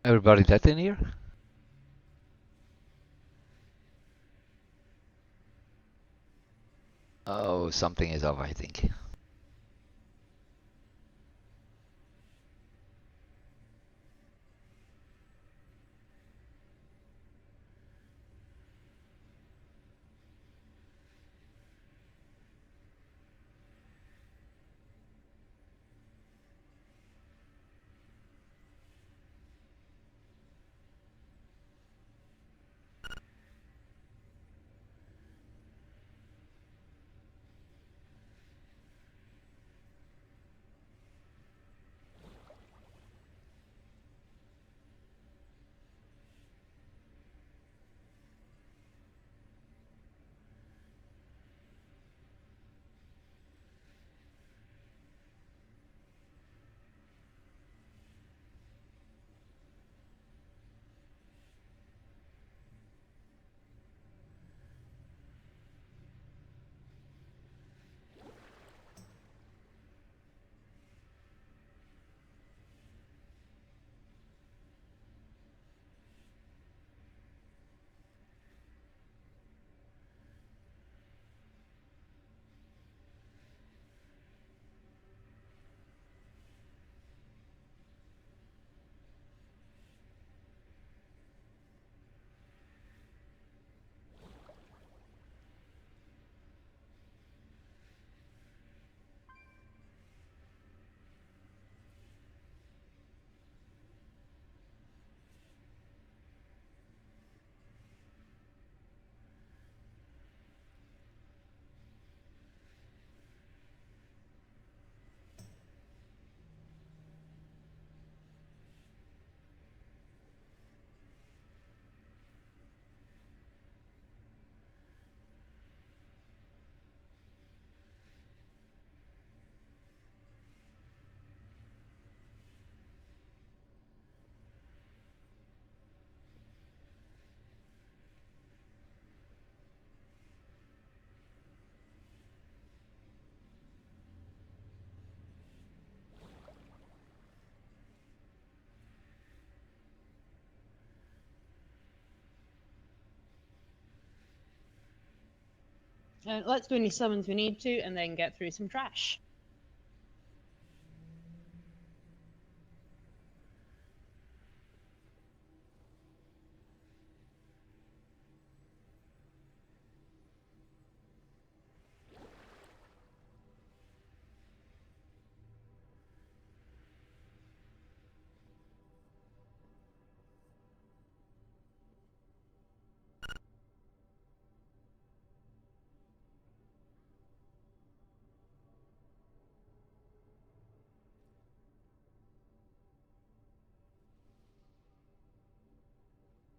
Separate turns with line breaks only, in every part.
Everybody dead in here? Oh, something is off, I think.
Let's do any summons we need to, and then get through some trash.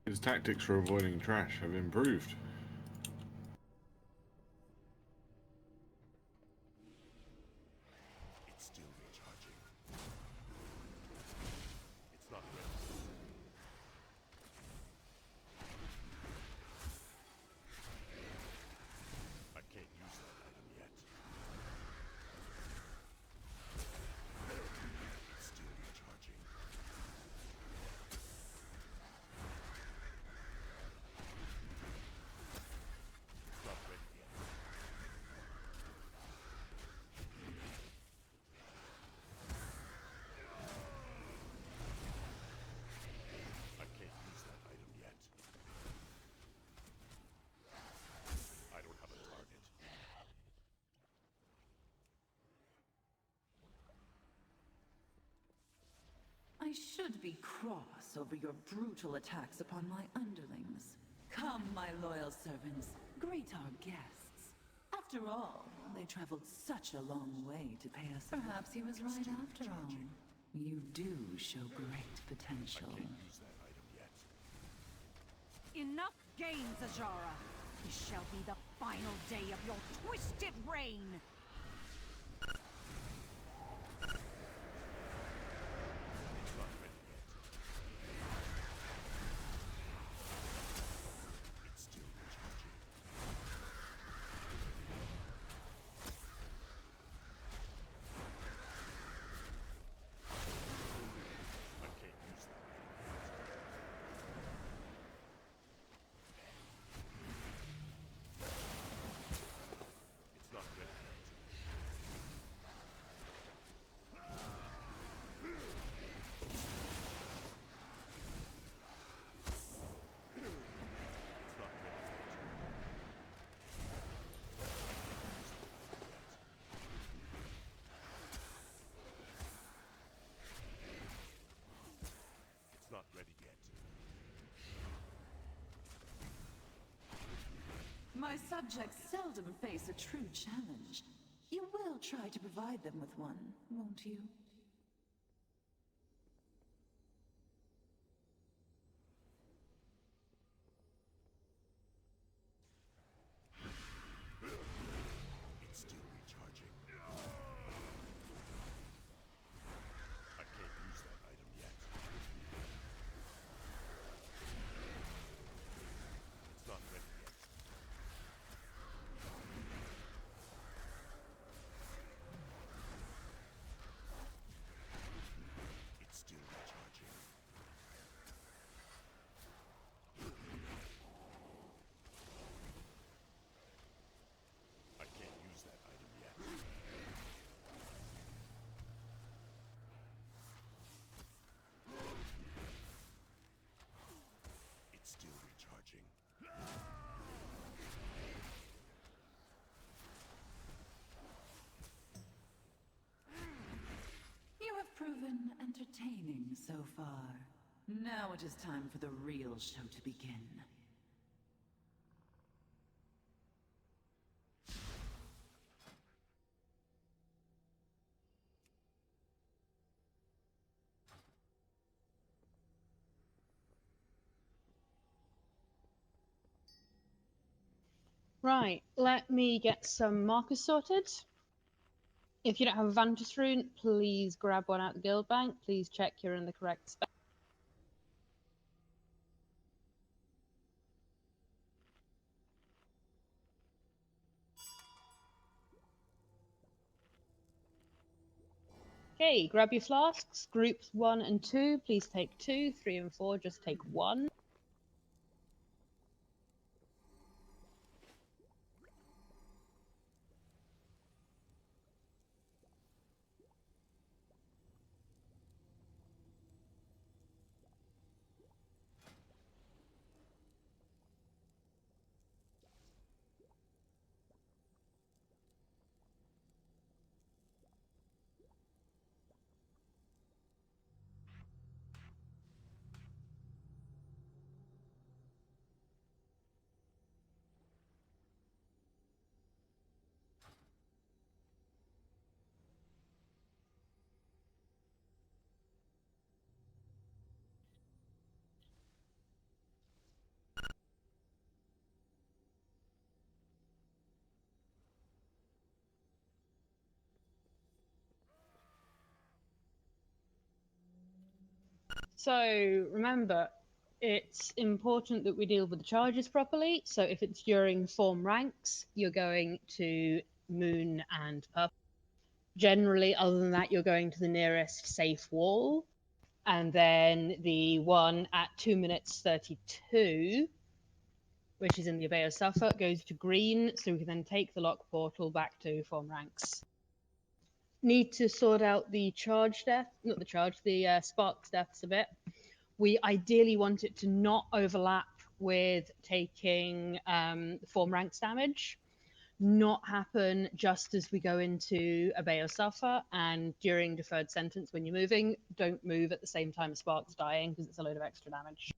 His tactics for avoiding trash have improved.
It's still recharging. It's not ready. I can't use that item yet. It's still recharging. Not ready yet. I can't use that item yet. I don't have a target.
I should be cross over your brutal attacks upon my underlings. Come, my loyal servants, greet our guests. After all, they traveled such a long way to pay us. Perhaps he was right after all. You do show great potential.
I can't use that item yet.
Enough games, Ajara. This shall be the final day of your twisted reign.
It's not ready yet. It's still recharging. I can't use that item yet.
My subjects seldom face a true challenge. You will try to provide them with one, won't you?
It's still recharging. I can't use that item yet. It's not ready yet. It's still recharging. I can't use that item yet. It's still recharging.
You have proven entertaining so far. Now it is time for the real show to begin.
Right, let me get some markers sorted. If you don't have a Vantage rune, please grab one out the guild bank. Please check you're in the correct spec. Okay, grab your flasks. Groups 1 and 2, please take 2. 3 and 4, just take 1. So remember, it's important that we deal with the charges properly. So if it's during form ranks, you're going to Moon and Purple. Generally, other than that, you're going to the nearest safe wall. And then the one at 2 minutes 32, which is in the Bay of Suffolk, goes to green, so we can then take the lock portal back to form ranks. Need to sort out the charge death, not the charge, the sparks deaths a bit. We ideally want it to not overlap with taking form ranks damage, not happen just as we go into a Bay of Suffer, and during deferred sentence when you're moving, don't move at the same time as Spark's dying because it's a load of extra damage.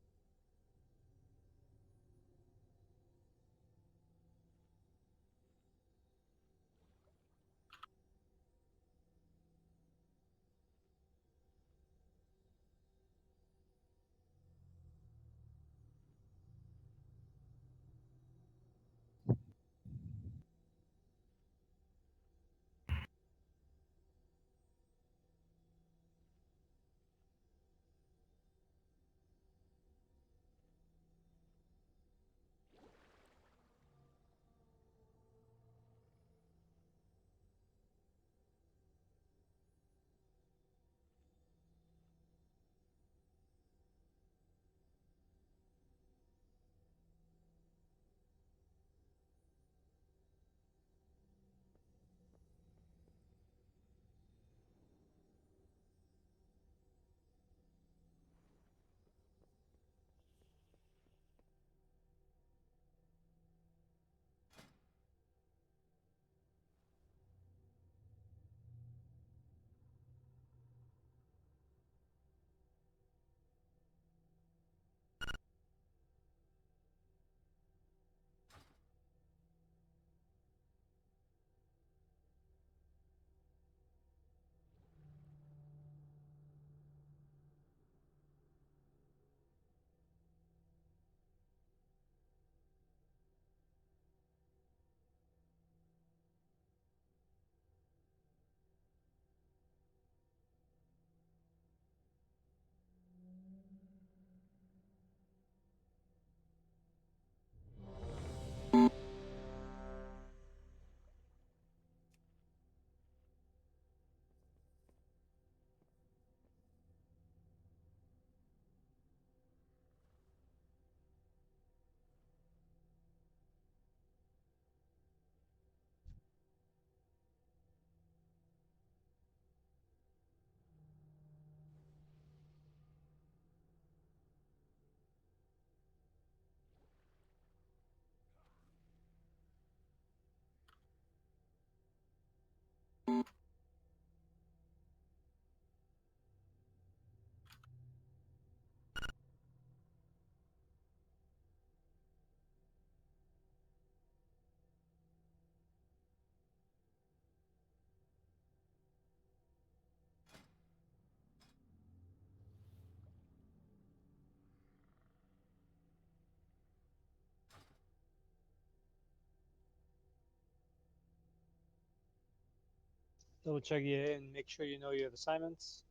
Double check you and make sure you know you have assignments.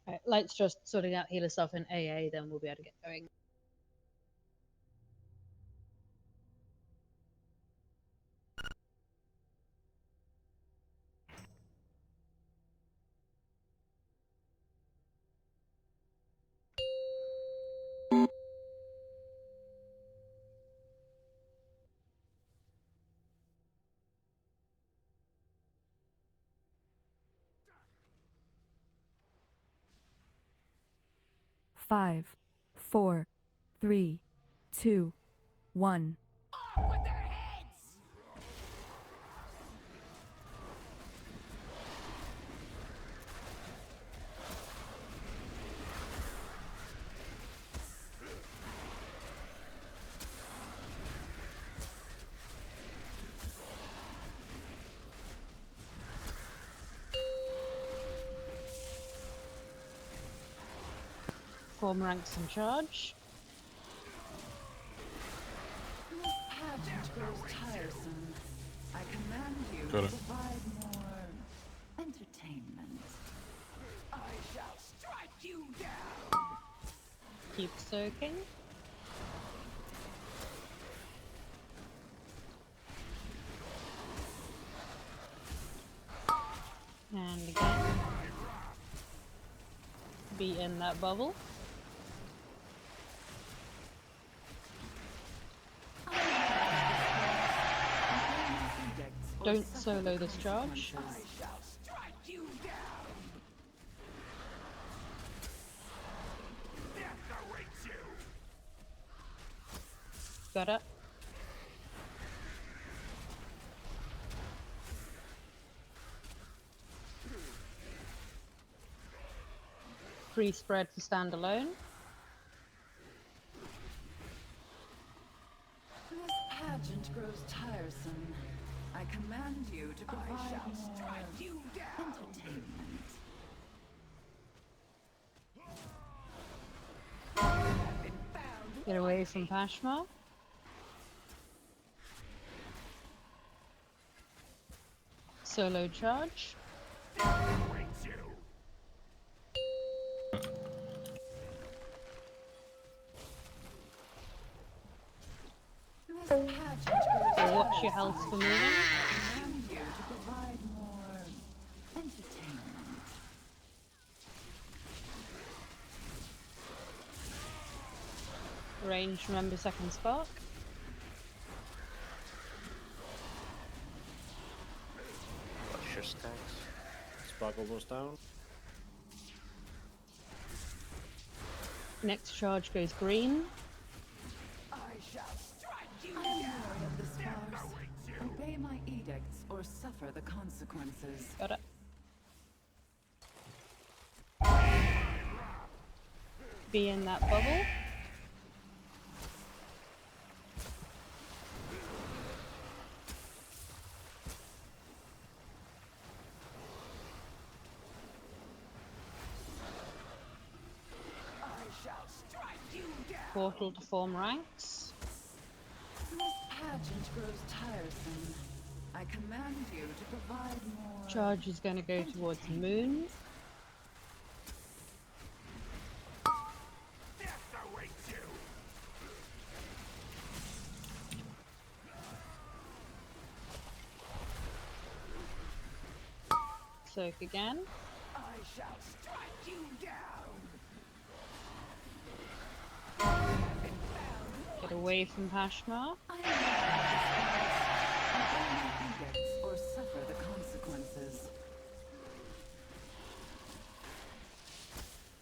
Right, Light's just sorting out healer stuff in AA, then we'll be able to get going.
Five, four, three, two, one.
Off with their heads!
Form ranks in charge.
This pageant grows tiresome. I command you
Got
to
it.
provide more entertainment.
I shall strike you down!
Keep soaking. And again. Be in that bubble. Don't solo this charge.
I shall strike you down! Death awaits you!
Got it. Free spread for standalone.
This pageant grows tiresome. I command you to provide more
Strike you down!
entertainment.
Get away from Pashma. Solo charge.
Awaits you!
This pageant grows
So watch your
tiresome.
health for moving.
I command you to provide more entertainment.
Range, remember second spark.
Watch your stacks.
Spark almost down.
Next charge goes green.
I shall strike you
I am wary of this farce. Obey my edicts or suffer the consequences.
Got it. Be in that bubble.
I shall strike you down!
Portal to form ranks.
This pageant grows tiresome. I command you to provide more.
Charge is going to go towards Moon.
Death awaits you!
Soak again.
I shall strike you down!
Get away from Pashma.
I am wary of this farce. Obey my edicts or suffer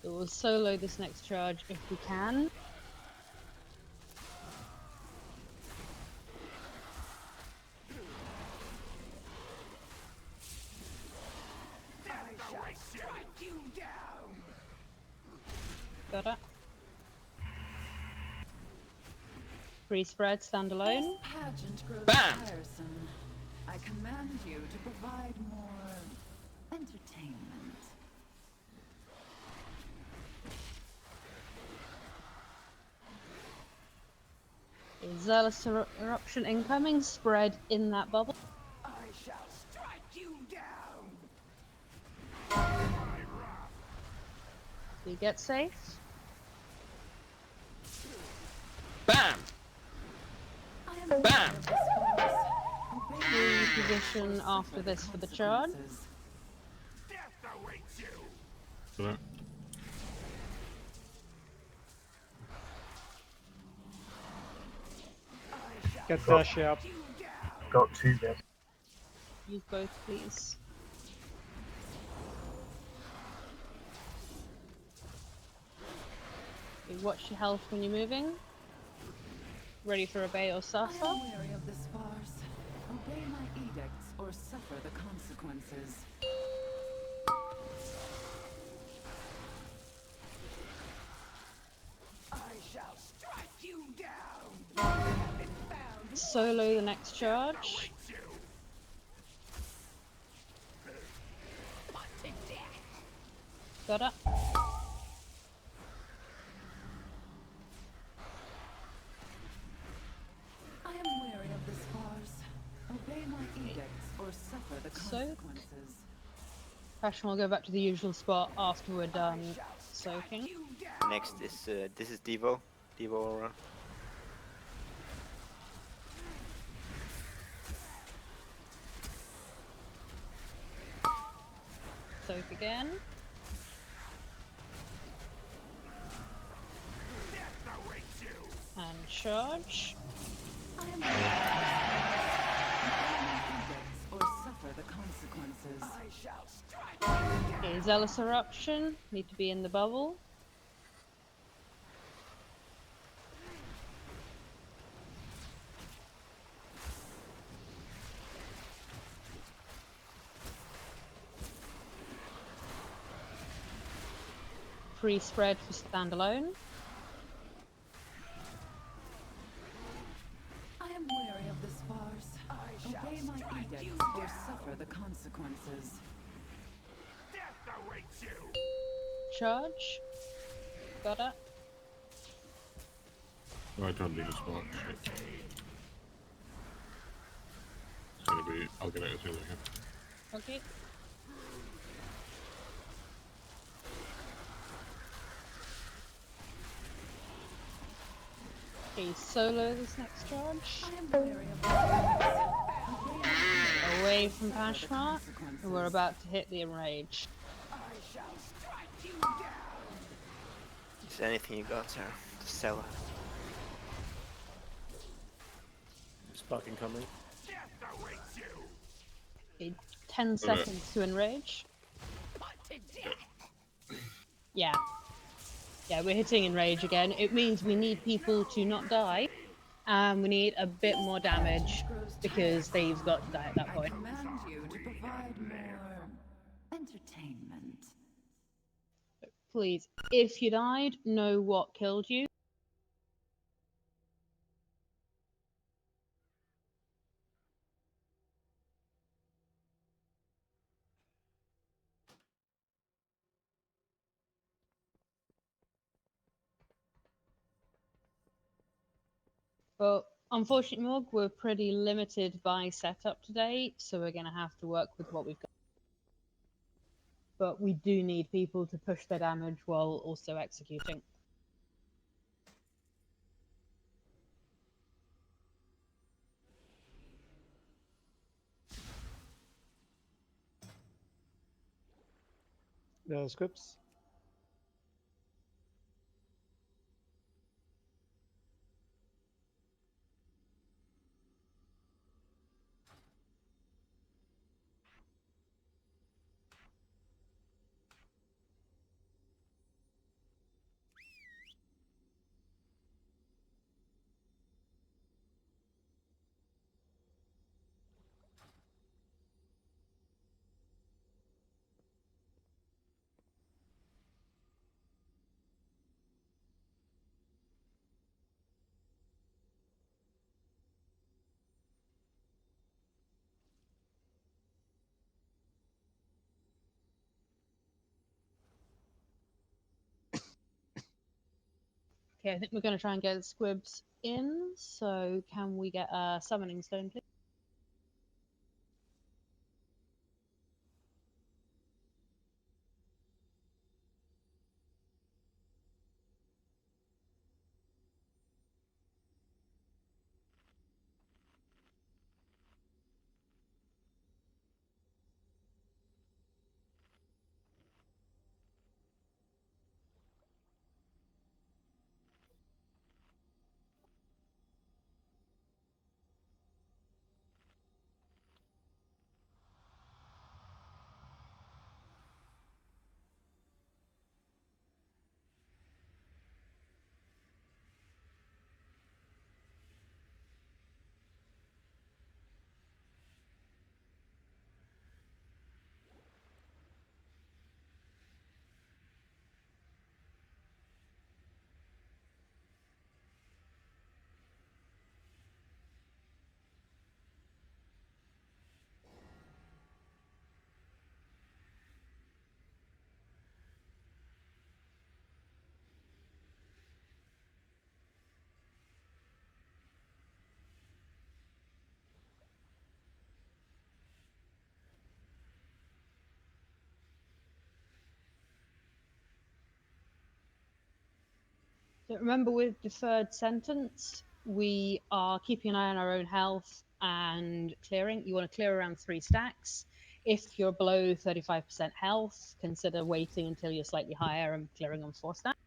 We will solo this next charge if we can. Got it. Free spread, standalone.
Pageant grows
Bam!
tiresome. I command you to provide more entertainment.
A zealous eruption incoming. Spread in that bubble.
I shall strike you down.
We get safe.
Bam!
I am
Bam!
aware of this force. Obey my
Reposition
orders or
after
suffer the
this for the charge.
consequences.
Death awaits you.
So that,
Get Dashi up.
Got two there.
Use both, please. Okay, watch your health when you're moving. Ready for Obey or
I
Suffer.
am weary of this farce. Obey my edicts or suffer the consequences.
I shall strike you down. You have been found.
Solo the next charge.
Awaits you. Put to death.
Got it.
I am weary of this farce. Obey my edicts or suffer the
So?
consequences.
Passion will go back to the usual spot after we're done soaking.
You down.
Next is this is Devo. Devo aura.
Soak again.
Death awaits you.
And charge.
I am weary of this farce. Obey my edicts or suffer the consequences.
I shall strike you down.
Okay, Zealous Eruption. Need to be in the bubble. Free spread for standalone.
I am weary of this farce.
I shall
Obey my
strike you
edicts or
down.
suffer the consequences.
Death awaits you.
Charge. Got it.
I don't need a spot. Shit. It's gonna be. I'll get it as soon as I can.
Okay. Okay, solo this next charge.
I am weary of this farce. Obey my edicts
Away from
or suffer the
Pashmart.
consequences.
We're about to hit the Enrage.
I shall strike you down.
Is there anything you got there to sell?
Spark incoming.
Death awaits you.
Okay, 10
Okay.
seconds to Enrage.
Put to death.
Yeah. Yeah, we're hitting Enrage again. It means we need people to not die. And we need a bit more damage because they've got to die at that
I
point.
command you to provide more entertainment.
Please, if you died, know what killed you. But unfortunately, Morg, we're pretty limited by setup today, so we're going to have to work with what we've got. But we do need people to push their damage while also executing.
The scripts.
Okay, I think we're going to try and get squibs in. So can we get a summoning stone, please? So remember, with deferred sentence, we are keeping an eye on our own health and clearing. You want to clear around 3 stacks. If you're below 35% health, consider waiting until you're slightly higher and clearing on 4 stacks.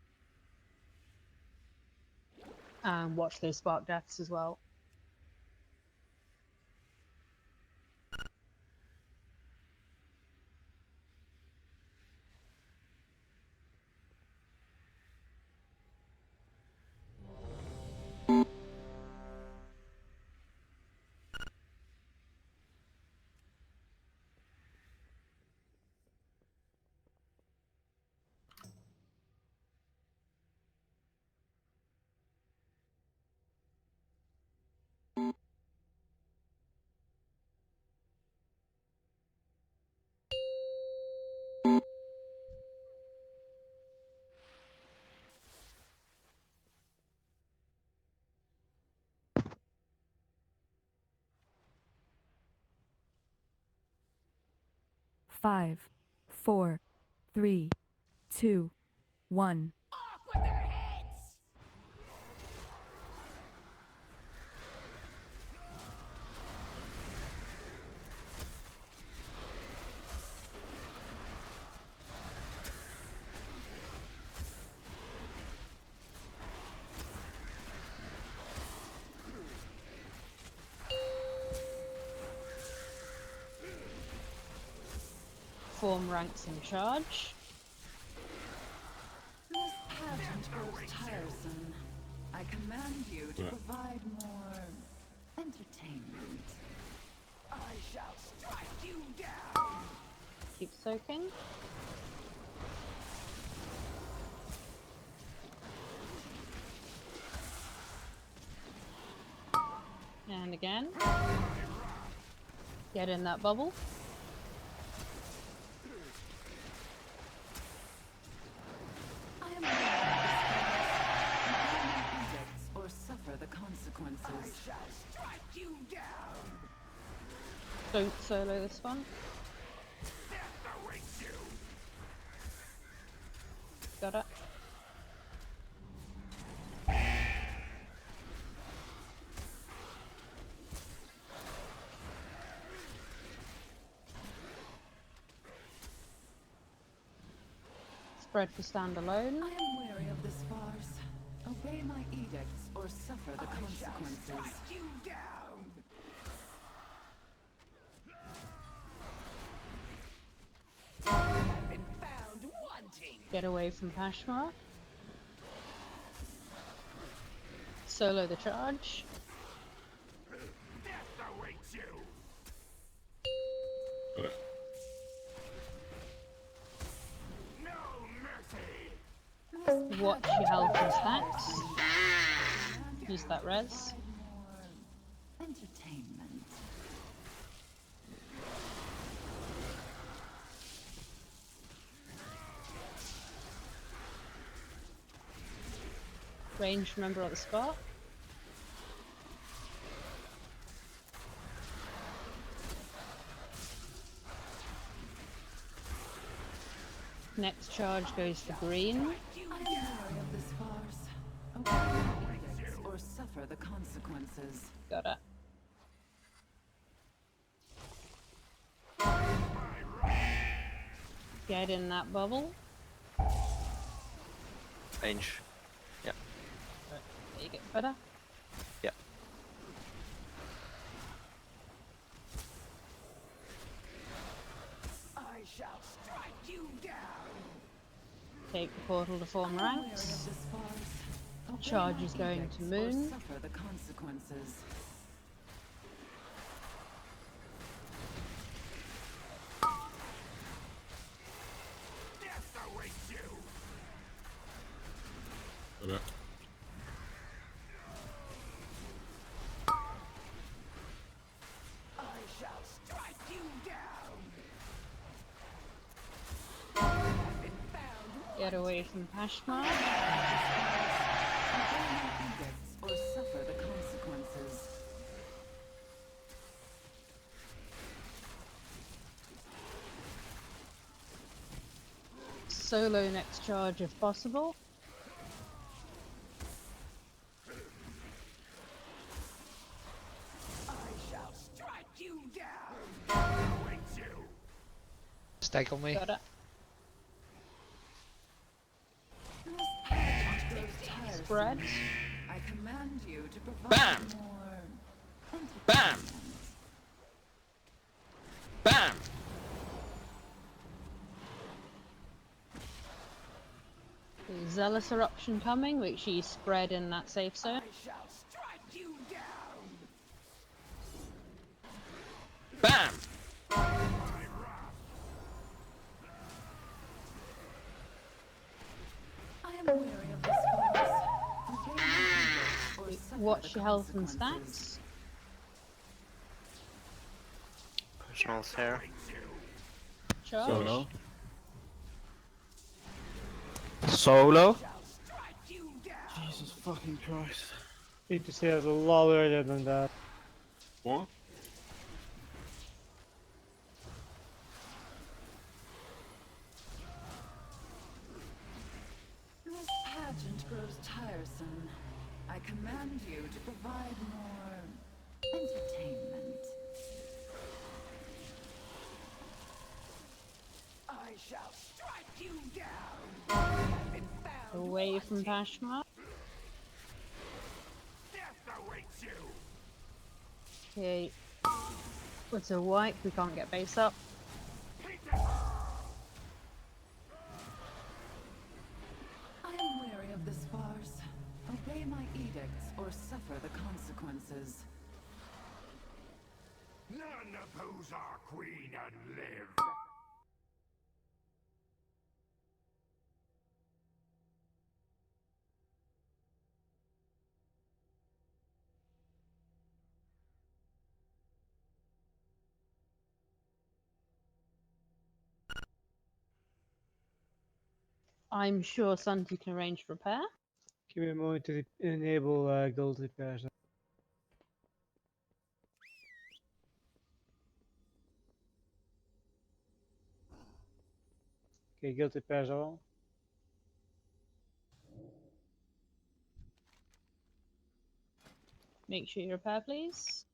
And watch those spark deaths as well.
Five, four, three, two, one.
Off with their heads!
Form ranks in charge.
This pageant grows tiresome. I command you to
Yeah.
provide more entertainment.
I shall strike you down!
Keep soaking. And again. Get in that bubble.
I am aware of this curse. Edicts or suffer the
I
consequences.
shall strike you down!
Don't solo this one.
Death awaits you!
Got it. Spread for standalone.
I am wary of this farce. Obey my edicts or suffer the consequences.
Strike you down! Been found wanting!
Get away from Pashmara. Solo the charge.
Death awaits you!
Got it.
No mercy!
Watch your health and stacks. Use that res.
More entertainment.
Range, remember, on the spot. Next charge goes to green.
I am wary of this farce. Obey my edicts or suffer the consequences.
Got it. Get in that bubble.
Range. Yeah.
There you get better.
Yeah.
I shall strike you down.
Take the portal to form
I am wary of
ranks.
this farce. Obey
Charge
my
is going
edicts
to
or
moon.
suffer the consequences.
Death awaits you.
Got it.
I shall strike you down.
Get away from Pashmar.
Obey my edicts or suffer the consequences.
Solo next charge if possible.
I shall strike you down.
Death awaits you.
Stack on me.
Got it.
This pageant grows tiresome.
Spread.
I command you to provide
Bam!
more
Bam!
entertainment.
Bam!
Zealous eruption coming. Make sure you spread in that safe zone.
I shall strike you down.
Bam!
I am wary of this farce. Obey my edicts or suffer
Watch
the
your health and
consequences.
stats.
Personals here.
Charge.
Solo.
Solo.
Shall strike you down.
Jesus fucking Christ.
Need to say it a lot earlier than that.
What?
This pageant grows tiresome. I command you to provide more entertainment.
I shall strike you down. I have been found
Away from
wanting.
Pashmar.
Death awaits you.
Okay. With a wipe, we can't get base up.
I am wary of this farce. Obey my edicts or suffer the consequences.
None oppose our queen and live.
I'm sure Santi can arrange repair.
Give me a moment to enable gold repairs. Okay, guild repairs are on.
Make sure you repair, please.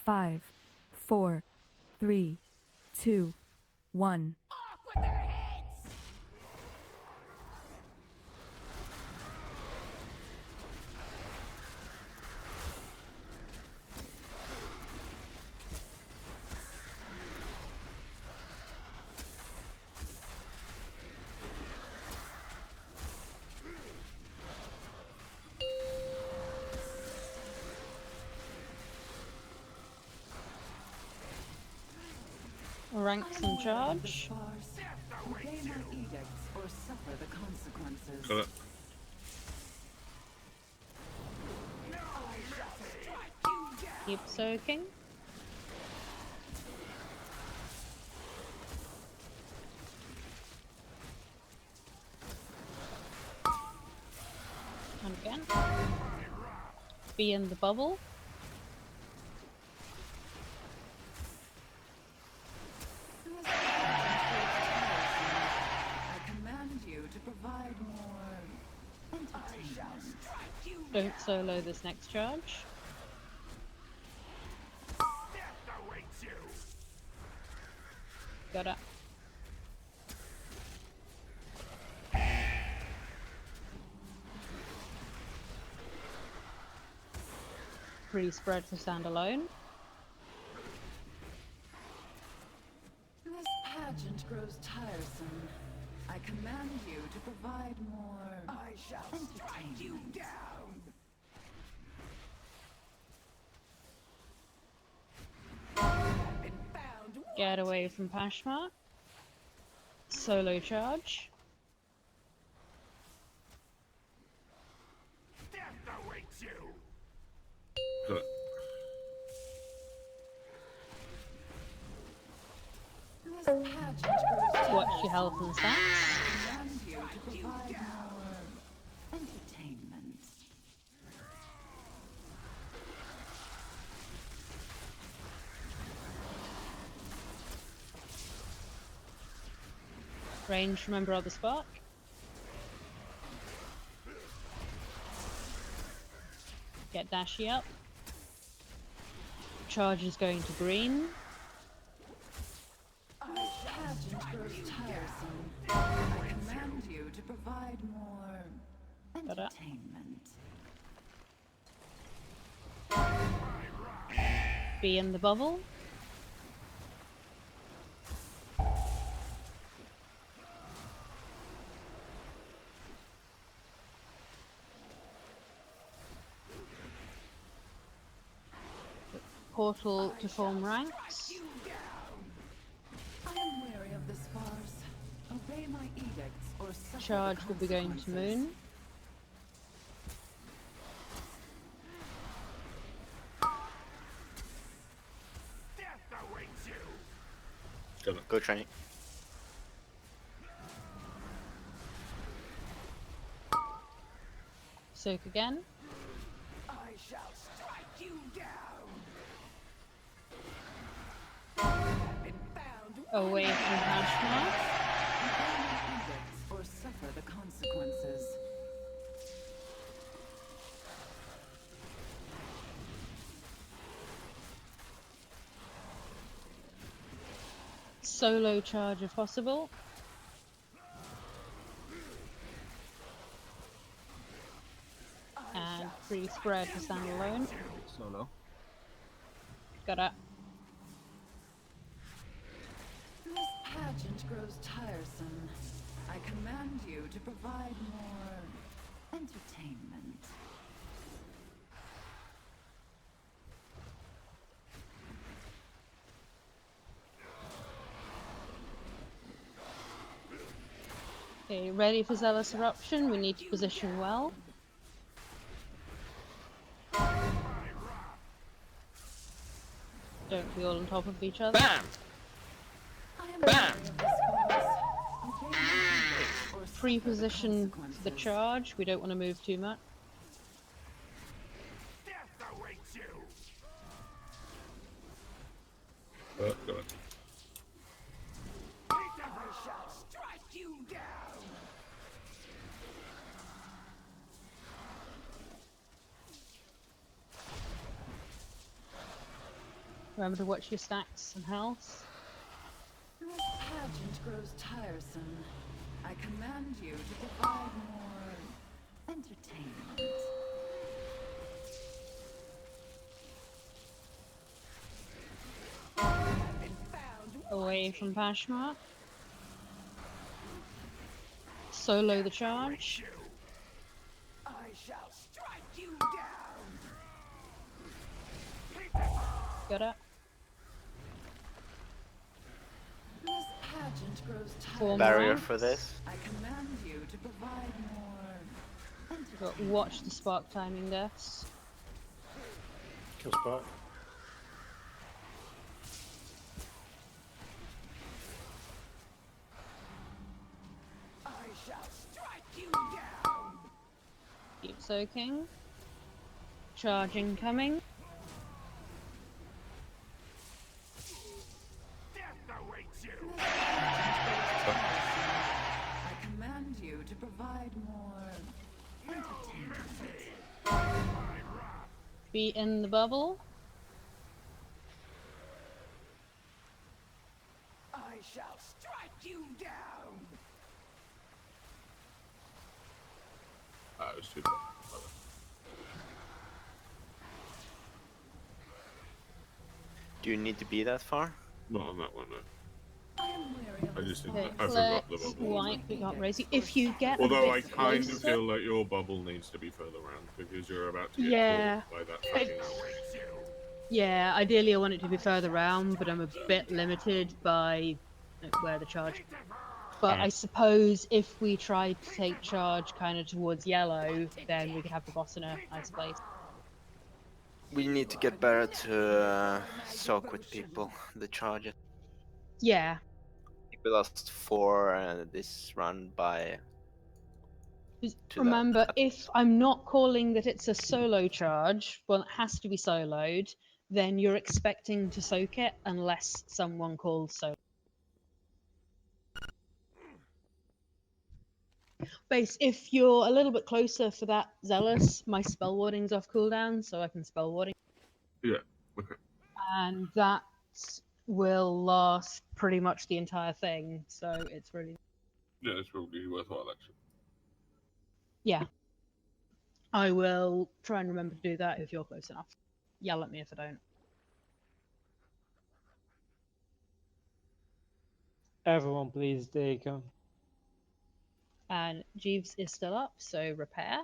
5, 4, 3, 2, 1.
Off with their heads!
Ranks in charge.
Obey my edicts or suffer the consequences.
Got it.
Keep soaking. And again. Be in the bubble.
I command you to provide more entertainment.
Don't solo this next charge. Got it. Free spread for standalone.
This pageant grows tiresome. I command you to provide more. I shall strike you down.
Get away from Pashmark. Solo charge.
Got it.
This pageant grows
Watch your health and stats.
I command you to provide more entertainment.
Range, remember other spark. Get Dashy up. Charge is going to green.
This pageant grows tiresome. I command you to provide more
Ta-da.
entertainment.
Be in the bubble. Portal to form ranks.
I am weary of this farce. Obey my edicts or suffer
Charge
the
will be going to
consequences.
moon.
Got it.
Go train.
Soak again.
I shall strike you down. Been found.
Away from Pashmark.
Obey my edicts or suffer the consequences.
Solo charge if possible. And free spread for standalone.
Solo.
Got it.
This pageant grows tiresome. I command you to provide more entertainment.
Okay, ready for Zealous Eruption. We need to position well. Don't be all on top of each other.
Bam!
I am
Bam!
weary of this farce. Obey my edicts or
Free
suffer the
position for the
consequences.
charge. We don't want to move too much.
Got it.
I shall strike you down.
Remember to watch your stacks and health.
This pageant grows tiresome. I command you to provide more entertainment.
Away from Pashma. Solo the charge.
I shall strike you down.
Got it.
This pageant grows
Form
tiresome.
Barrier
ranks.
for this.
I command you to provide more
Got
entertainment.
watch the spark timing deaths.
Kill spot.
I shall strike you down.
Keep soaking. Charging coming.
Death awaits you.
I command you to provide more entertainment.
Be in the bubble.
I shall strike you down.
It was too bad.
Do you need to be that far?
Not on that one, no.
I am weary of
I
this
just didn't.
Okay,
I forgot the
let's
bubble.
wipe. We can't raise you. If you get
Although
a
I
bit
kind of
closer,
feel like your bubble needs to be further around because you're about to get
Yeah.
caught by that fucking owl.
yeah, ideally I want it to be further round, but I'm a bit limited by where the charge. But I suppose if we tried to take charge kind of towards yellow, then we could have the boss in a nice place.
We need to get better to soak with people. The charge. I
Yeah,
think we lost 4 this run by.
just
To that.
remember, if I'm not calling that it's a solo charge, well, it has to be soloed, then you're expecting to soak it unless someone calls solo. Base, if you're a little bit closer for that Zealous, my spell warding's off cooldown, so I can spell warding.
Yeah. Okay.
And that will last pretty much the entire thing, so it's really.
Yeah, it's probably worthwhile actually.
Yeah. I will try and remember to do that if you're close enough. Yell at me if I don't.
Everyone, please take
And Jeeves is still up, so repair.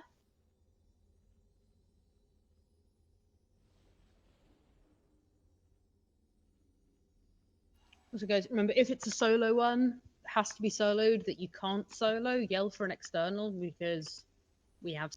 So guys, remember if it's a solo one, it has to be soloed that you can't solo, yell for an external because we have.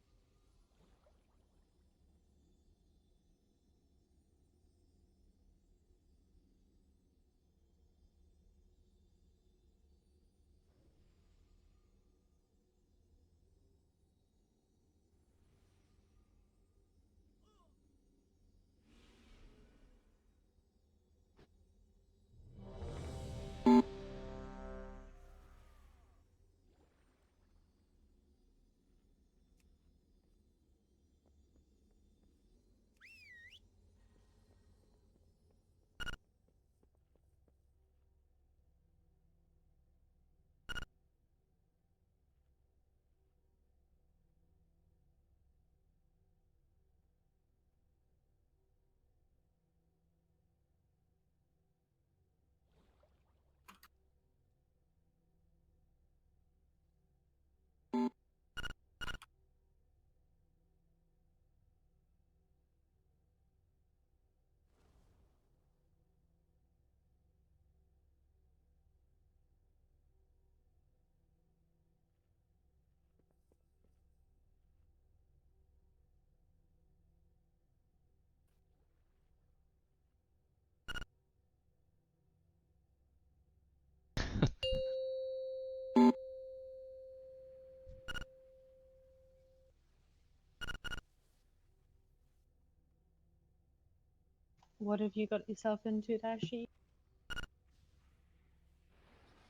What have you got yourself into, Dashi?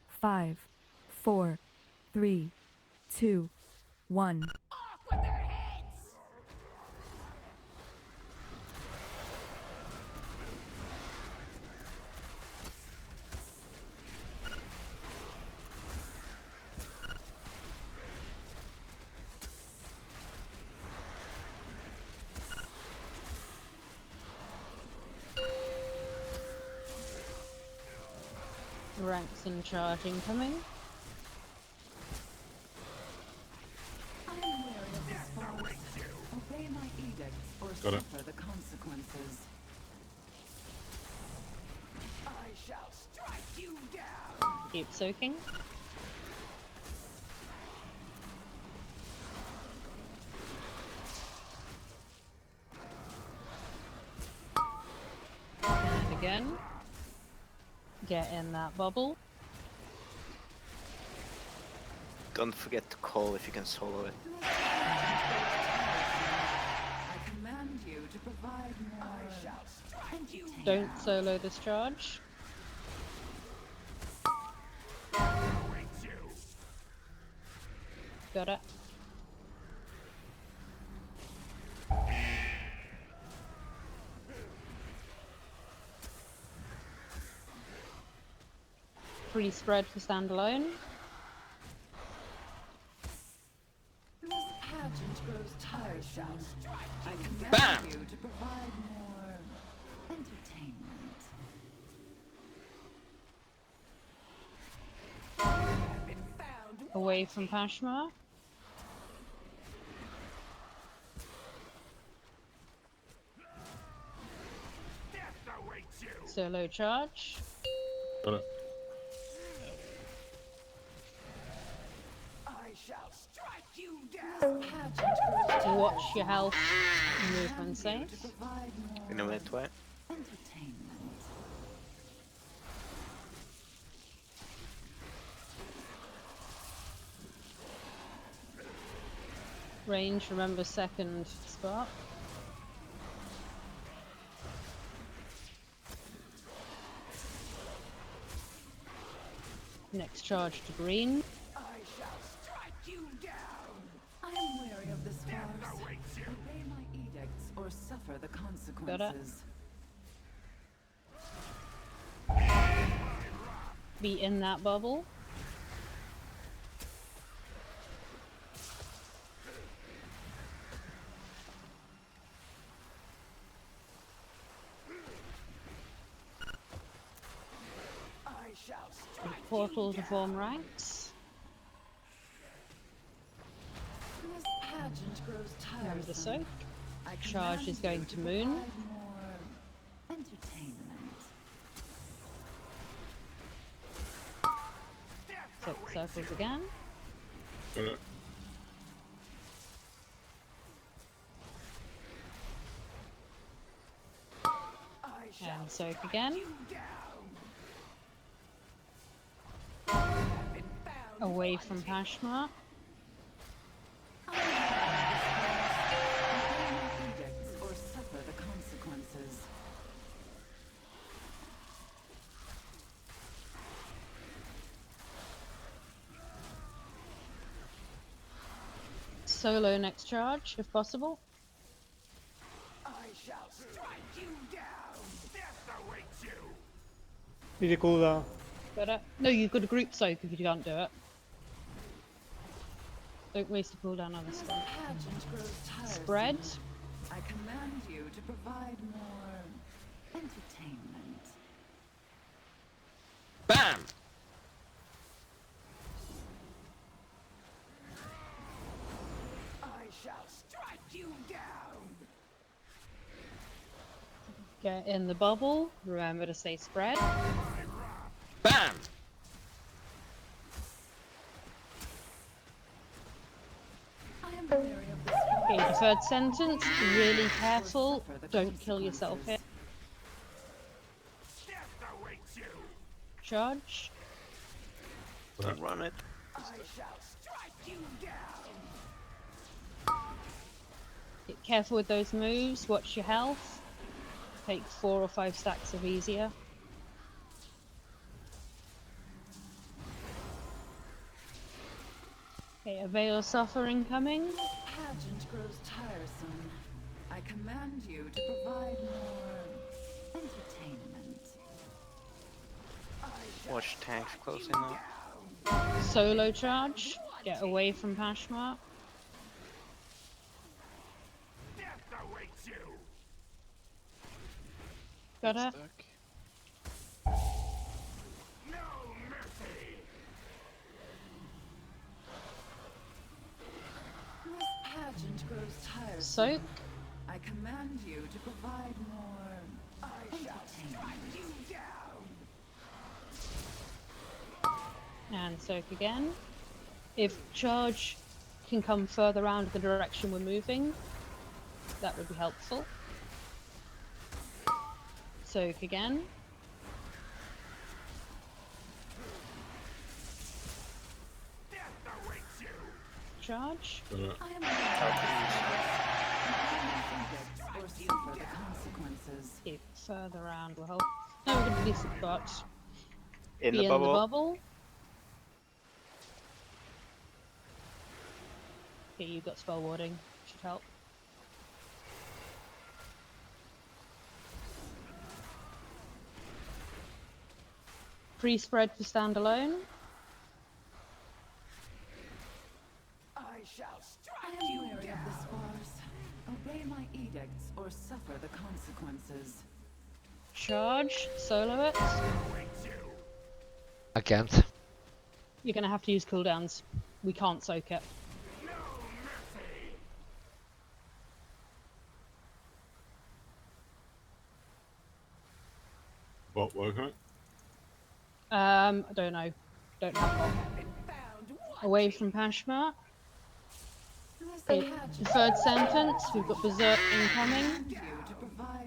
5, 4, 3, 2, 1.
Off with their heads.
Ranks and charge incoming.
I am wary of this force. Obey my edicts or
Got it.
suffer the consequences. I shall strike you down.
Keep soaking. And again. Get in that bubble.
Don't forget to call if you can solo it.
I command you to provide more. I shall strike you
Don't solo this charge. Got it. Free spread for standalone.
This pageant grows tiresome. I command
Bam!
you to provide more entertainment.
Away from Pashma. Solo charge.
Got it.
I shall strike you down. Pageant grows
Watch your health. Movement safe.
to provide more
In a minute, way.
entertainment.
Range, remember second spot. Next charge to green.
I shall strike you down. I am wary of this farce. Obey my edicts or suffer the consequences.
Be in that bubble.
I shall strike
Portal to form ranks.
This pageant grows
Remember the
tiresome.
soak.
I
Charge
command
is going
you
to moon.
provide more entertainment.
Soak circles again.
Got it.
And soak again. Away from Pashma.
Obey my edicts or suffer the consequences.
Solo next charge, if possible.
I shall strike you down.
Need a cooldown.
Got it? No, you've got a group soak if you can't do it. Don't waste a cooldown on this one.
Pageant grows tiresome.
Spread.
I command you to provide more entertainment.
Bam!
I shall strike you down.
Get in the bubble. Remember to say spread.
Bam!
I am wary of this
Okay, deferred sentence. Really careful. Don't kill yourself here. Charge.
Don't run it.
I shall strike you down.
Get careful with those moves. Watch your health. Take 4 or 5 stacks of easier. Okay, Avail Suffer incoming.
Pageant grows tiresome. I command you to provide more entertainment.
Watch tanks closing up.
Solo charge. Get away from Pashmark. Got it?
tiresome.
Soak.
I command you to provide more entertainment.
And soak again. If charge can come further around the direction we're moving, that would be helpful. Soak again. Charge.
I am or suffer the consequences.
Keep further around will help. No, we're going to release the spot.
In
Be
the
in
bubble.
the bubble. Okay, you've got spell warding. Should help. Pre-spread for standalone.
I am wary of the spars. Obey my edicts or suffer the consequences.
Charge. Solo it.
I can't.
You're going to have to use cooldowns. We can't soak it.
What working?
I don't know. Don't have one. Away from Pashma. Deferred sentence. We've got Berserk incoming.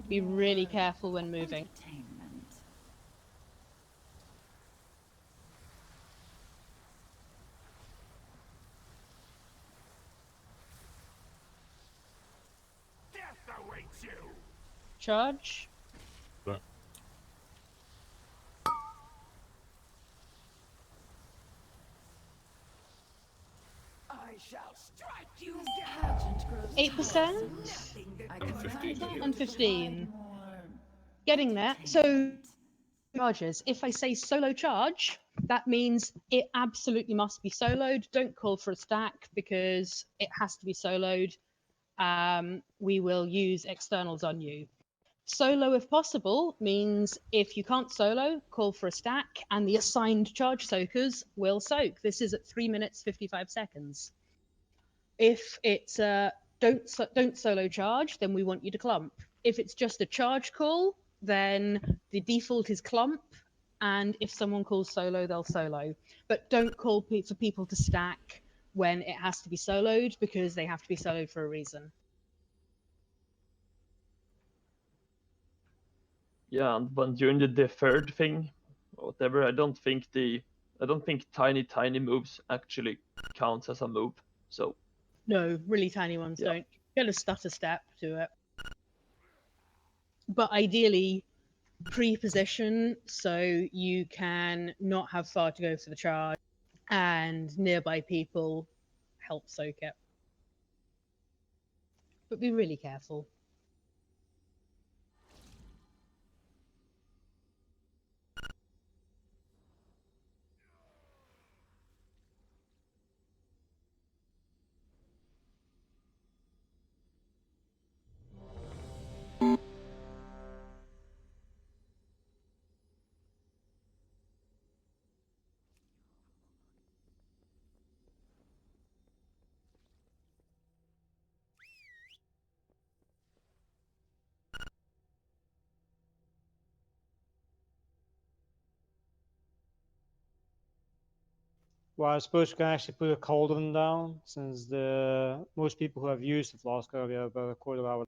Be really careful when moving. Charge.
Right.
I shall strike you down.
8%?
And 15.
And 15. Getting there. So, charges. If I say solo charge, that means it absolutely must be soloed. Don't call for a stack because it has to be soloed. We will use externals on you. Solo, if possible, means if you can't solo, call for a stack, and the assigned charge soakers will soak. This is at 3 minutes 55 seconds. If it's don't solo charge, then we want you to clump. If it's just a charge call, then the default is clump, and if someone calls solo, they'll solo. But don't call for people to stack when it has to be soloed, because they have to be soloed for a reason.
Yeah, and when during the deferred thing, or whatever, I don't think tiny moves actually counts as a move. So
No, really tiny ones don't. Get a stutter step to it. But ideally, pre-position so you can not have far to go for the charge, and nearby people help soak it. But be really careful.
Well, I suppose you can actually put a cauldron down, since the most people who have used the flask earlier about a quarter hour.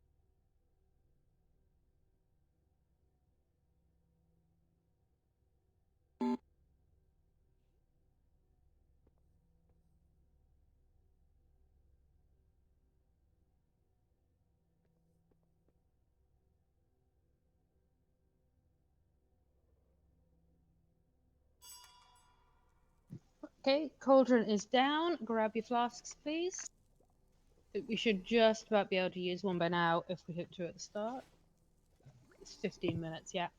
Okay, cauldron is down. Grab your flasks, please. We should just about be able to use one by now if we hit 2 at the start. It's 15 minutes, yeah.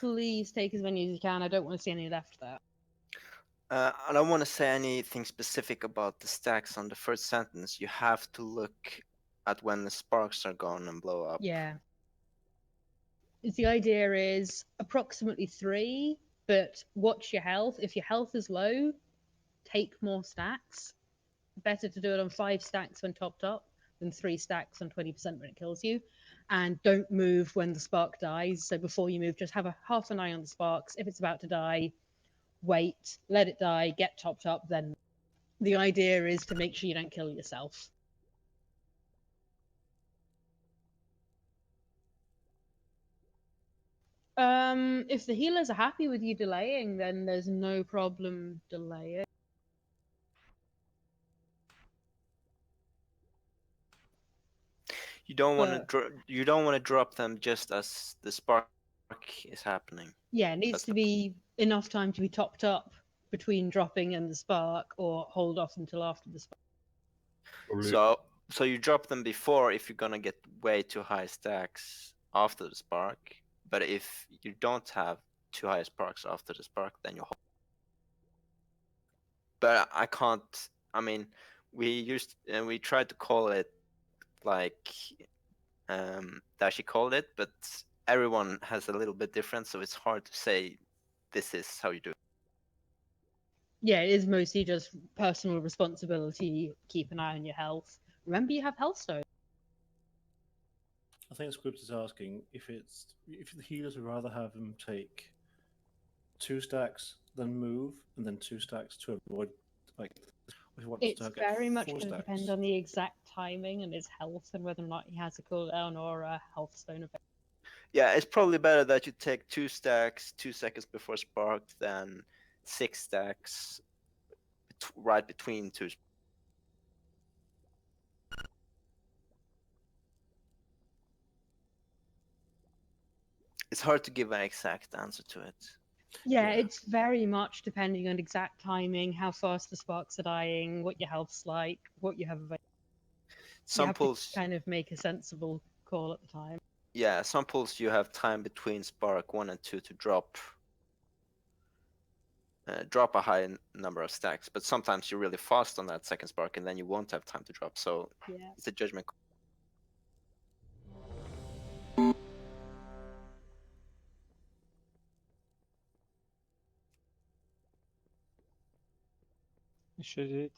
Please take as many as you can. I don't want to see any left there.
I don't want to say anything specific about the stacks on the first sentence. You have to look at when the sparks are gone and blow up.
Yeah. The idea is approximately 3, but watch your health. If your health is low, take more stacks. Better to do it on 5 stacks when topped up than 3 stacks on 20% when it kills you. And don't move when the spark dies. So before you move, just have a half an eye on the sparks. If it's about to die, wait, let it die, get topped up, then the idea is to make sure you don't kill yourself. If the healers are happy with you delaying, then there's no problem delaying.
You don't want to you don't want to drop them just as the spark is happening.
Yeah, it needs to be enough time to be topped up between dropping and the spark, or hold off until after the spark.
So you drop them before if you're gonna get way too high stacks after the spark. But if you don't have too high sparks after the spark, then you hold. But I can't. I mean, we tried to call it like Dashi called it, but everyone has a little bit different, so it's hard to say this is how you do it.
Yeah, it is mostly just personal responsibility. Keep an eye on your health. Remember, you have health stones.
I think Script is asking if the healers would rather have them take 2 stacks, then move, and then 2 stacks to avoid
It's very much going to depend on the exact timing and his health, and whether or not he has a cooldown or a health stone effect.
Yeah, it's probably better that you take 2 stacks 2 seconds before spark than 6 stacks right between 2. It's hard to give an exact answer to it.
Yeah, it's very much depending on exact timing, how fast the sparks are dying, what your health's like, what you have available. You have to kind of make a sensible call at the time.
Yeah, some pulls you have time between spark 1 and 2 to drop a high number of stacks, but sometimes you're really fast on that second spark and then you won't have time to drop, so it's a judgment call.
Should it?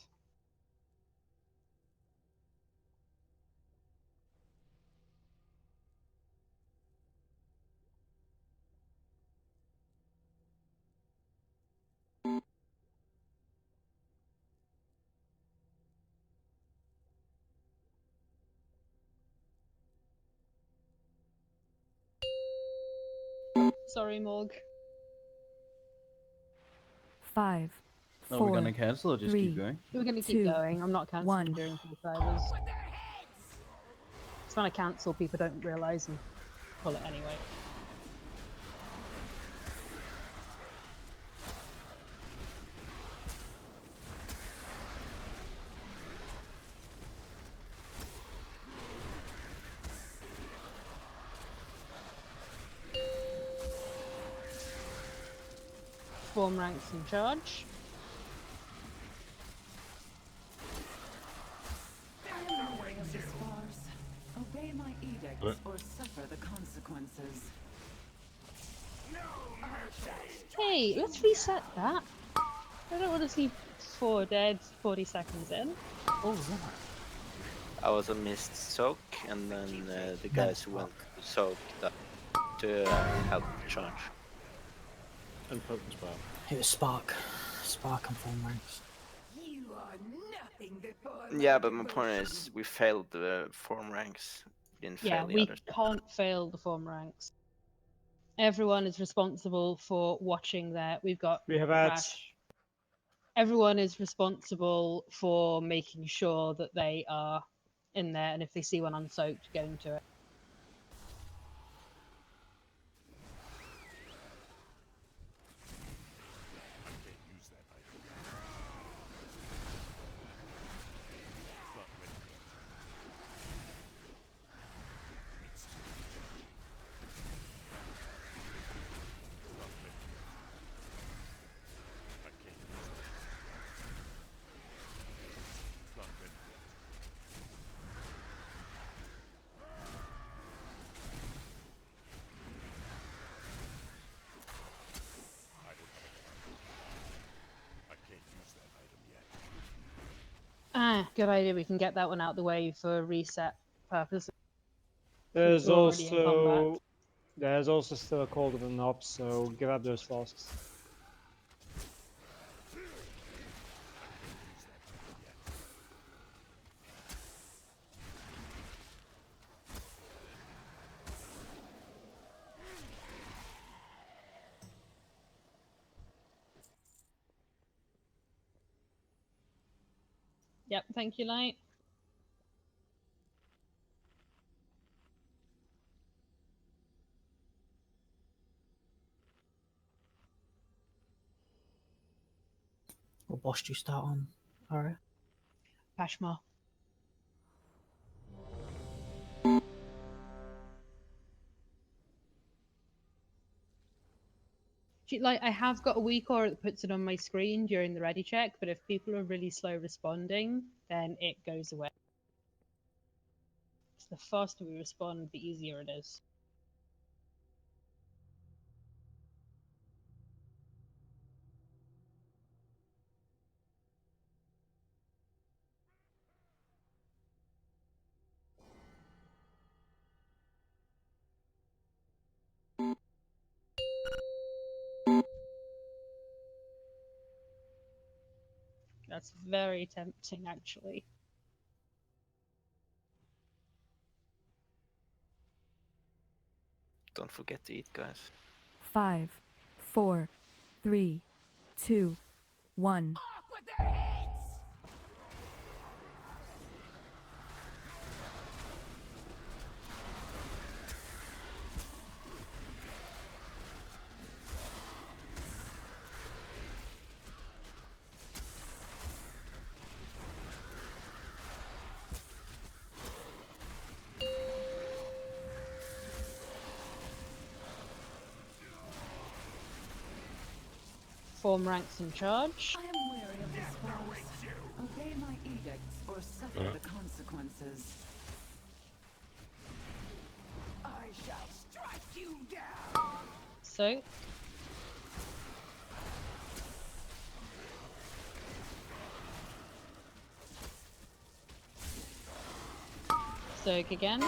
Sorry, Morg.
5,
Are we gonna cancel or just keep going?
We're going to keep going. I'm not cancelling during full servers. It's when I cancel, people don't realise and pull it anyway. Form ranks in charge.
Obey my edicts or suffer the consequences.
Hey, let's reset that. I don't want to see 4 dead 40 seconds in.
What was that?
I was a missed soak, and then the guys who went to soak to help the charge.
And potent spell.
It was Spark. Spark and Form ranks.
You are nothing before
Yeah, but my point is, we failed the form ranks. We didn't fail the
we
others.
can't fail the form ranks. Everyone is responsible for watching that. We have
ads.
Everyone is responsible for making sure that they are in there, and if they see one unsoaked, going to it. Good idea. We can get that one out the way for reset purposes.
There's
We're already in combat.
also still a cauldron up, so grab those flasks.
Yep, thank you, Light.
What boss do you start on, Aria?
Pashmar. Like, I have got a weak aura that puts it on my screen during the ready check, but if people are really slow responding, then it goes away. So the faster we respond, the easier it is. That's very tempting, actually.
Don't forget to eat, guys.
5, 4, 3, 2, 1.
Form ranks in charge.
I am weary of this farce. Obey my edicts or suffer the consequences. I shall strike you down.
So, soak again.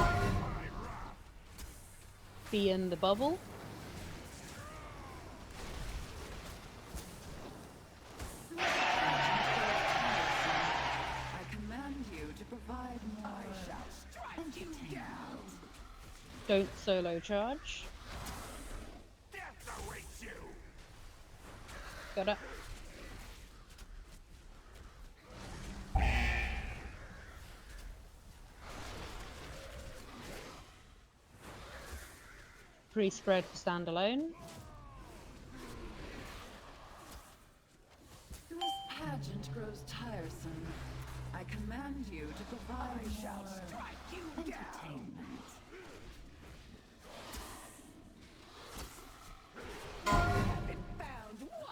Be in the bubble.
I command you to provide more. I shall strike you down.
Don't solo charge.
Death awaits you.
Got it. Pre-spread for standalone.
This pageant grows tiresome. I command you to provide more entertainment.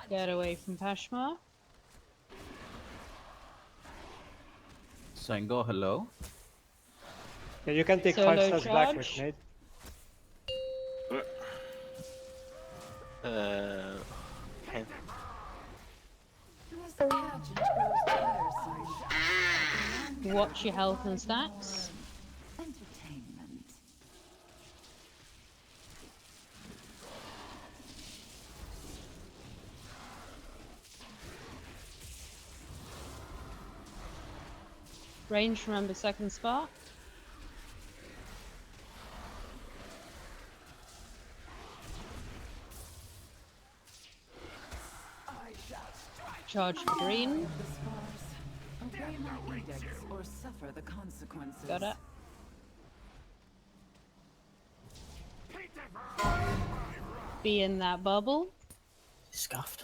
Get away from Pashmar.
Sango, hello?
Yeah, you can take
Solo
5 steps back,
charge.
mate.
Okay.
This pageant grows tiresome.
Watch your health and stats.
Entertainment.
Range, remember second spark. Charge for green.
This farce. Obey my edicts or suffer the consequences.
Got it. Be in that bubble.
Scuffed.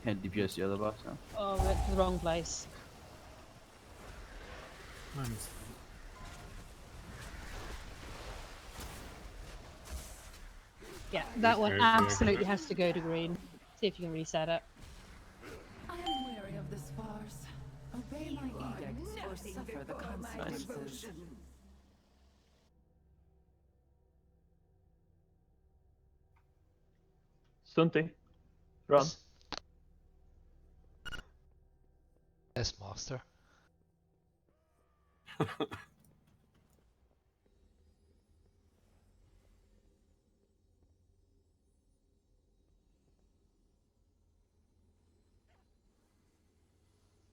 Can't DPS the other boss now.
Oh, went to the wrong place.
Mine's
Yeah, that one
Okay,
absolutely has to go to green. See if you can reset it.
I am weary of this farce. Obey my edicts or suffer the consequences.
Stunty. Run.
Yes, master.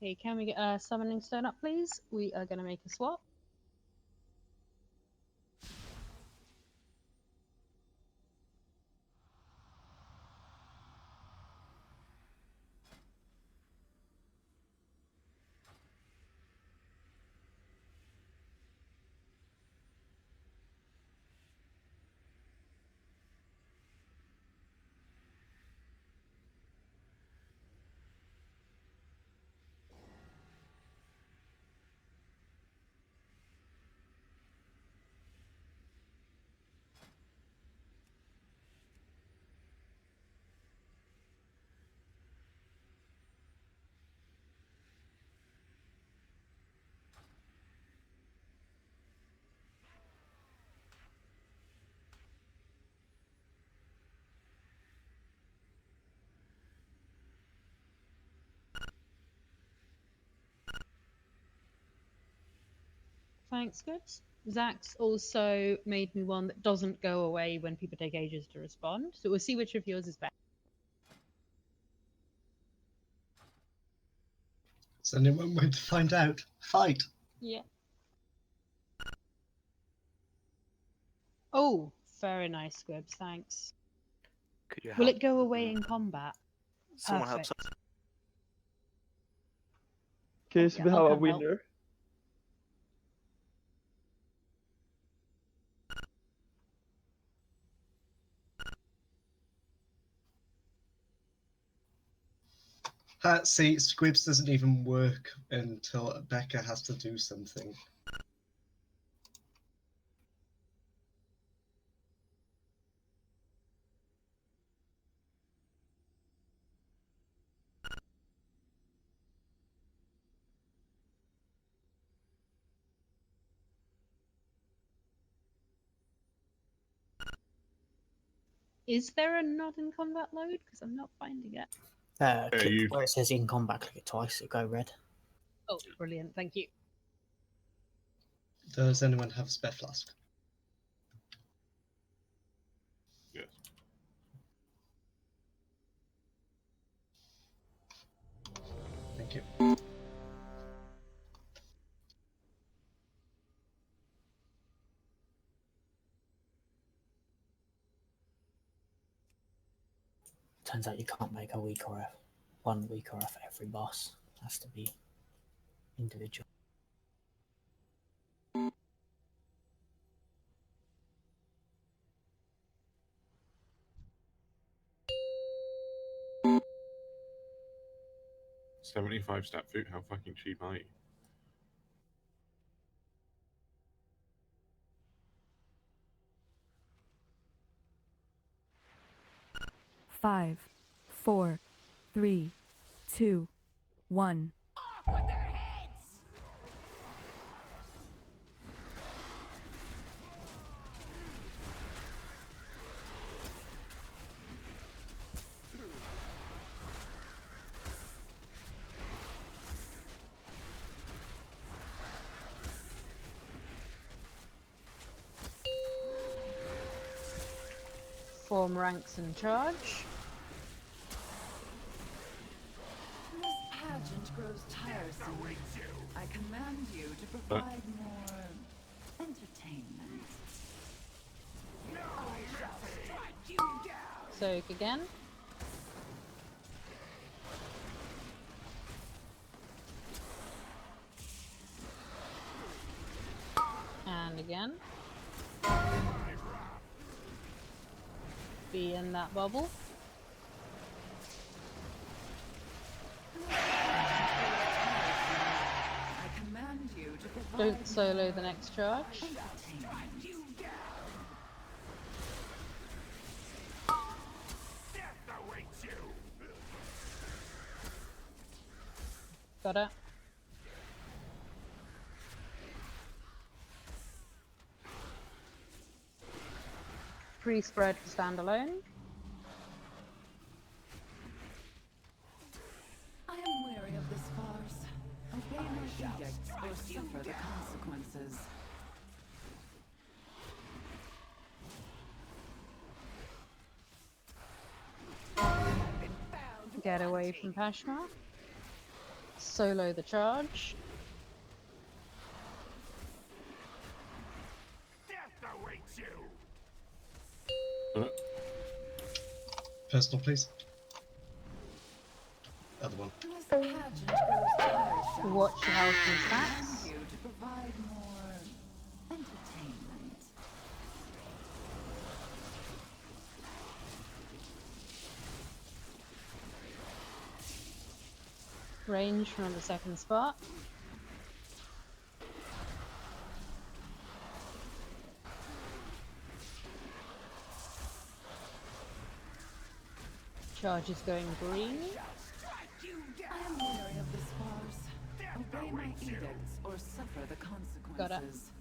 Okay, can we get a summoning stone up, please? We are going to make a swap. Thanks, Goods. Zach's also made me one that doesn't go away when people take ages to respond, so we'll see which of yours is better.
There's only one way to find out. Fight!
Yeah. Oh, very nice, Squibs, thanks.
Could you
Will
help?
it go away in combat?
Someone help.
Perfect.
Okay, so
yeah,
we have
I'll
a
come help.
winner.
See, Squibs doesn't even work until Becca has to do something.
Is there a not in combat load? Because I'm not finding it.
Click where it says in combat, click it twice, it'll go red.
Oh, brilliant, thank you.
Does anyone have a spare flask?
Yes.
Thank you.
Turns out you can't make a week or one week or for every boss. It has to be individual.
$75 stat food. How fucking cheap are you?
Five, 4, 3, 2, 1.
Form ranks and charge.
This pageant grows tiresome. I command you to provide more entertainment. I shall strike you down.
Soak again. And again. Be in that bubble.
I command you to provide
Don't solo the next charge.
entertainment. You down. Death awaits you.
Got it. Pre-spread for standalone.
I am weary of this farce. Obey my edicts or suffer the consequences.
Get away from Pashma. Solo the charge.
Personal, please. Other one.
This pageant grows tiresome.
Watch your health and
I
stats.
command you to provide more entertainment.
Range from the second spot. Charge is going green.
I am weary of this farce. Obey my edicts or suffer the consequences.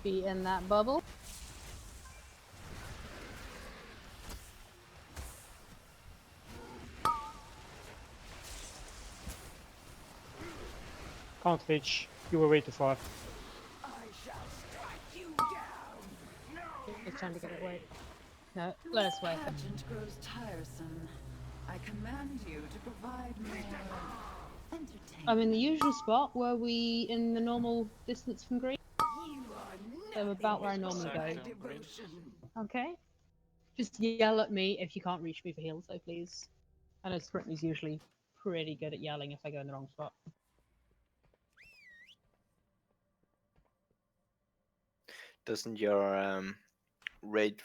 Be in that bubble.
Can't reach. You were way too far.
It's trying to get it away. No, let us wait.
The pageant grows tiresome. I command you to provide more entertainment.
I'm in the usual spot. Were we in the normal distance from green? So about where I normally go. Okay. Just yell at me if you can't reach me for heals, though, please. I know Sprintly's usually pretty good at yelling if I go in the wrong spot.
Doesn't your raid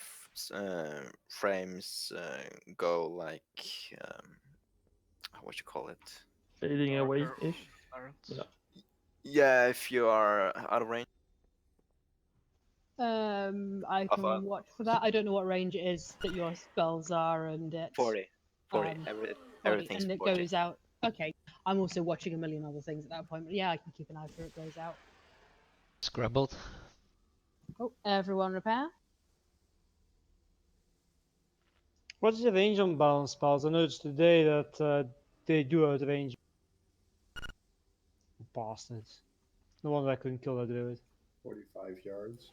frames go like what you call it?
Fading away ish. Yeah.
Yeah, if you are out of range.
I can watch for that. I don't know what range it is that your spells are, and it's
40. 40.
um,
Everything's
and it
40.
goes out. Okay, I'm also watching a million other things at that point, but yeah, I can keep an eye for it goes out.
Scrambled.
Oh, everyone repair.
What's the range on balance spells? I noticed today that they do out range. Bastards. No wonder I couldn't kill that druid.
45 yards.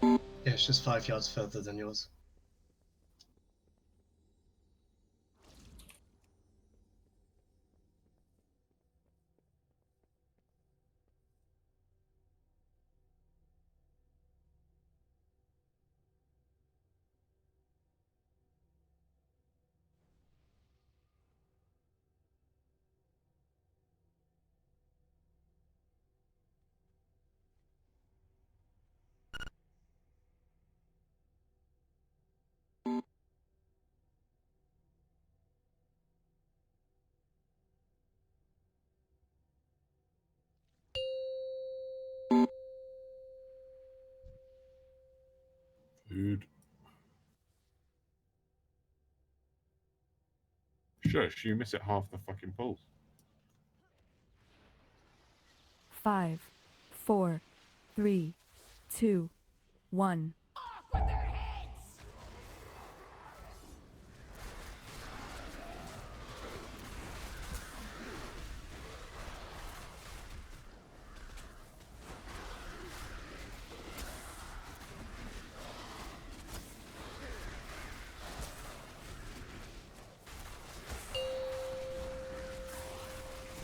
Yeah, it's just 5 yards further than yours.
Food. Shush, you miss it half the fucking pulse.
5, 4, 3, 2, 1.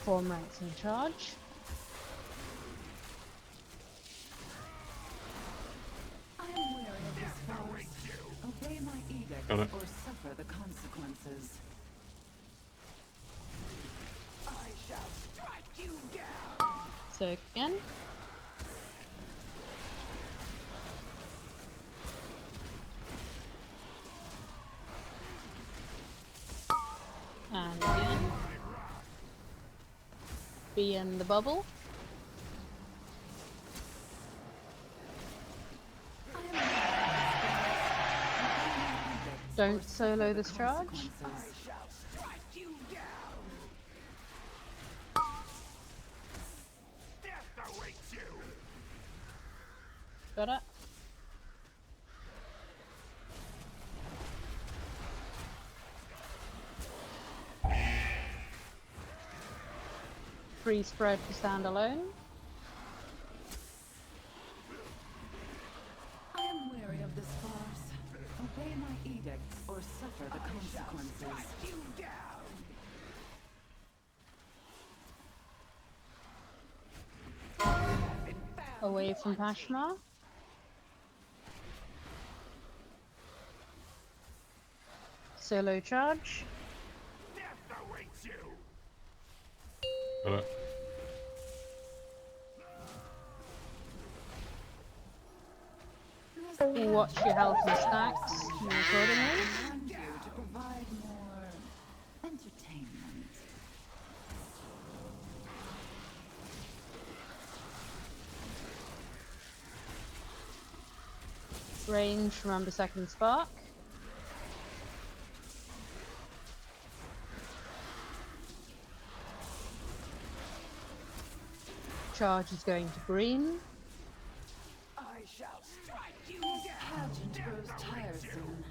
Form ranks in charge.
I am weary of this farce. Obey my edicts
Got it.
or suffer the consequences. I shall strike you down.
So again. And again. Be in the bubble. Don't solo this charge. Got it. free spread for standalone.
I am weary of this farce. Obey my edicts or suffer the consequences.
Away from Pashma. Solo charge.
Got it.
Watch your health and stacks accordingly.
Command you to provide more entertainment.
Range, remember second spark. Charge is going to green.
I shall strike you down. Pageant grows tiresome.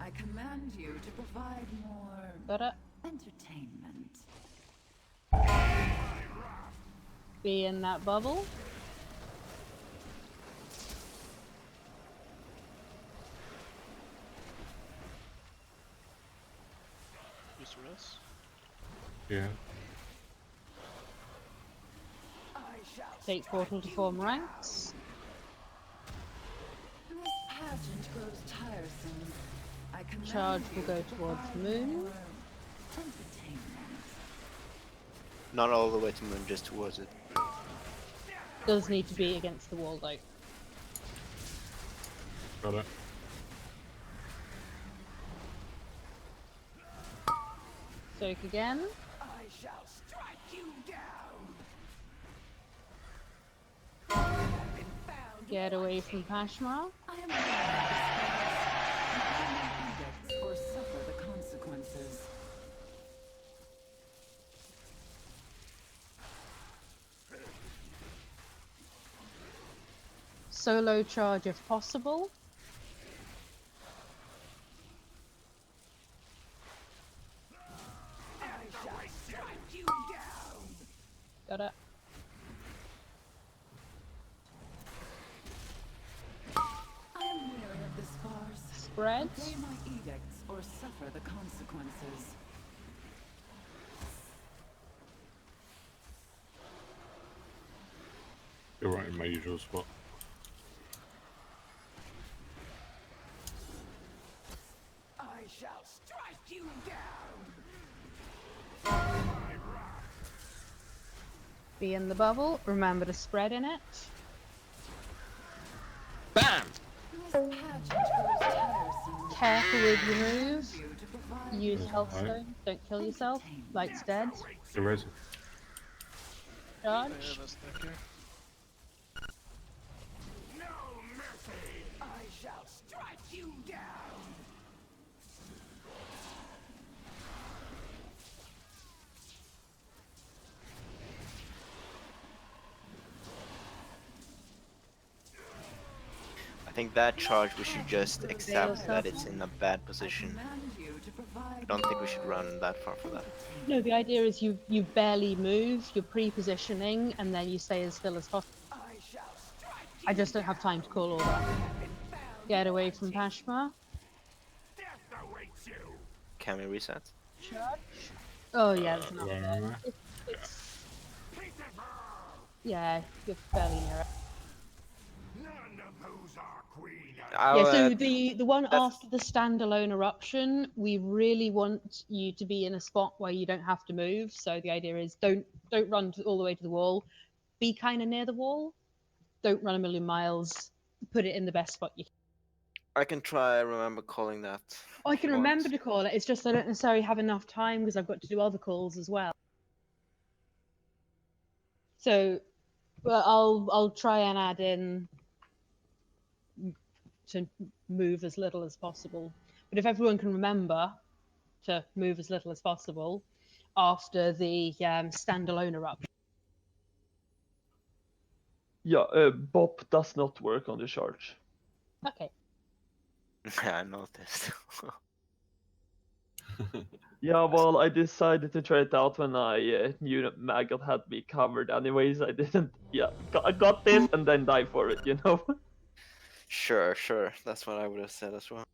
I command you to provide more
Got it.
entertainment.
Be in that bubble.
Yeah.
Take portal to form ranks.
This pageant grows tiresome. I command
Charge
you
will go
to
towards
provide
the moon.
more entertainment.
Not all the way to moon, just towards it.
Does need to be against the wall though.
Got it.
Soak again.
I shall strike you down.
Get away from Pashma.
I am aware of this edicts or suffer the consequences.
Solo charge if possible.
I shall strike you down.
Got it.
I am weary of this farce.
Spread.
Obey my edicts or suffer the consequences.
You're right in my usual spot.
I shall strike you down.
Be in the bubble. Remember to spread in it.
Bam!
This pageant grows tiresome.
Careful with your move.
You to provide
Use
That's
health
right.
stone. Don't kill yourself. Light's dead.
The res.
Charge.
I shall strike you down.
I think that charge we should just accept that it's in a bad position.
Command you to provide
I don't think we should run that far for that.
No, the idea is you barely move. You're pre-positioning, and then you stay as still as possible. I just don't have time to call all that. Get away from Pashma.
Can we reset?
Charge. Oh yeah, there's enough
where
there.
am I?
It's... Yeah, you're fairly near it.
I'll,
Yeah, so the one
that's-
after the standalone eruption, we really want you to be in a spot where you don't have to move. So the idea is don't run all the way to the wall. Be kind of near the wall. Don't run a million miles. Put it in the best spot you can.
I can try remember calling that.
Oh, I
if
can
you want.
remember to call it. It's just I don't necessarily have enough time because I've got to do other calls as well. So, well, I'll try and add in to move as little as possible. But if everyone can remember to move as little as possible after the standalone eruption.
Yeah, Bop does not work on the charge.
Okay.
I noticed.
Yeah, well, I decided to try it out when I knew that Maggot had me covered. Anyways, I didn't. Yeah, I got this and then die for it, you know.
Sure. That's what I would have said as well.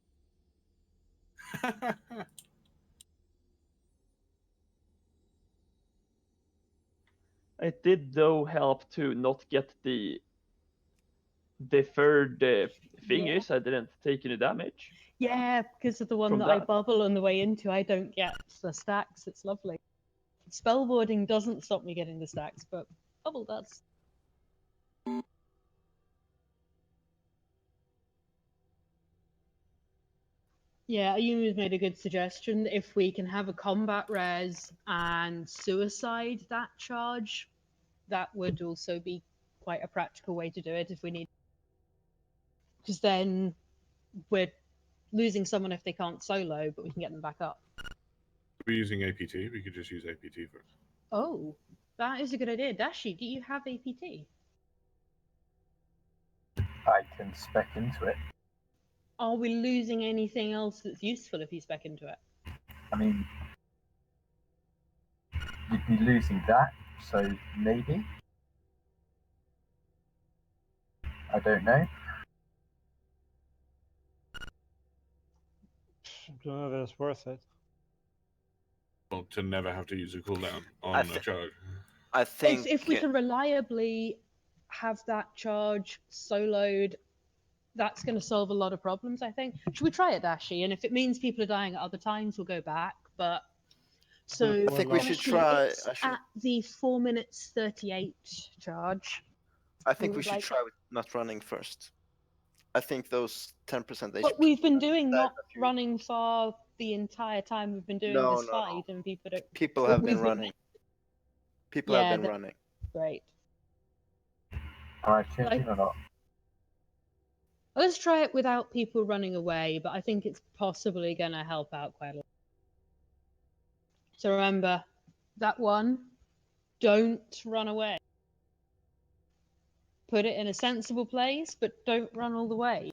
It did though help to not get the deferred thingies. I didn't take any damage.
Yeah, because of the one
From
that I
that.
bubble on the way into, I don't get the stacks. It's lovely. Spellboarding doesn't stop me getting the stacks, but bubble does. Yeah, Ayumu's made a good suggestion. If we can have a combat res and suicide that charge, that would also be quite a practical way to do it if we need. Because then we're losing someone if they can't solo, but we can get them back up.
We're using APT. We could just use APT first.
Oh, that is a good idea. Dashi, do you have APT?
I can spec into it.
Are we losing anything else that's useful if you spec into it?
I mean, you'd be losing that, so maybe. I don't know.
I don't know if it's worth it.
Well, to never have to use a cooldown on a charge.
I think
If we can reliably have that charge soloed, that's going to solve a lot of problems, I think. Should we try it, Dashi? And if it means people are dying at other times, we'll go back. But so
I think we should
Dashi,
try.
it's at the 4 minutes 38 charge.
I think
We
we
would
should
like-
try with not running first. I think those 10% HP.
But we've been doing not running for the entire time we've been doing
No,
this
no,
fight, and people don't.
People have been
We've
running. People have been
that's
running.
Great.
Alright, changing or not?
Let's try it without people running away, but I think it's possibly going to help out quite a lot. So remember, that one, don't run away. Put it in a sensible place, but don't run all the way.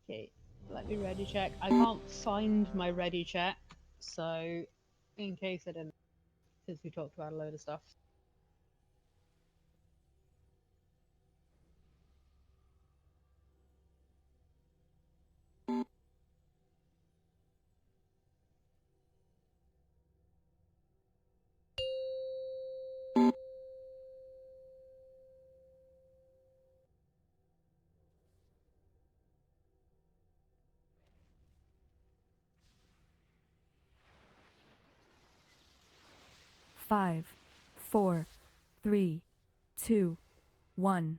Okay, let me ready check. I can't find my ready check, so in case I didn't, since we talked about a load of stuff.
Five, 4, 3, 2, 1.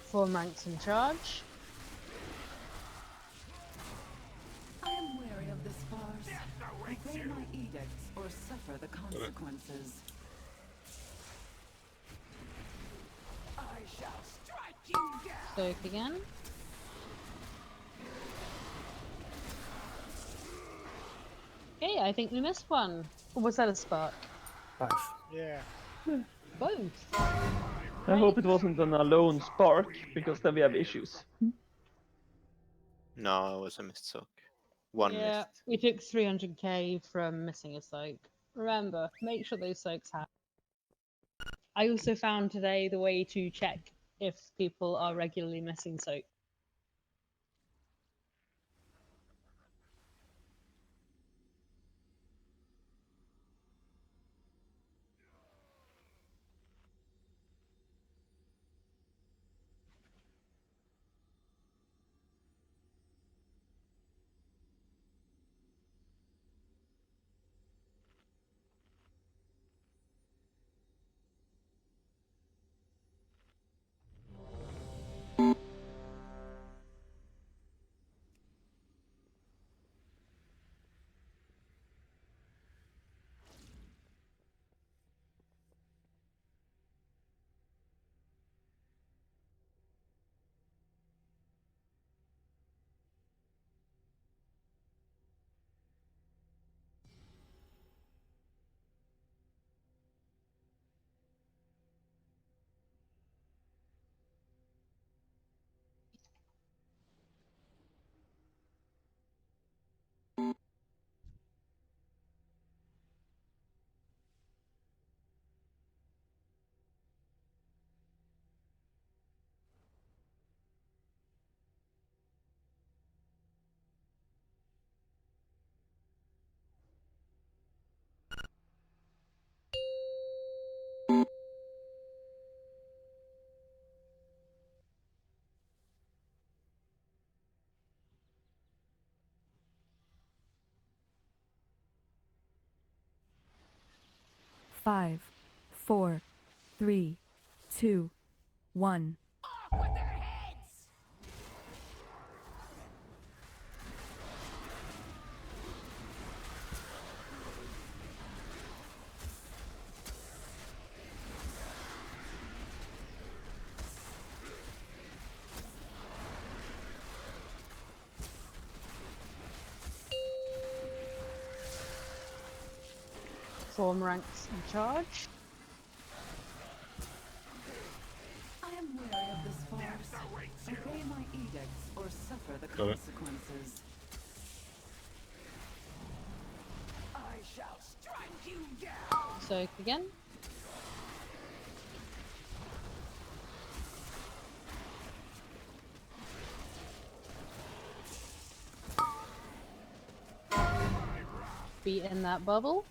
Four ranks in charge.
I am wary of this farce. Obey my edicts or suffer the consequences.
I shall strike you down.
Soak again. Okay, I think we missed one. Or was that a spark?
Both.
Yeah.
Both.
I hope it wasn't an alone spark, because then we have issues.
No, it was a missed soak. One
Yeah,
missed.
we took 300k from missing a soak. Remember, make sure those soaks happen. I also found today the way to check if people are regularly missing soak.
5, 4, 3, 2, 1.
Form ranks and charge.
I am weary of this farce. Obey my edicts or suffer the
Got it.
consequences. I shall strike you down.
Soak again. Be in that bubble.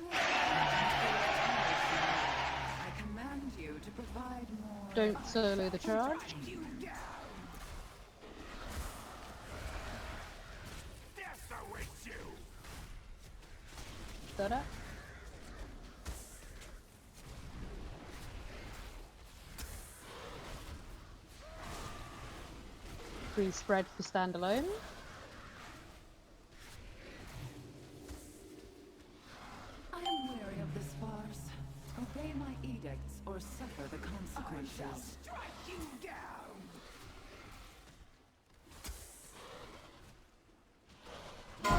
I command you to provide more.
Don't solo the charge.
You down.
Death awaits you.
Got it. Free spread for standalone.
I am weary of this farce. Obey my edicts or suffer the consequences. I shall strike you down.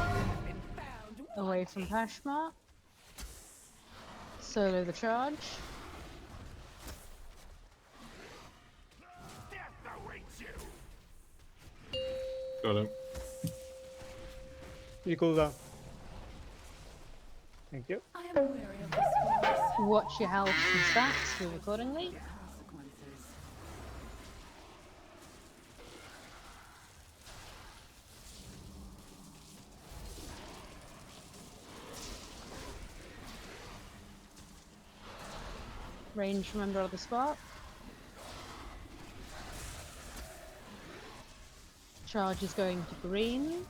Away from Pashmark. Solo the charge.
Death awaits you.
Got him.
You cool down. Thank you.
I am weary of this farce.
Watch your health and stats, move accordingly.
Consequences.
Range from under the spot. Charge is going to green.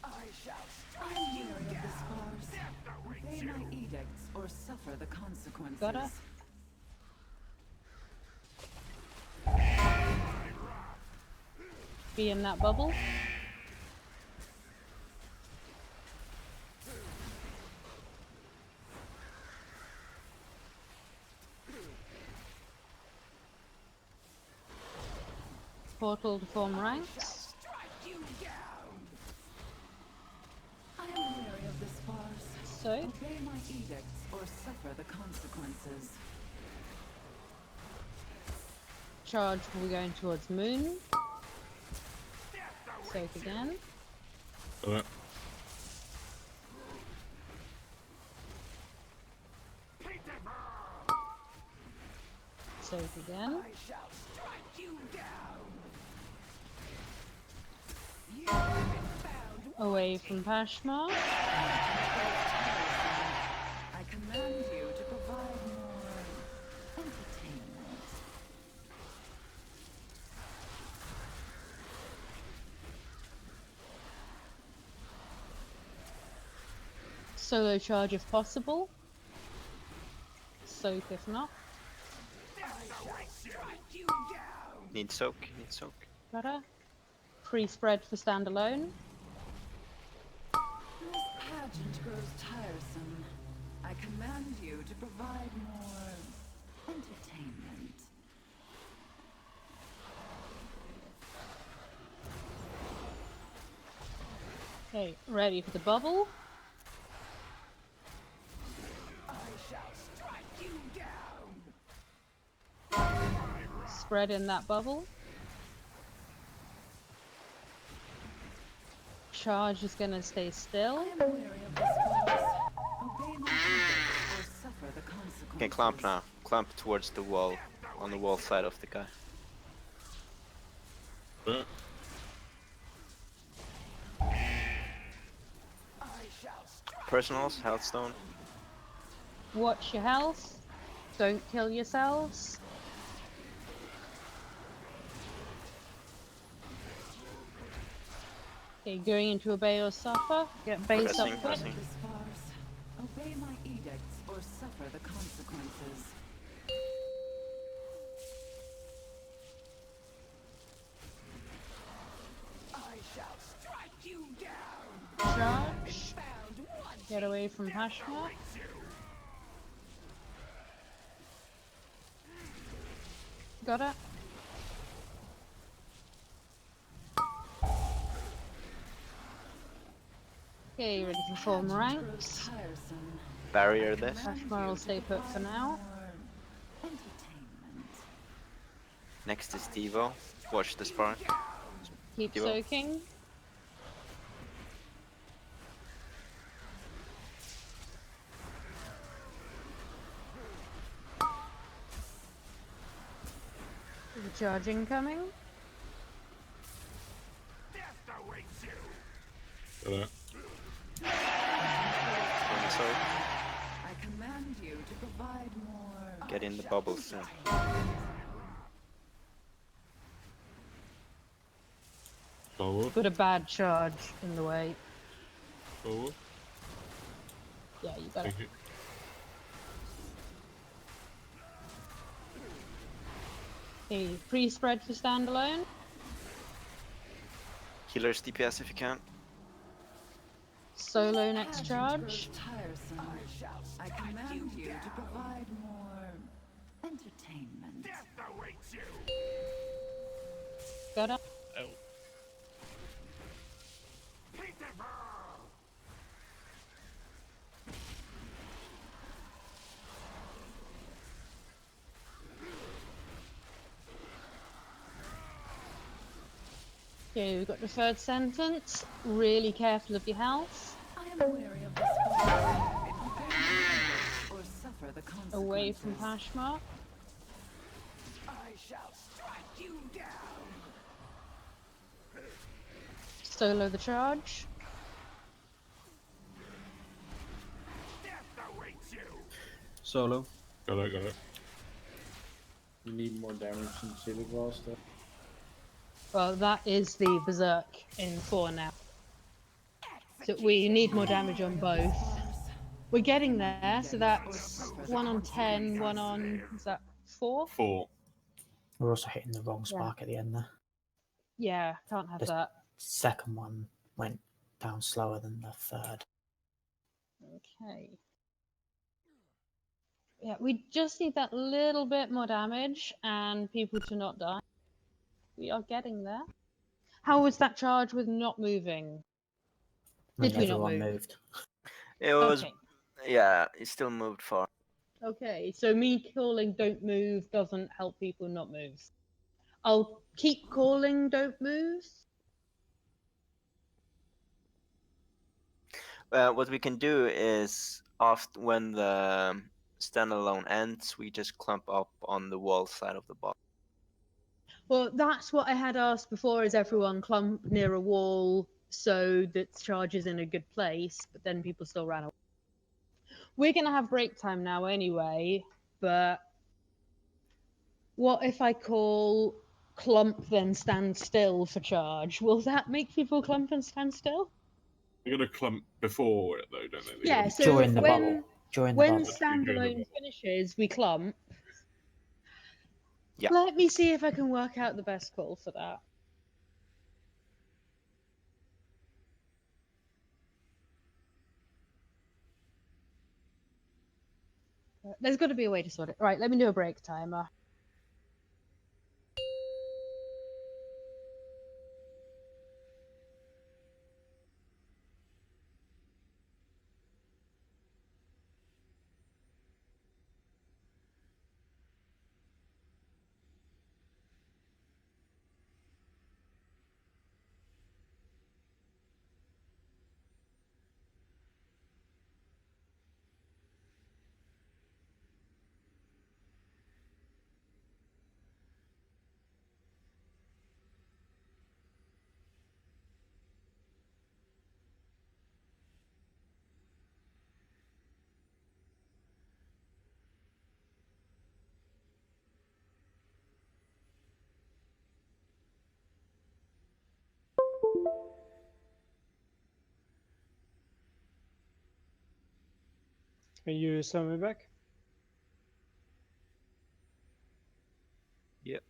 I shall strike you down. This farce. Obey my edicts or suffer the consequences.
Got it. Be in that bubble. Portal to form ranks.
I am weary of this farce.
So,
Obey my edicts or suffer the consequences.
charge will be going towards moon. Soak again.
Got it.
Soak again.
I shall strike you down. You have been found.
Away from Pashmark.
I command you to provide more entertainment.
Solo charge if possible. Soak if not.
Need soak. Need soak.
Better. Free spread for standalone.
This pageant grows tiresome. I command you to provide more entertainment.
Okay, ready for the bubble.
I shall strike you down.
Spread in that bubble. Charge is gonna stay still.
I am wary of this farce. Obey my edicts or suffer the consequences.
Okay, clamp now. Clamp towards the wall, on the wall side of the guy. Personals, health stone.
Watch your health. Don't kill yourselves. Okay, going into obey or suffer. Get base up
Pressing,
quick.
pressing.
This farce. Obey my edicts or suffer the consequences.
I shall strike you down.
Charge. Get away from Hashma. Got it. Okay, ready for form ranks.
Barrier this.
Hashma will stay put for now.
Next is Devo. Watch the spark.
Keep
Devo.
soaking. The charge incoming.
Got it.
I command you to provide more.
Get in the bubbles soon.
Forward.
Put a bad charge in the way.
Forward.
Yeah, you got it.
Thank you.
Okay, pre-spread for standalone.
Healers DPS if you can.
Solo next charge.
Tiresome. I command you to provide more entertainment.
Got it.
Oh.
Okay, we've got deferred sentence. Really careful of your health.
I am wary of this or suffer the consequences.
Away from Hashma.
I shall strike you down.
Solo the charge.
Solo.
Got it, got it.
You need more damage than Silly Glass though.
Well, that is the Berserk in 4 now. So we need more damage on both. We're getting there, so that's 1 on 10, 1 on, is that 4?
4.
We're also hitting the wrong spark at the end there.
Yeah, can't have
The
that.
second one went down slower than the third.
Okay. Yeah, we just need that little bit more damage and people to not die. We are getting there. How was that charge with not moving? Did we not
Everyone
move?
moved.
It was,
Okay.
yeah, it still moved far.
Okay, so me calling don't move doesn't help people not move. I'll keep calling don't move.
What we can do is, after when the standalone ends, we just clump up on the wall side of the box.
Well, that's what I had asked before, is everyone clump near a wall so that charge is in a good place, but then people still ran away. We're going to have break time now anyway, but what if I call clump then stand still for charge? Will that make people clump and stand still?
You're gonna clump before it though, don't they?
Yeah, so
During the bubble. During the
when
bubble.
standalone finishes, we clump.
Yeah.
Let me see if I can work out the best call for that. There's got to be a way to sort it. Right, let me do a break timer.
Can you summon me back?
Yep.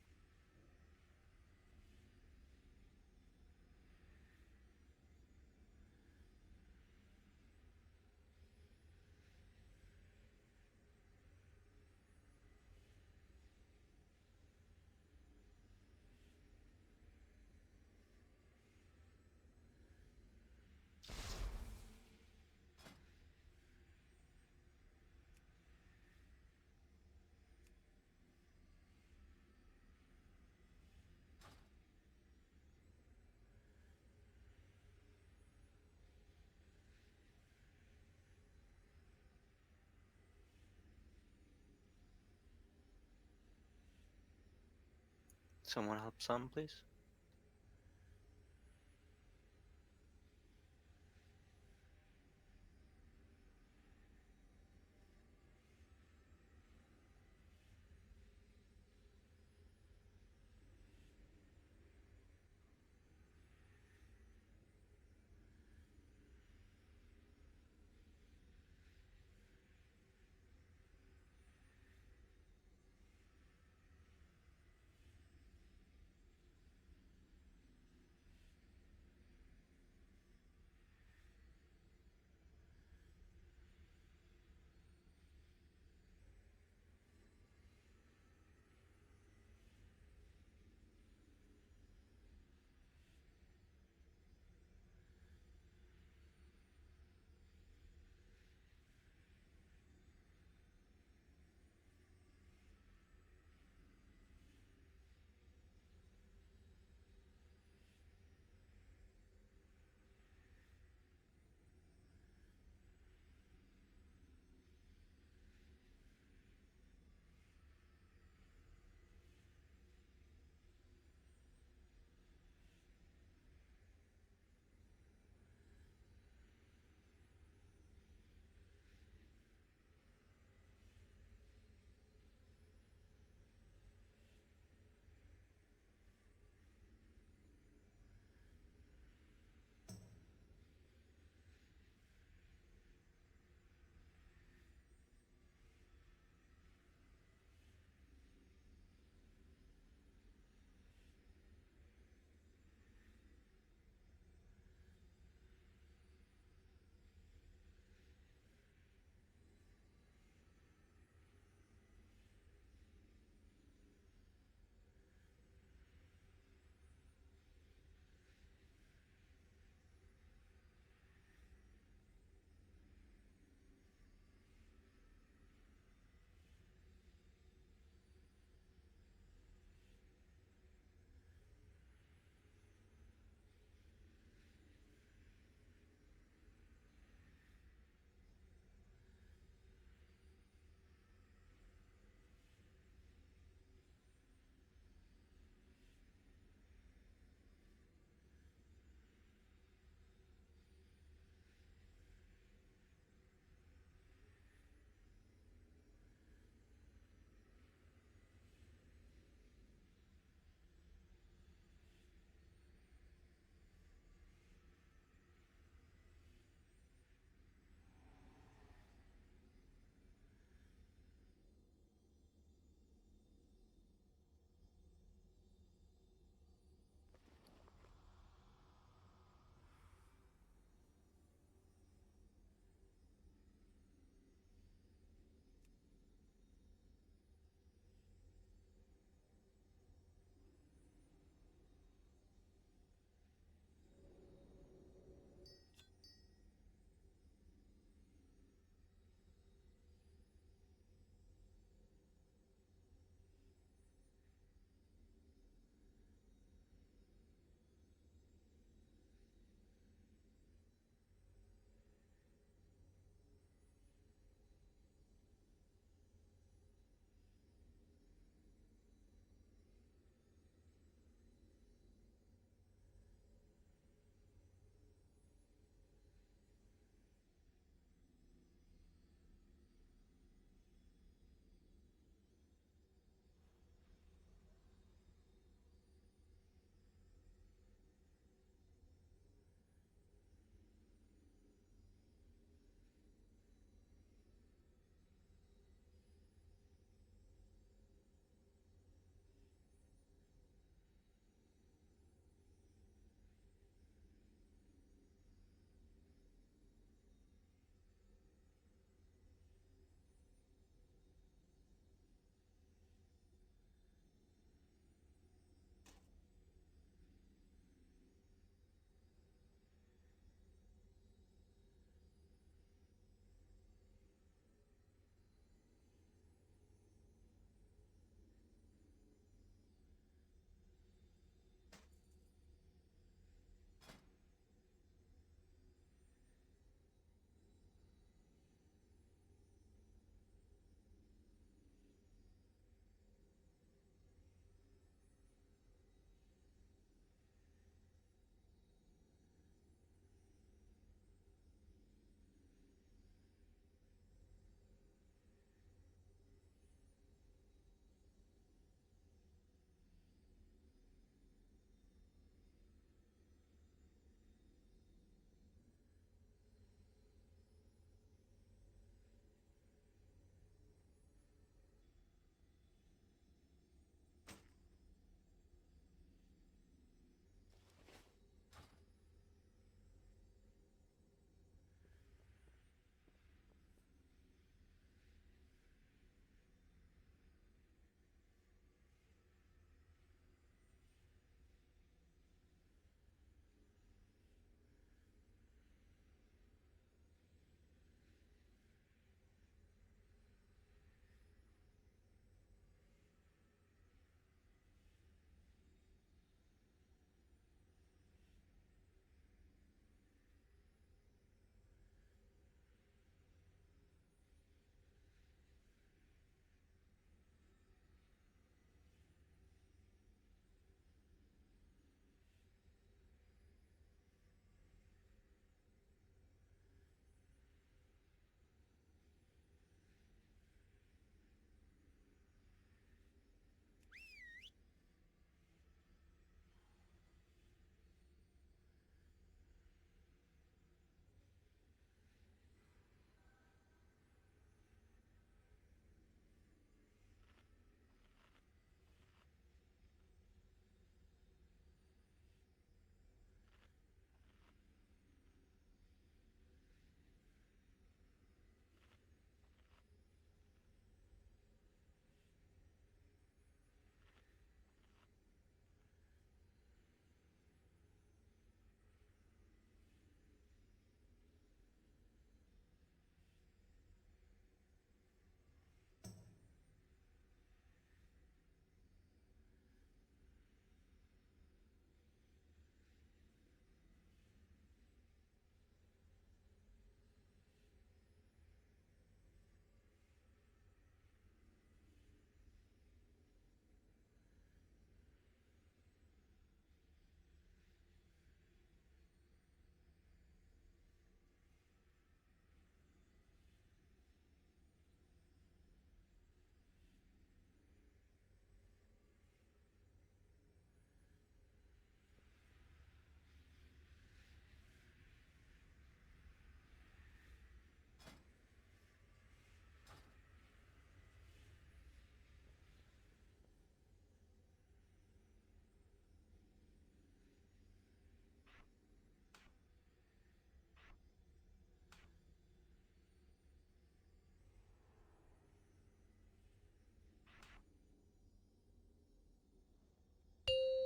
Someone help some, please.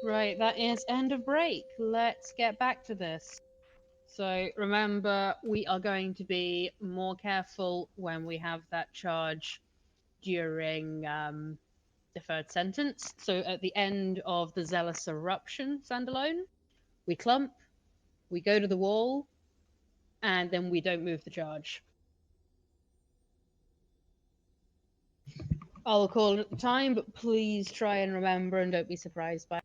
Right, that is end of break. Let's get back to this. So remember, we are going to be more careful when we have that charge during deferred sentence. So at the end of the Zealous Eruption standalone, we clump, we go to the wall, and then we don't move the charge. I'll call it at the time, but please try and remember and don't be surprised by it.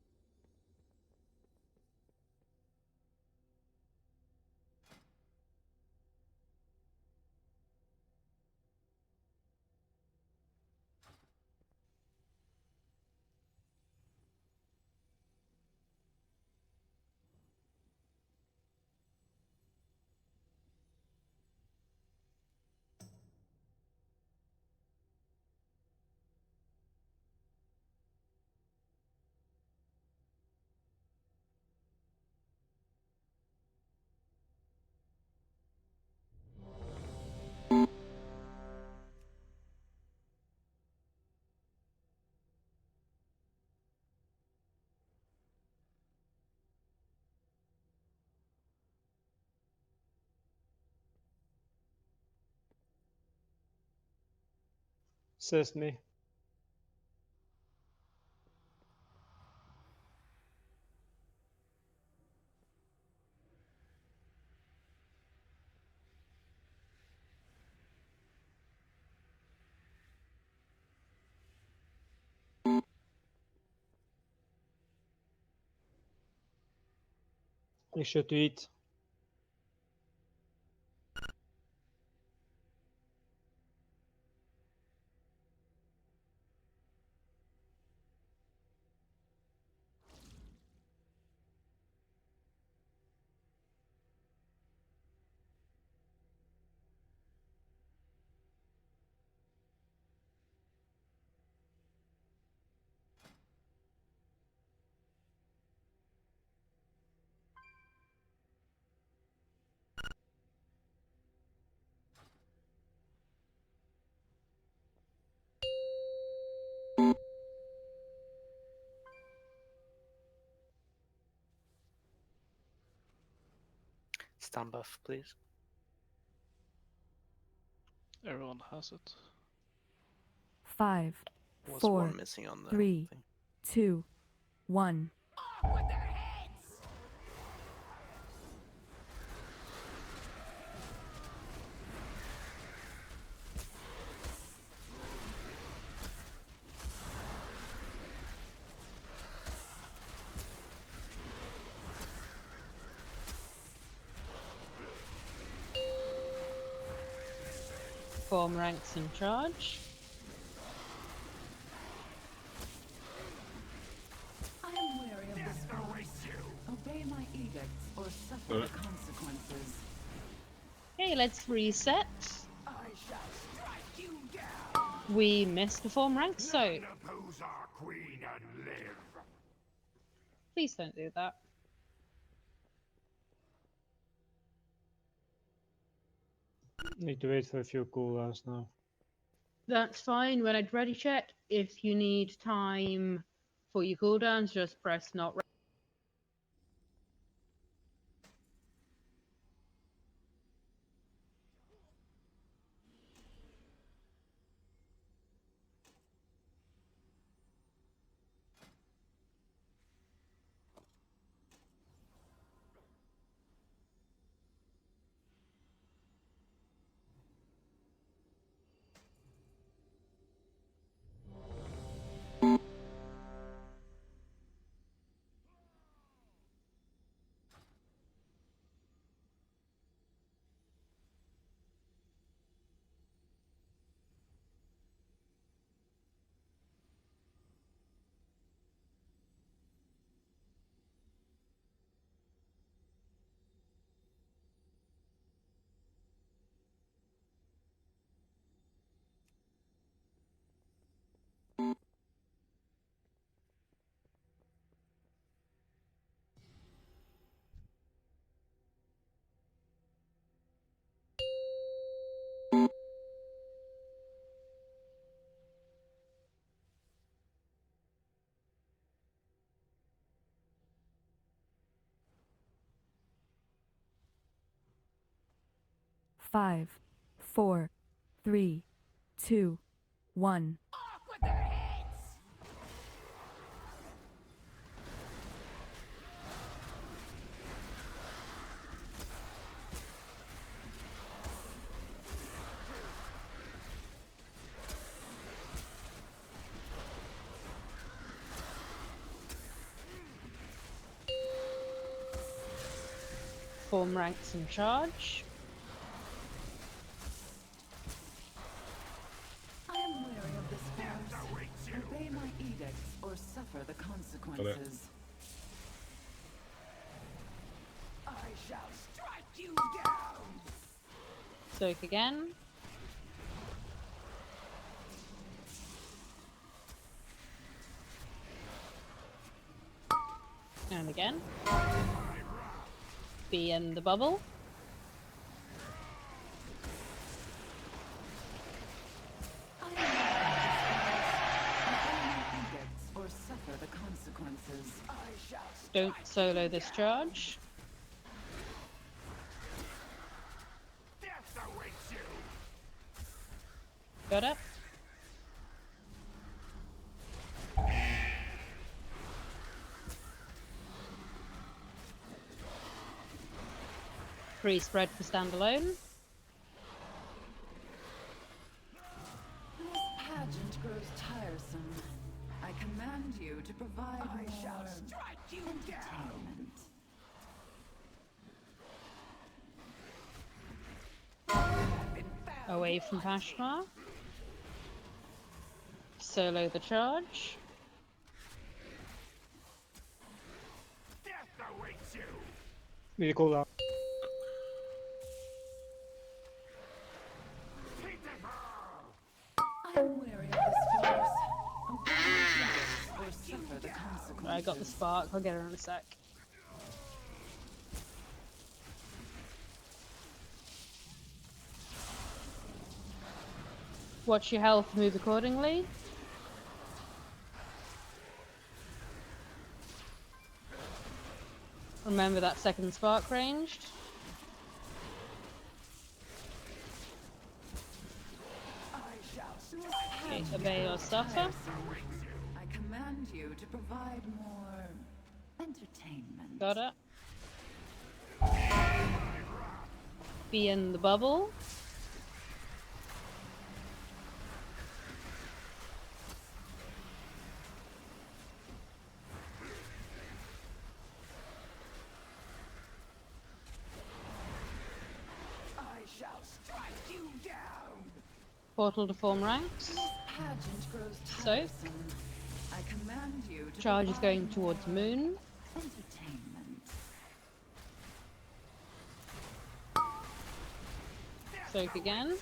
Assist me. Make sure to eat.
Stun buff, please.
Everyone has it.
5,
Was
4,
one missing on the
3,
thing.
2, 1.
Form ranks in charge.
I am wary of this force. Obey my edicts or suffer the consequences.
Okay, let's reset.
I shall strike you down.
We missed the form ranks, so
Oppose our queen and live.
please don't do that.
Need to wait for a few cooldowns now.
That's fine. When I'd ready check, if you need time for your cooldowns, just press not ready.
5, 4, 3, 2, 1.
Form ranks and charge.
I am weary of this farce. Obey my edicts or suffer the consequences. I shall strike you down.
Soak again. And again. Be in the bubble.
Or suffer the consequences.
Don't solo this charge. Got it. Free spread for standalone.
This pageant grows tiresome. I command you to provide more entertainment.
Away from Pashmar. Solo the charge.
Need to cool down.
I am weary of this farce. Obey my edicts or suffer the consequences.
I got the spark, I'll get her in a sec. Watch your health, move accordingly. Remember that second spark ranged. Okay, obey or suffer.
I command you to provide more entertainment.
Got it. Be in the bubble.
I shall strike you down.
Portal to form ranks.
Pageant grows
So,
tiresome. I command you to
charge is
provide
going
more
towards moon.
entertainment.
Soak again.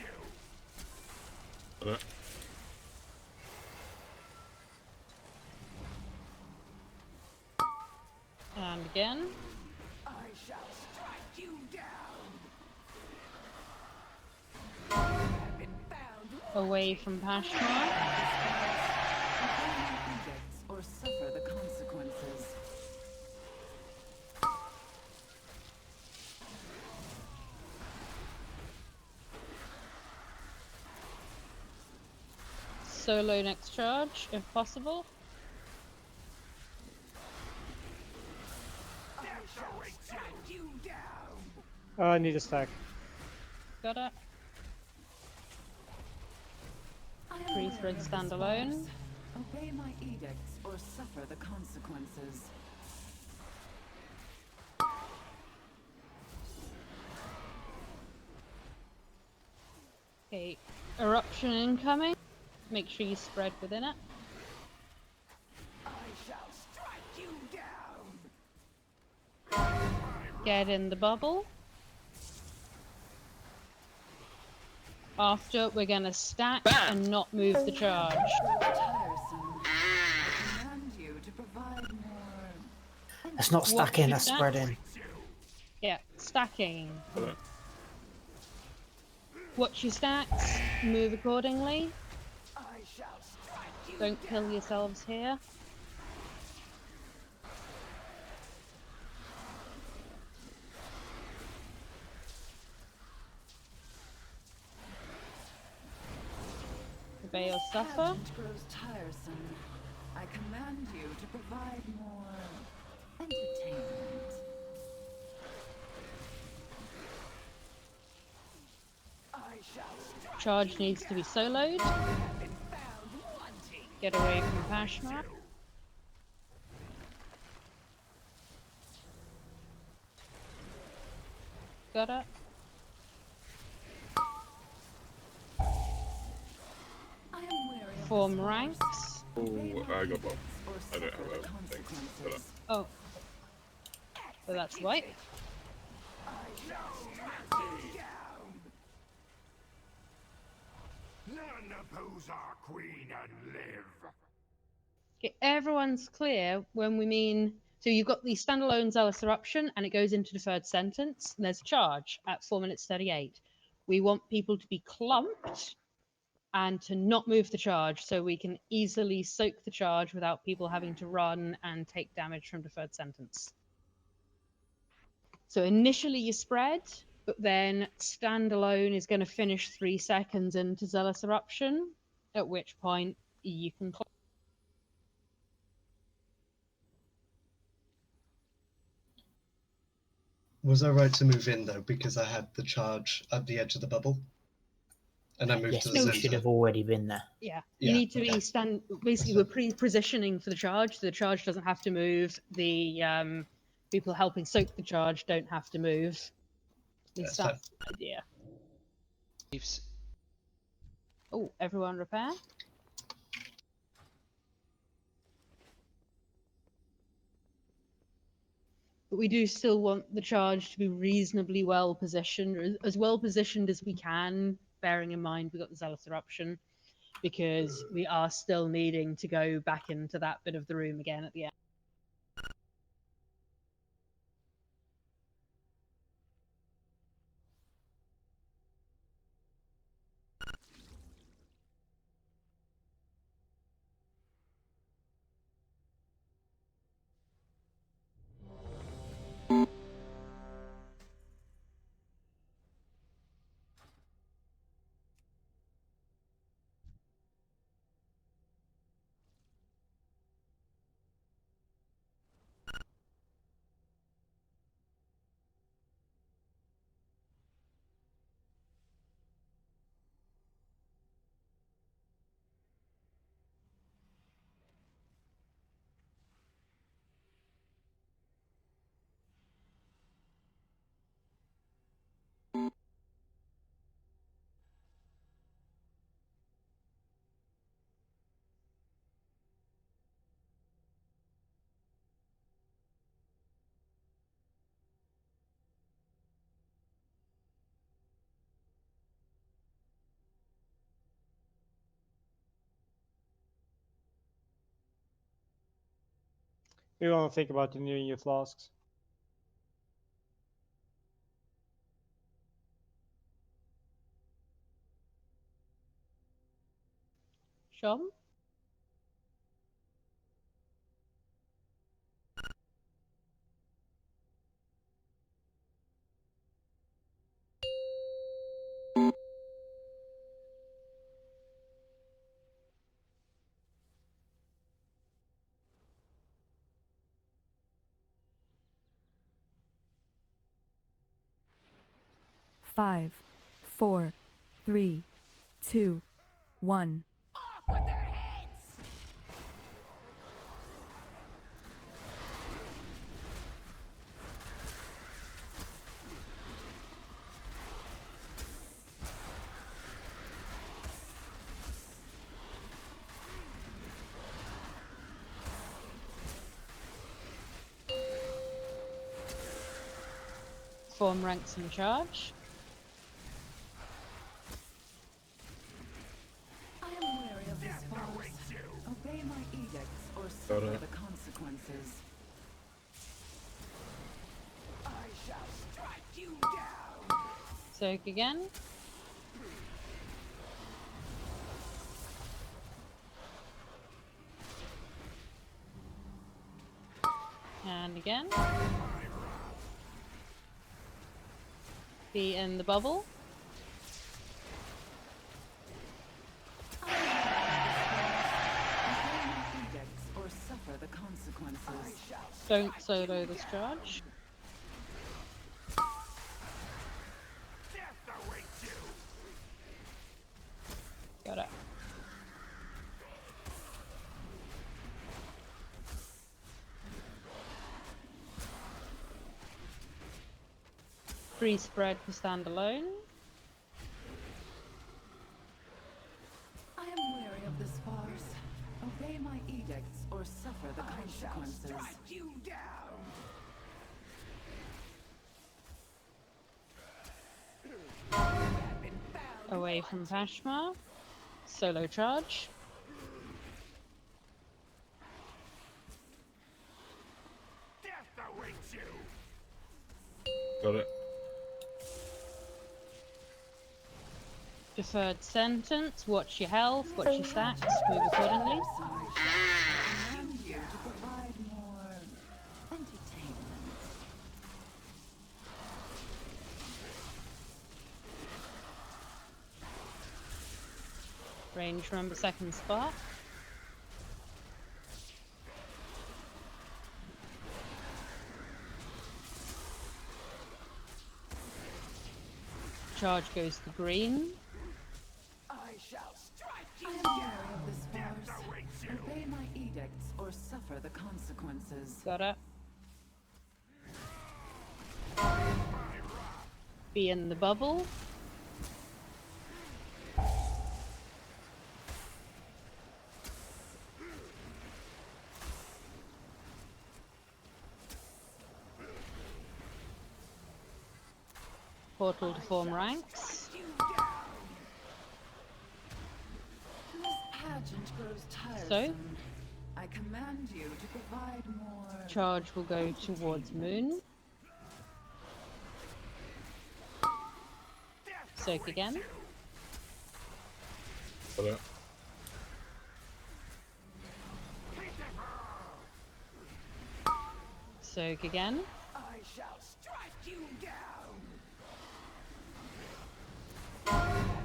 And again.
I shall strike you down.
Away from Pashmar.
Edicts or suffer the consequences.
Solo next charge, if possible.
I shall strike you down.
I need a stack.
Got it.
I am
Free
weary
spread
of this
standalone.
farce. Obey my edicts or suffer the consequences.
Okay, eruption incoming. Make sure you spread within it.
I shall strike you down.
Get in the bubble. After, we're gonna stack and not move the charge.
Tiresome. I command you to provide more.
It's not
Watch
stacking,
your
that's
stack.
spreading.
Yeah, stacking. Watch your stacks, move accordingly.
I shall strike you
Don't kill yourselves here. Obey or suffer.
Pageant grows tiresome. I command you to provide more entertainment.
Charge needs to be soloed. Get away from Pashma. Got it. Form ranks.
Oh, I got both. I don't have a thing for that.
Oh. So that's white.
None oppose our queen and live.
Okay, everyone's clear when we mean. So you've got the standalone zealous eruption, and it goes into deferred sentence. And there's a charge at 4 minutes 38. We want people to be clumped and to not move the charge, so we can easily soak the charge without people having to run and take damage from deferred sentence. So initially you spread, but then standalone is going to finish 3 seconds into zealous eruption, at which point you can.
Was I right to move in though, because I had the charge at the edge of the bubble? And I moved
Yes,
to the
but you
center.
should have already been there.
Yeah, you need to be stand. Basically, we're pre-positioning for the charge. So the charge doesn't have to move. The people helping soak the charge don't have to move. At least that's the idea. Oh, everyone repair. But we do still want the charge to be reasonably well positioned, or as well positioned as we can, bearing in mind we've got the zealous eruption, because we are still needing to go back into that bit of the room again at the end.
We want to think about renewing your flasks.
Sean?
Five, 4, 3, 2, 1.
Form ranks in charge.
I am wary of this force. Obey my edicts or suffer the consequences. I shall strike you down.
Soak again. And again. Be in the bubble.
I the consequences.
Don't solo this charge. Got it. Free spread for standalone.
I am weary of this farce. Obey my edicts or suffer the consequences. You down.
Away from Pashma. Solo charge.
Got it.
Deferred sentence. Watch your health. Watch your stacks. Move accordingly.
Command you to provide more entertainment.
Range, remember second spot. Charge goes to green.
I shall strike you down. Of this farce. Obey my edicts or suffer the consequences.
Got it. Be in the bubble. Portal to form ranks.
This pageant grows tiresome.
So,
I command you to provide more.
charge will go towards Moon. Soak again.
Got it.
Soak again.
I shall strike you down.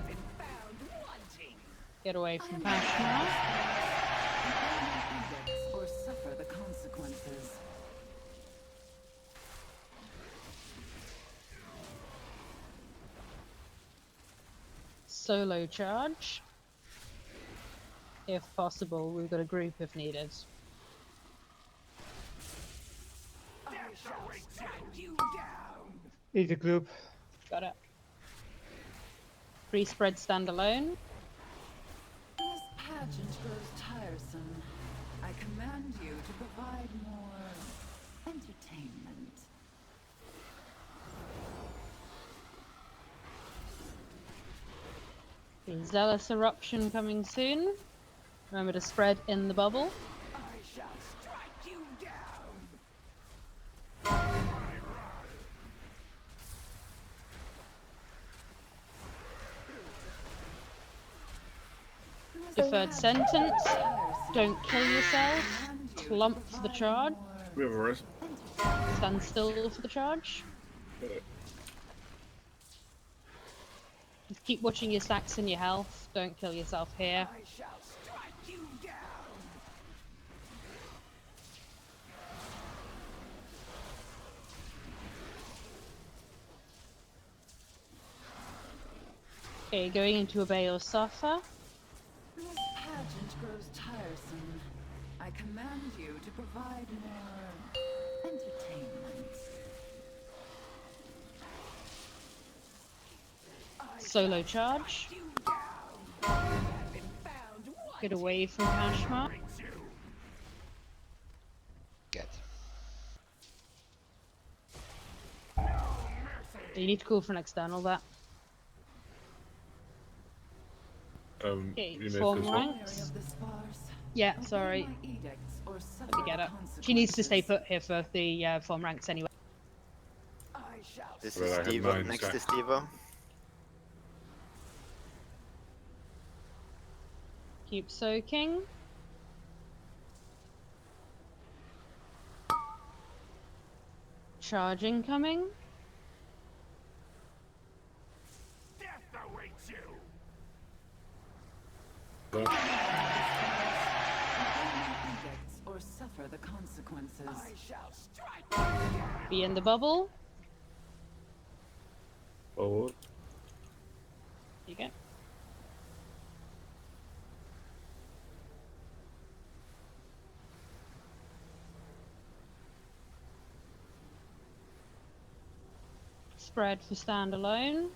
Been found wanting.
Get away from Pashma.
Or suffer the consequences.
Solo charge. If possible, we've got a group if needed.
I shall strike you down.
Eat the group.
Got it. Free spread standalone.
This pageant grows tiresome. I command you to provide more entertainment.
The Zealous Eruption coming soon. Remember to spread in the bubble.
I shall strike you down.
Deferred sentence. Don't kill yourself. Clump for the charge.
We have a rest.
Stand still for the charge.
Got it.
Just keep watching your stacks and your health. Don't kill yourself here.
I shall strike you down.
Okay, going into Obey or Suffer.
This pageant grows tiresome. I command you to provide more entertainment.
Solo charge. Get away from Pashma.
Get.
You need to call for an external that. Okay,
You
form
missed this one.
ranks. Yeah, sorry. Let me get up. She needs to stay put here for the form ranks anyway.
This
Well, I
is
had
Steve.
9
Next
stacks.
is Steve.
Keep soaking. Charge incoming.
Or suffer suffer the consequences. I shall strike
Be in the bubble.
Forward.
You go. Spread for standalone.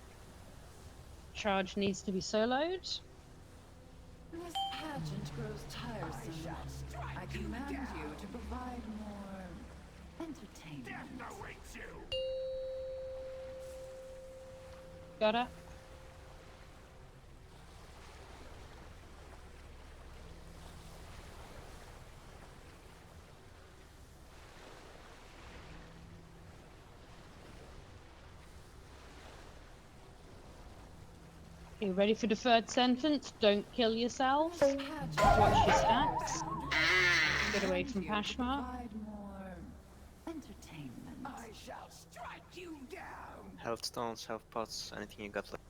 Charge needs to be soloed.
This pageant grows tiresome. I command you to provide more entertainment.
Got it. You ready for deferred sentence? Don't kill yourself. Watch your stacks. Get away from Pashmar.
Entertainment. I shall strike you down.
Health stones, health pots, anything you got left.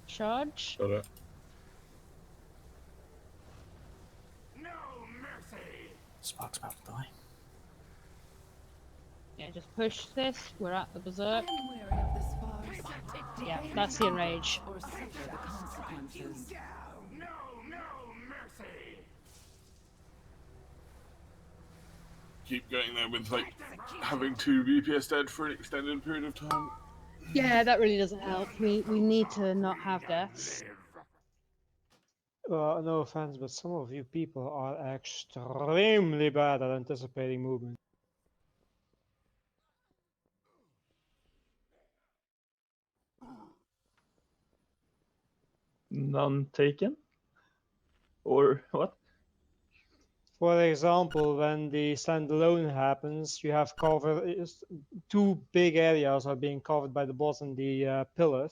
Charge.
Got it.
Spark's about to die.
Yeah, just push this. We're at the berserk.
I'm wary of this farce.
Yeah, that's the enrage.
Or suffer the consequences.
Keep going there with like having 2 BPS dead for an extended period of time.
Yeah, that really doesn't help. We need to not have deaths.
No offense, but some of you people are extremely bad at anticipating movement.
None taken? Or what?
For example, when the standalone happens, you have covered 2 big areas are being covered by the boss and the pillar.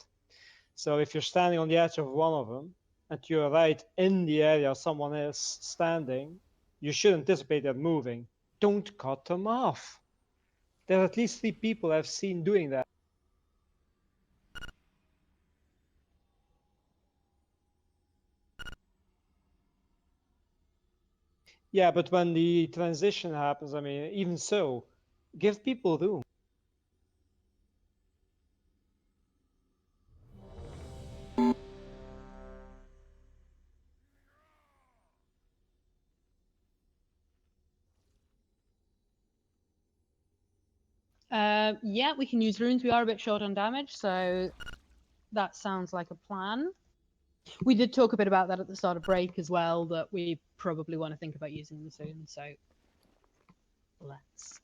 So if you're standing on the edge of one of them, and to your right in the area someone is standing, you should anticipate them moving. Don't cut them off. There are at least 3 people I've seen doing that. Yeah, but when the transition happens, I mean, even so, give people room.
Yeah, we can use runes. We are a bit short on damage, so that sounds like a plan. We did talk a bit about that at the start of break as well, that we probably want to think about using them soon, so let's.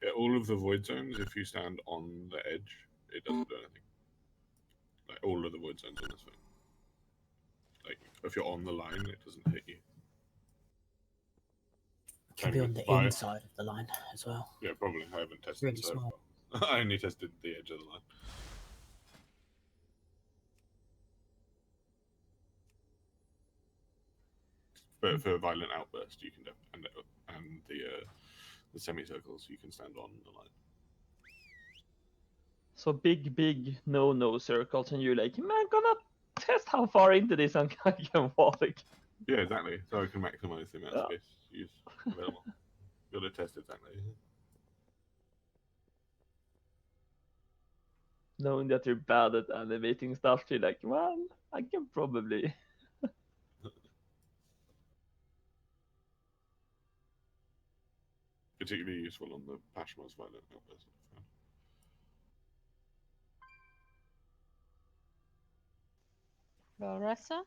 Yeah, all of the void zones, if you stand on the edge, it doesn't do anything. Like all of the void zones on this thing. Like if you're on the line, it doesn't hit you.
Could be on the inside of the line as well.
Yeah, probably. I haven't tested
Really
so
small.
far. I only tested the edge of the line. But for violent outburst, you can and the semicircles, you can stand on the line.
So big no circles, and you're like, man, gonna test how far into this I can walk.
Yeah, exactly. So I can maximize the amount of
Yeah.
space used available. Gotta test exactly.
Knowing that you're bad at animating stuff, you're like, well, I can probably.
Particularly useful on the Pashmar's violent outburst.
Valressa?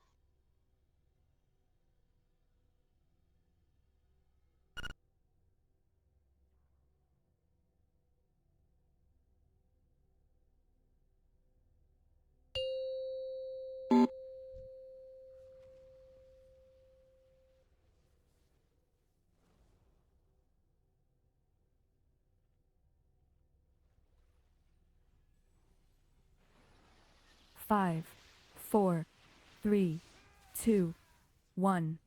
Five, 4, 3, 2, 1.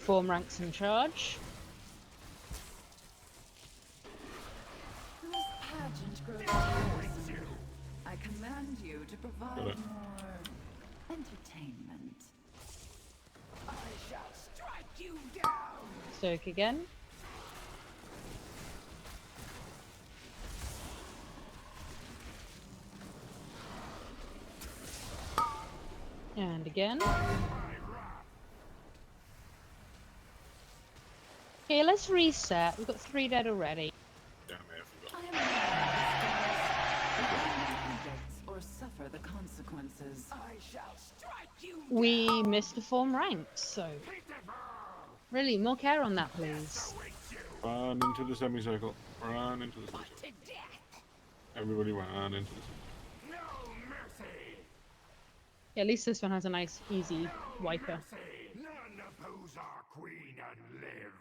Form ranks and charge.
This pageant grows tiresome. I command you to provide more entertainment.
I shall strike you down.
Soak again. And again. Okay, let's reset. We've got 3 dead already.
Yeah, I may have forgotten.
I am edicts or suffer the consequences.
I shall strike you.
We missed a form ranks, so really more care on that, please.
Run into the semicircle. Run into the semicircle. Everybody run into the semicircle.
No mercy.
Yeah, at least this one has a nice, easy wiper.
None oppose our queen and live.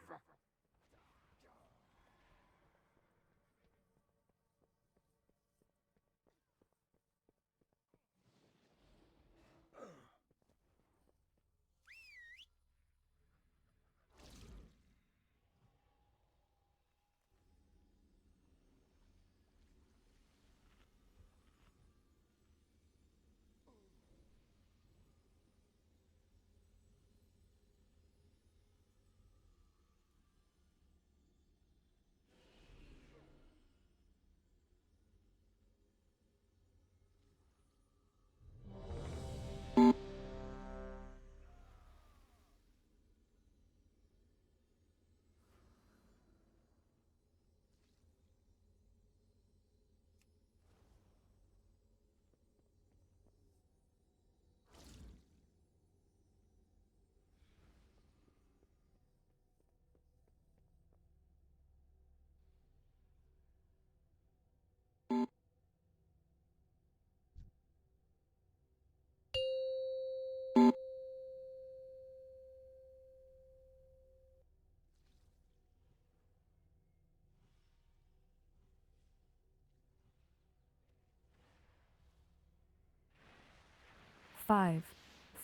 Five,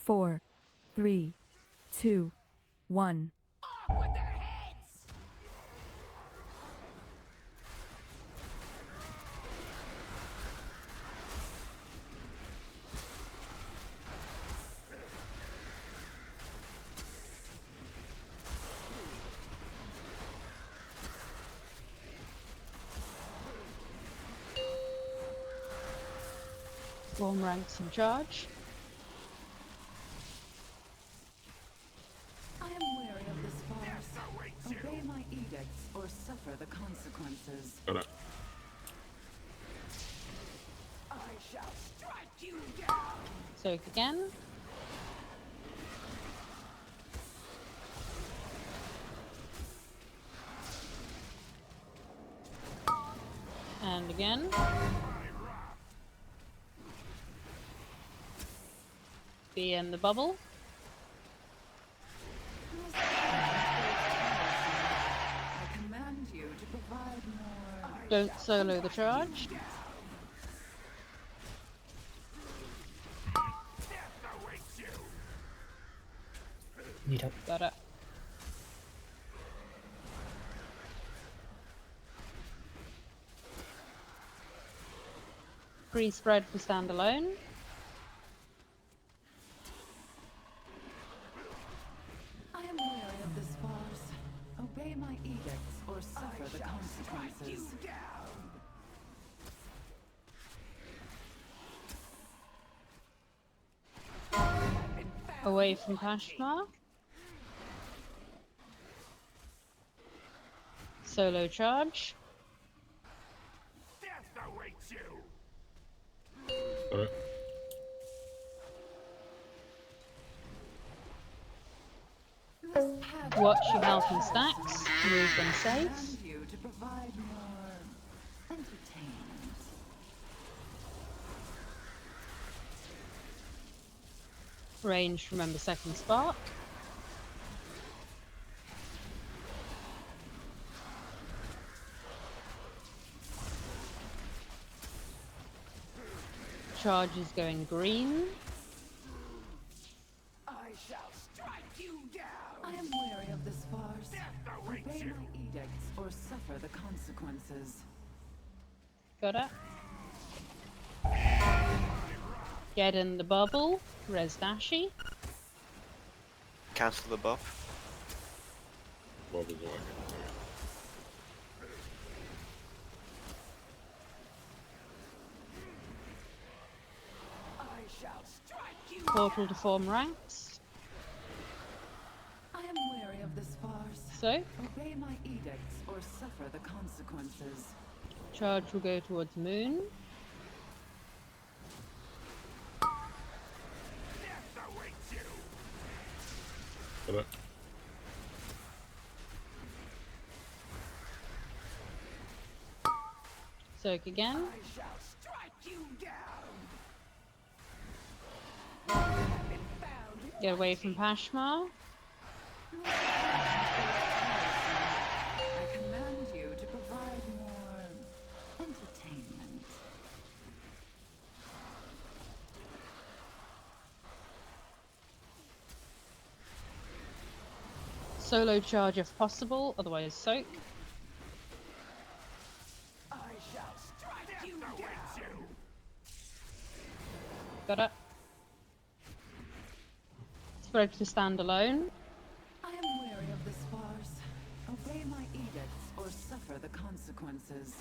4, 3, 2, 1.
Off with their heads.
Form ranks and charge.
I am weary of this farce. Obey my edicts or suffer the consequences.
Got it.
I shall strike you down.
Soak again. And again. Be in the bubble.
I command you to provide more.
Don't solo the charge.
Death awaits you.
Need help.
Got it. Free spread for standalone.
I am weary of this farce. Obey my edicts or suffer the consequences.
Away from Kashmar. Solo charge.
Death awaits you.
Got it.
Watch your health and stacks. Move when safe.
Command you to provide more entertainment.
Range, remember second spark. Charge is going green.
I
shall strike you down! I am weary of this farce. Obey my edicts or suffer the consequences.
Got it. Get in the bubble. Res Dashi.
Cancel the buff.
Bubble's working.
I shall strike you
Portal to form ranks.
I am weary of this farce.
So,
Obey my edicts or suffer the consequences.
charge will go towards Moon.
Got it.
Soak again.
I shall strike you down!
Get away from Pashmar.
I command you to provide more entertainment.
Solo charge if possible, otherwise soak.
I shall strike you down!
Got it. Spread to stand alone.
I am weary of this farce. Obey my edicts or suffer the consequences.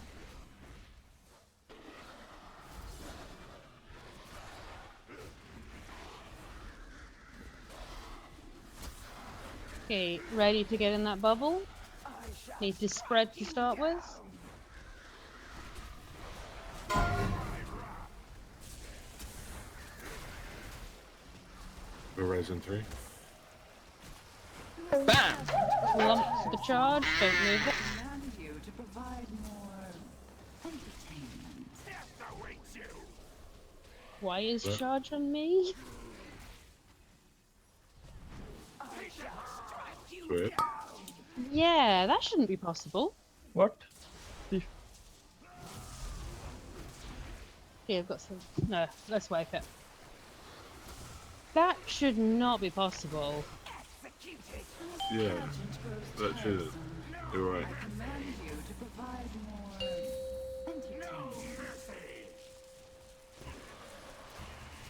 Okay, ready to get in that bubble. Need to spread to start with.
We're raising 3.
Bam! Lump for the charge, don't move it.
I command you to provide more entertainment.
Why is
What?
charge on me?
I shall strike you
Weird.
down!
Yeah, that shouldn't be possible.
What?
Okay, I've got some. No, let's wipe it. That should not be possible.
Yeah, that should. You're right.
I command you to provide more entertainment.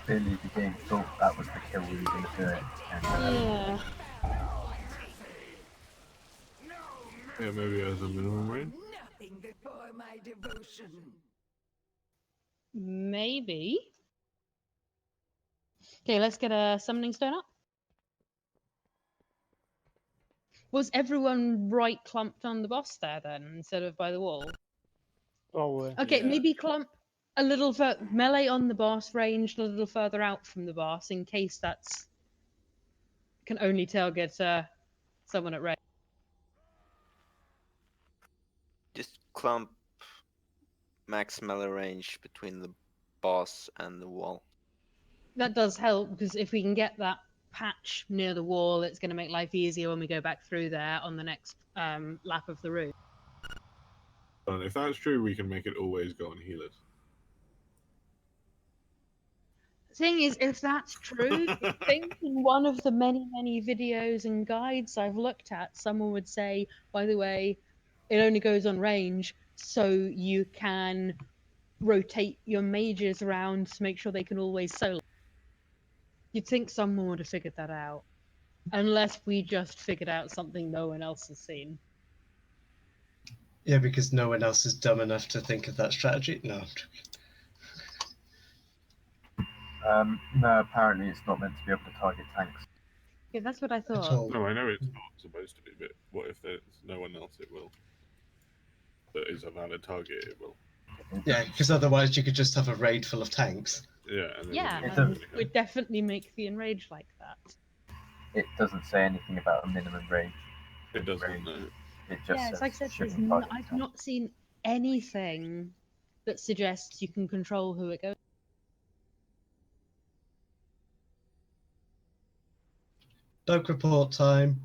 Clearly, the game thought that was the kill we were going to do it. And,
Yeah.
Yeah, maybe as a minimum range.
Nothing before my devotion.
Maybe. Okay, let's get a summoning stone up. Was everyone right clumped on the boss there then, instead of by the wall?
Probably.
Okay,
Yeah.
maybe clump a little melee on the boss, ranged a little further out from the boss, in case that's can only target someone at range.
Just clump max melee range between the boss and the wall.
That does help, because if we can get that patch near the wall, it's going to make life easier when we go back through there on the next lap of the route.
And if that's true, we can make it always go on healers.
Thing is, if that's true, I think in one of the many videos and guides I've looked at, someone would say, by the way, it only goes on range, so you can rotate your mages around to make sure they can always solo. You'd think someone would have figured that out. Unless we just figured out something no one else has seen.
Yeah, because no one else is dumb enough to think of that strategy. No.
no, apparently it's not meant to be able to target tanks.
Yeah, that's what I
At
thought.
all.
No, I know it's not supposed to be, but what if there's no one else it will? That is a valid target, it will.
Yeah, because otherwise you could just have a raid full of tanks.
Yeah, and then
Yeah,
we
It
can
does.
we'd definitely make the enrage like that.
It doesn't say anything about a minimum range.
It doesn't, no.
It just
Yeah,
says
it's like I said,
shouldn't target
I've
tanks.
not seen anything that suggests you can control who it goes.
Bug report time.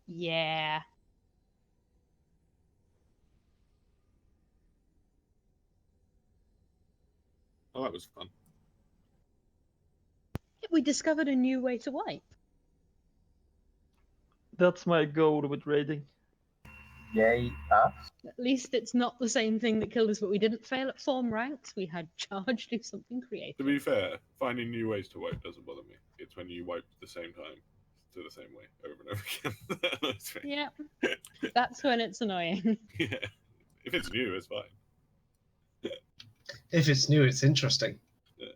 Yeah.
Oh, that was fun.
We discovered a new way to wipe.
That's my goal with raiding.
Yay, us.
At least it's not the same thing that killed us, but we didn't fail at form ranks. We had charge do something creative.
To be fair, finding new ways to wipe doesn't bother me. It's when you wipe the same time to the same way over and over again that annoys me.
Yeah, that's when it's annoying.
Yeah. If it's new, it's fine.
If it's new, it's interesting.
Yeah.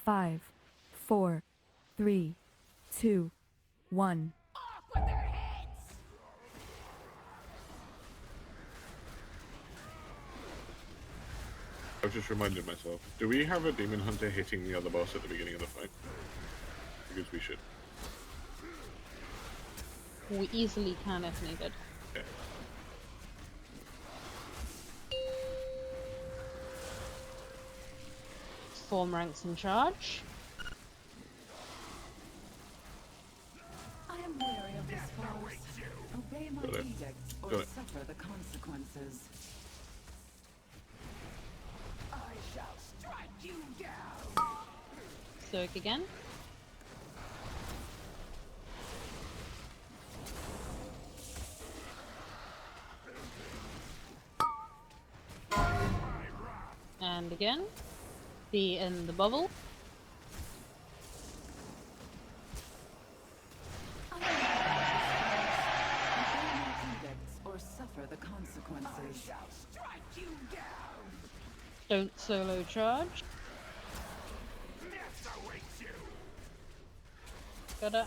Five, 4, 3, 2, 1.
I've just reminded myself. Do we have a demon hunter hitting the other boss at the beginning of the fight? Because we should.
We easily can if needed.
Okay.
Form ranks in charge.
I am wary of this force. Obey my edicts or suffer the consequences. I shall strike you down.
Soak again. And again. Be in the bubble.
Or suffer the consequences. I shall strike you down.
Don't solo charge. Got it.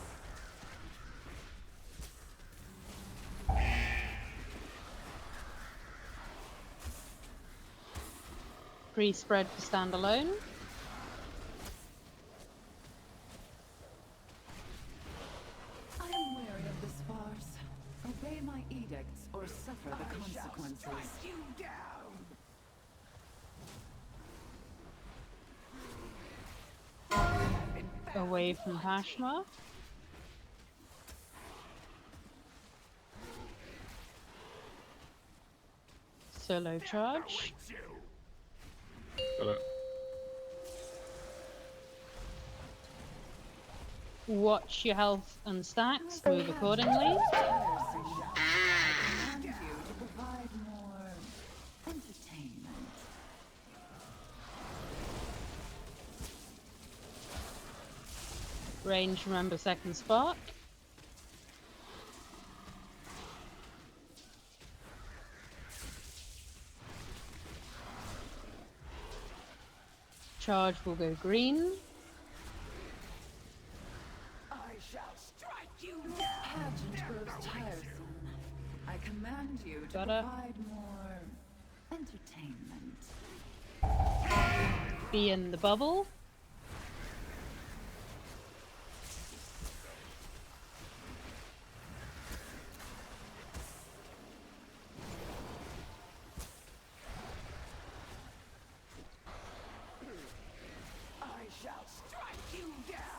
Pre-spread for standalone.
I am wary of this farce. Obey my edicts or suffer the consequences. You down.
Away from Hashma. Solo charge.
Got it.
Watch your health and stacks, move accordingly. Range, remember second spark. Charge will go green.
I shall strike you down. Pageant grows tiresome. I command you to provide more entertainment.
Be in the bubble.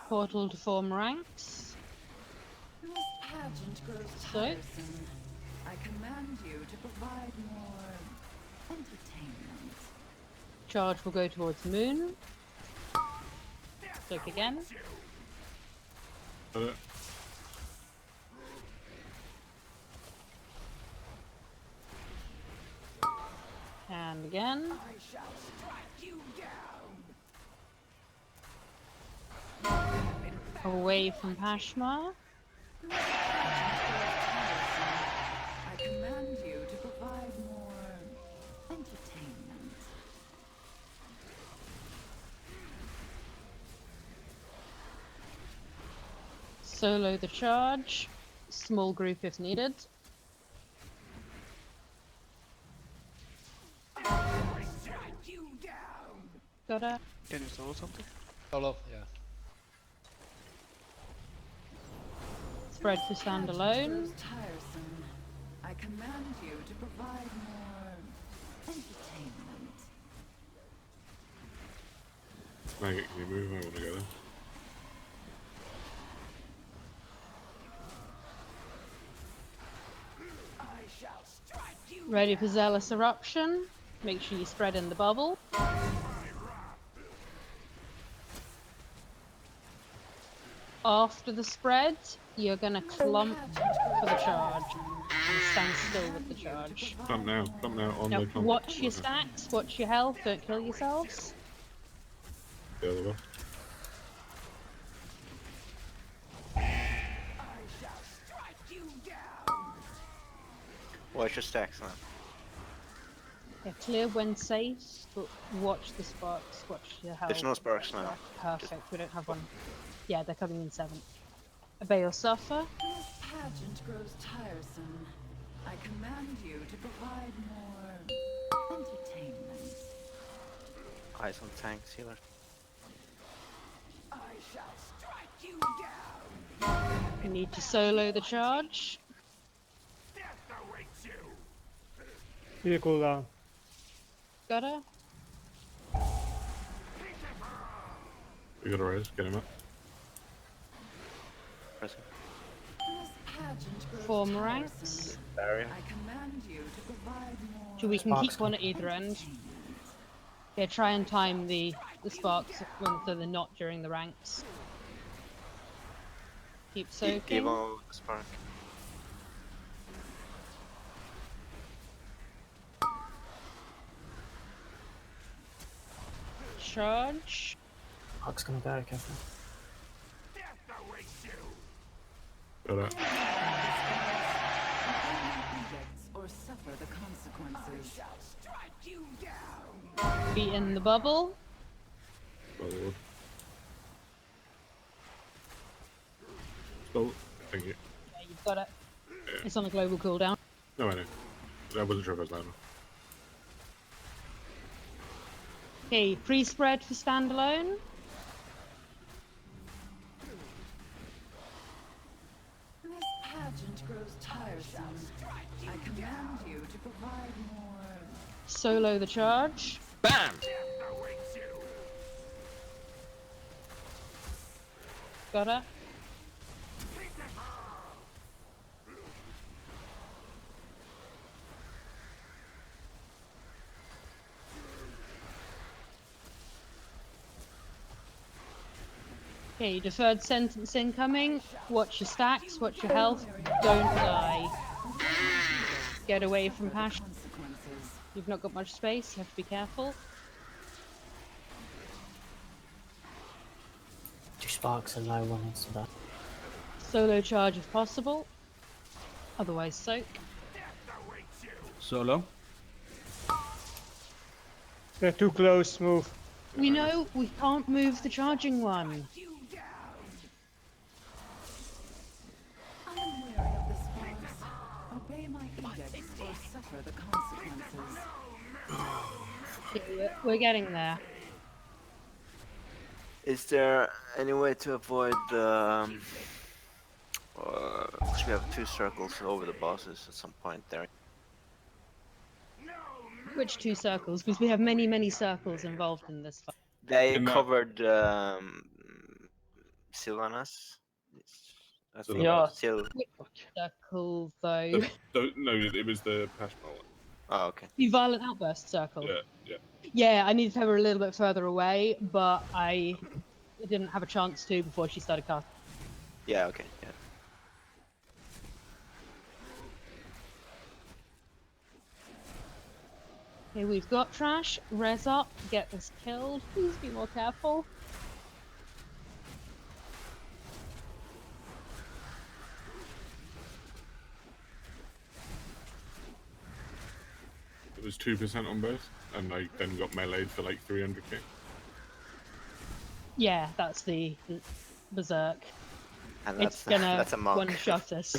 Portal to form ranks.
This pageant grows tiresome. I command you to provide more entertainment.
Charge will go towards moon. Look again. And again.
I shall strike you down.
Away from Pashma.
I command you to provide more entertainment.
Solo the charge. Small group if needed. Got it.
Can you solo something?
Solo, yeah.
Spread for standalone.
Tiresome. I command you to provide more entertainment.
Maggot, can you move? I want to go there.
Ready for Zealous Eruption. Make sure you spread in the bubble. After the spread, you're gonna clump for the charge. And stand still with the charge.
Come now on
Now,
the clump.
watch your stacks, watch your health, don't kill yourselves.
The other one.
Watch your stacks now.
Yeah, clear when safe, but watch the sparks, watch your health.
There's no sparks now.
Perfect, we don't have one. Yeah, they're coming in 7. Obey or suffer.
This pageant grows tiresome. I command you to provide more entertainment.
Eyes on tanks, healer.
I shall strike you down.
You need to solo the charge.
Heal cooldown.
Got her.
We got a raise, get him up.
Press
This pageant grows
Form
tiresome.
ranks.
barrier.
I command you to provide more.
So we can
Sparks
keep one at either end. Yeah, try and time the sparks so they're not during the ranks. Keep soaking.
Give all the spark.
Charge.
Spark's gonna go, careful.
Got it.
Or suffer the consequences.
Be in the bubble.
Bubble. Oh, thank you.
Yeah, you've got it.
Yeah.
It's on a global cooldown.
No, I know. I wasn't sure if I was loud enough.
Okay, pre-spread for standalone.
This pageant grows tiresome. I command you to provide more.
Solo the charge.
BAM!
Got it. Okay, deferred sentence incoming. Watch your stacks, watch your health. Don't die. Get away from passion. You've not got much space, you have to be careful.
2 sparks are low, 1 is about.
Solo charge if possible. Otherwise soak.
Solo.
They're too close, move.
We know we can't move the charging one.
I am wary of the sparks. Obey my edicts or suffer the consequences.
Okay, we're getting there.
Is there any way to avoid the... we have 2 circles over the bosses at some point there.
Which 2 circles? Because we have many, many circles involved in this fight.
They
In that-
covered Sylvanas. I think
Yeah.
Sil.
Circle though.
No, it was the Pashmal one.
Oh, okay.
The violent outburst circle.
Yeah, yeah.
Yeah, I needed to have her a little bit further away, but I didn't have a chance to before she started casting.
Yeah, okay, yeah.
Okay, we've got trash. Res up, get this killed. Please be more careful.
was 2% on both, and I then got meleeed for like 300k.
Yeah, that's the berserk.
And
It's
that's
gonna
that's a monk.
one-shot us.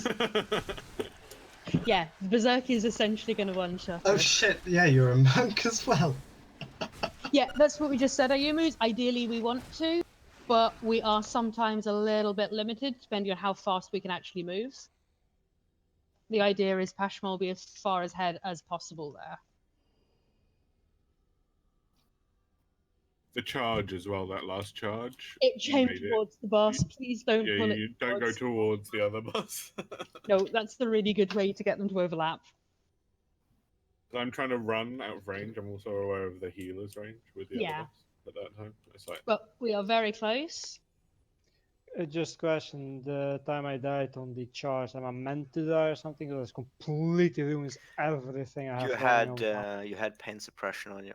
Yeah, berserk is essentially gonna one-shot
Oh
us.
shit, yeah, you're a monk as well.
Yeah, that's what we just said, Ayumus. Ideally, we want to, but we are sometimes a little bit limited depending on how fast we can actually move. The idea is Pashma will be as far ahead as possible there.
The charge as well, that last charge.
It
you
came
made it.
towards the boss. Please don't
Yeah,
pull it
you don't go
towards.
towards the other boss.
No, that's the really good way to get them to overlap.
I'm trying to run out of range. I'm also aware of the healer's range with the other
Yeah.
boss at that time. It's like,
But we are very close.
Just question, the time I died on the charge, am I meant to die or something? Because it completely ruins everything I have going on.
You had pain suppression on you.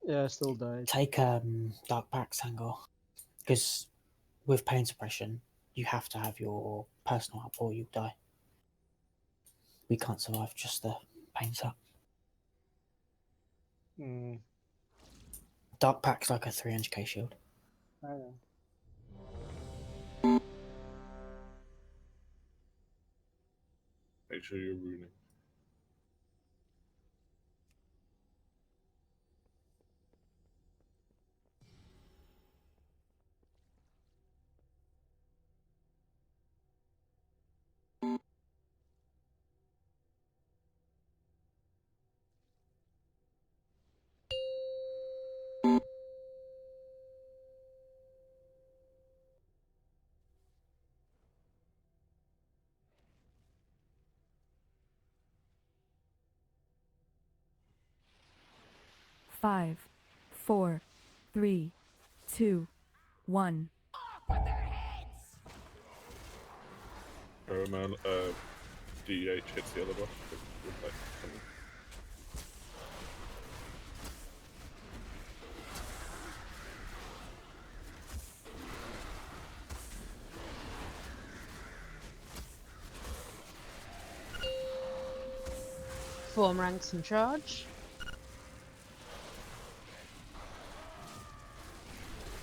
Yeah, I still died.
Take Dark Pax angle, because with pain suppression, you have to have your personal up or you die. We can't survive just the pain suck.
Mm,
Dark Pack's like a 300k shield.
I know.
make sure you're ruining.
Five, 4, 3, 2, 1.
Paramount, DH hits the other boss. with like something.
Form ranks and charge.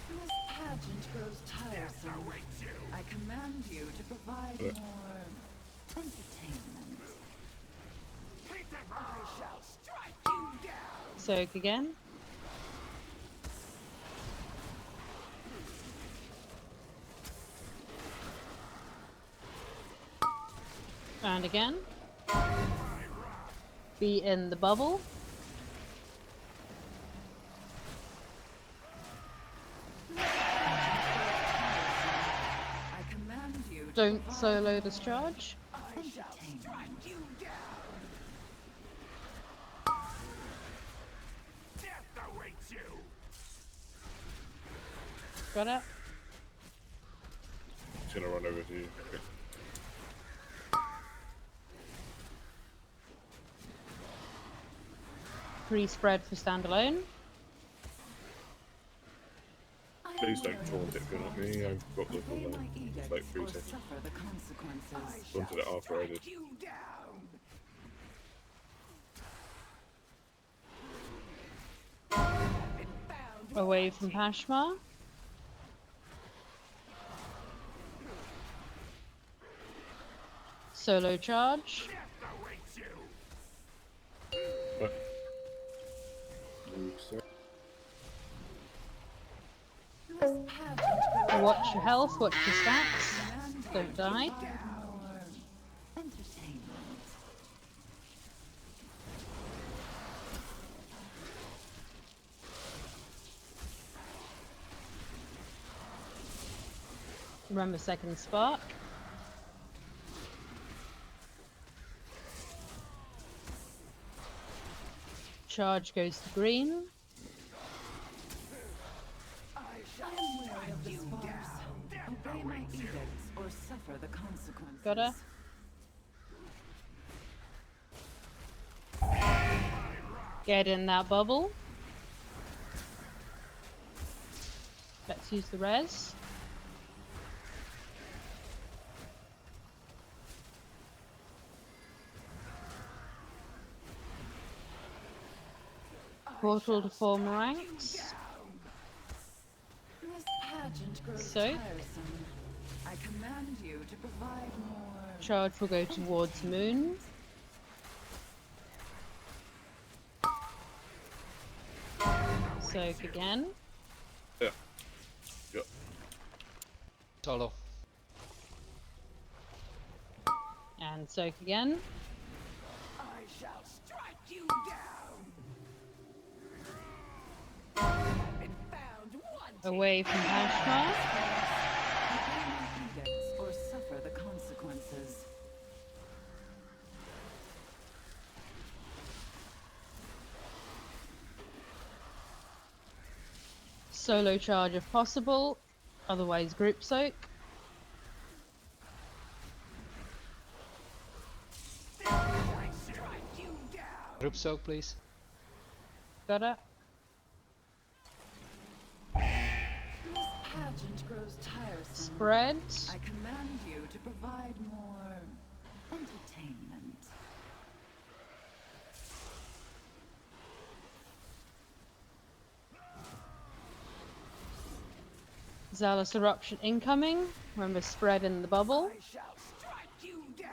This pageant grows tiresome. I command you to provide more entertainment. I shall strike you down.
Soak again. And again. Be in the bubble.
I command you to
Don't
provide
solo
more
this charge.
entertainment. You down.
Death awaits you.
Got it?
It's gonna run over to you. Okay.
Free spread for standalone.
Please don't taunt it if you're not me. I've got the full It's like 3 seconds.
Suffer the consequences.
Taunted it after I did.
You down.
Away from Pashma. Solo charge. Watch your health, watch your stats. Don't die. Remember second spark. Charge goes to green.
I am wary of the sparks. Obey my edicts or suffer the consequences.
Got her. Get in that bubble. Let's use the res. portal to form ranks.
This pageant grows
So,
tiresome. I command you to provide more.
charge will go towards Moon. Soak again.
Yeah. Yep.
Solo.
And soak again.
I shall strike you down.
Away from Ashmar.
Edicts or suffer the consequences.
Solo charge if possible, otherwise group soak.
Group soak, please.
Got it.
This pageant grows tiresome.
Spread.
I command you to provide more entertainment.
Zealous eruption incoming. Remember, spread in the bubble.
I shall strike you down.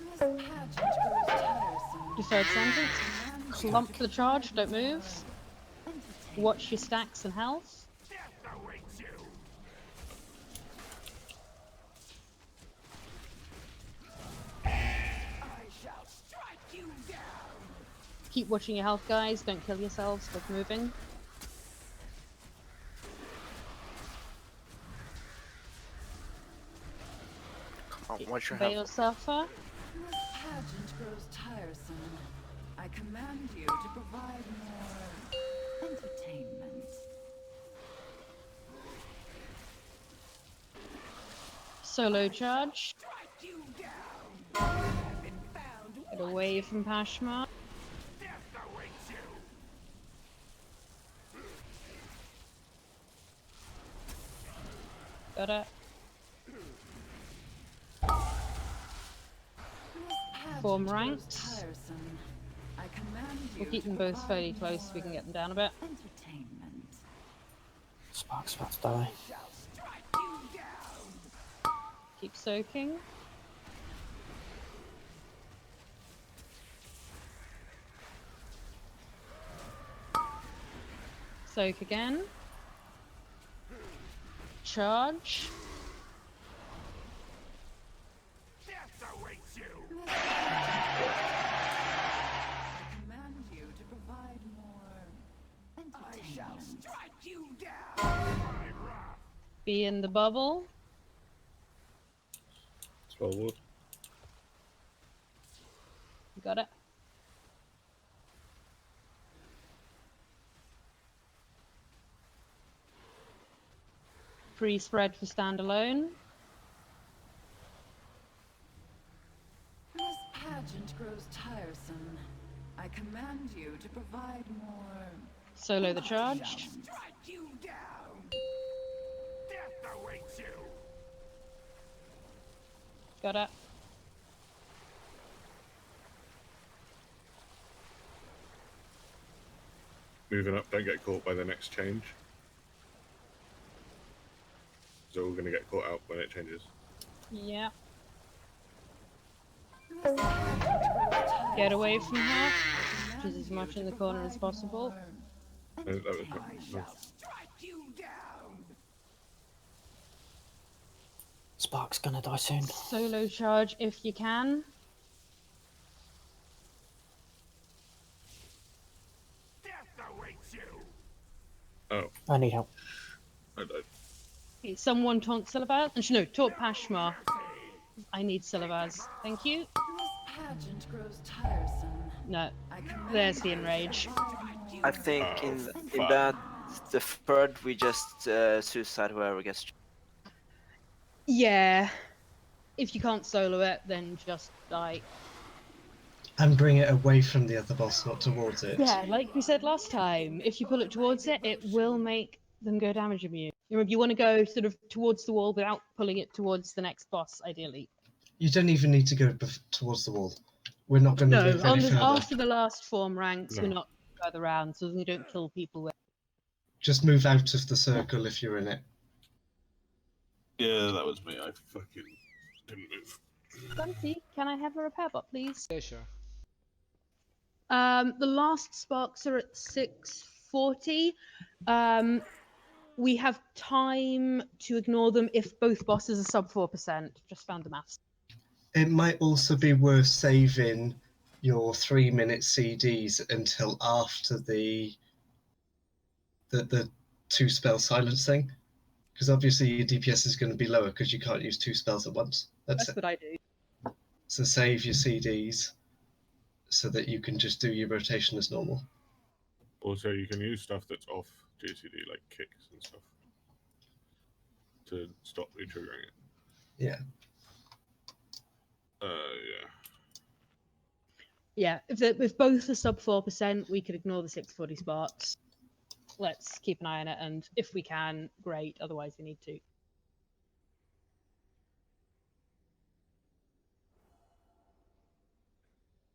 This pageant grows tiresome.
Deferred sentence. Clump for the charge, don't move. Watch your stacks and health.
Death awaits you. I shall strike you down.
Keep watching your health, guys. Don't kill yourselves with moving.
Come on, watch your
Veil
health.
suffer.
This pageant grows tiresome. I command you to provide more entertainment.
Solo charge.
Strike you down. Have been found.
Get away from Pashmar.
Death awaits you.
Got it. Form ranks.
Tiresome. I command you
We'll keep
to
them both
provide
fairly close so we can get them down a bit.
entertainment.
Spark's about to die.
Shall strike you down.
Keep soaking. Soak again. Charge.
Death awaits you.
I command you to provide more
I shall
entertainment.
strike you down. My wrath.
Be in the bubble.
Spellboard.
Got it. Free spread for standalone.
This pageant grows tiresome. I command you to provide more.
Solo the
I
charge.
shall strike you down. Death awaits you.
Got it.
Moving up, don't get caught by the next change. So we're going to get caught out when it changes.
Yeah.
This pageant grows tiresome.
Get away from her.
I
Which
command
is as
you
much
to
in the corner as
provide
possible.
more
That was
I
no.
shall strike you down.
Spark's gonna die soon.
Solo charge if you can.
Death awaits you.
Oh,
I need help.
I died.
Okay, someone taunt Silabaz. And no, taunt Pashmar. I need Silabaz. Thank you.
This pageant grows tiresome.
No.
I command
There's the
you to
enrage.
provide more
I think
Oh,
in
fuck.
that deferred we just suicide whoever gets.
Yeah. If you can't solo it, then just die.
And bring it away from the other boss, not towards it.
Yeah, like we said last time, if you pull it towards it, it will make them go damage immune. Remember, you want to go sort of towards the wall without pulling it towards the next boss, ideally.
You don't even need to go towards the wall. We're not going to
No,
move any further.
after the last form ranks,
No.
we're not further around, so you don't kill people with.
Just move out of the circle if you're in it.
Yeah, that was me. I fucking didn't move.
Bunty, can I have a repair bot, please?
Yeah, sure.
The last sparks are at 6:40. We have time to ignore them if both bosses are sub 4%. Just found the maths.
It might also be worth saving your 3-minute CDs until after the 2-spell silence thing, because obviously your DPS is going to be lower because you can't use 2 spells at once.
That's what I do.
So save your CDs so that you can just do your rotation as normal.
Also, you can use stuff that's off GCD, like kicks and stuff, to stop re-triggering it.
Yeah.
Yeah.
Yeah, if both are sub 4%, we could ignore the 640 sparks. Let's keep an eye on it, and if we can, great. Otherwise, we need to.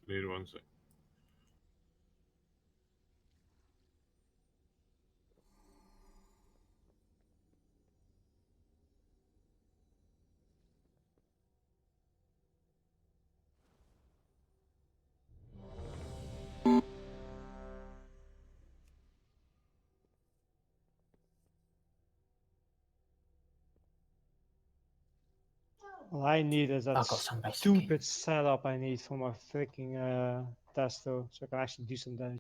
Need one sec.
All I need is that
I've got some basically.
stupid setup I need for my freaking testo, so I can actually do some damage.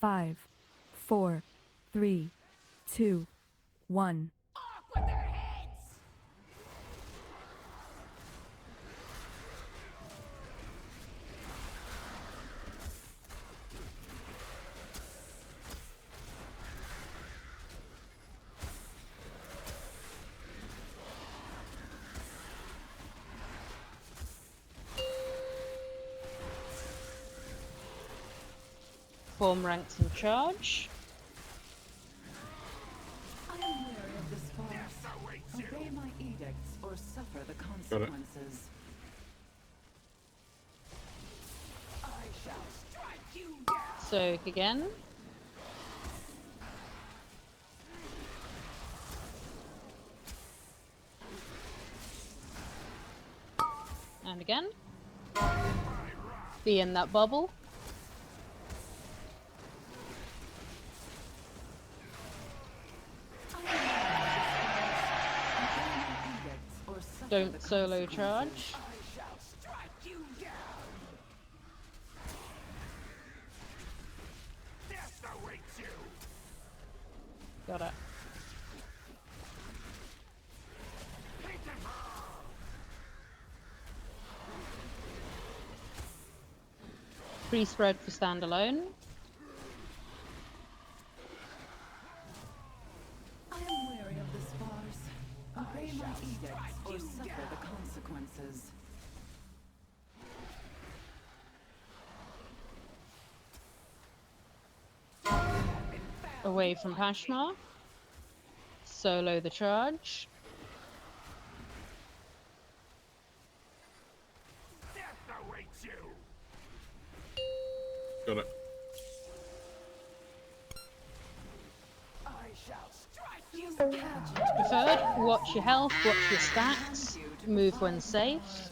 Five, 4, 3, 2, 1.
Form ranks in charge.
I am wary of this force. Obey my edicts or suffer the consequences. I shall strike you down.
Soak again. And again. Be in that bubble. Don't solo charge. Got it. Free spread for standalone.
I am wary of this farce. Obey my edicts or suffer the consequences.
Away from Pashmar. Solo the charge.
Got it.
Preferred, watch your health, watch your stats, move when safe.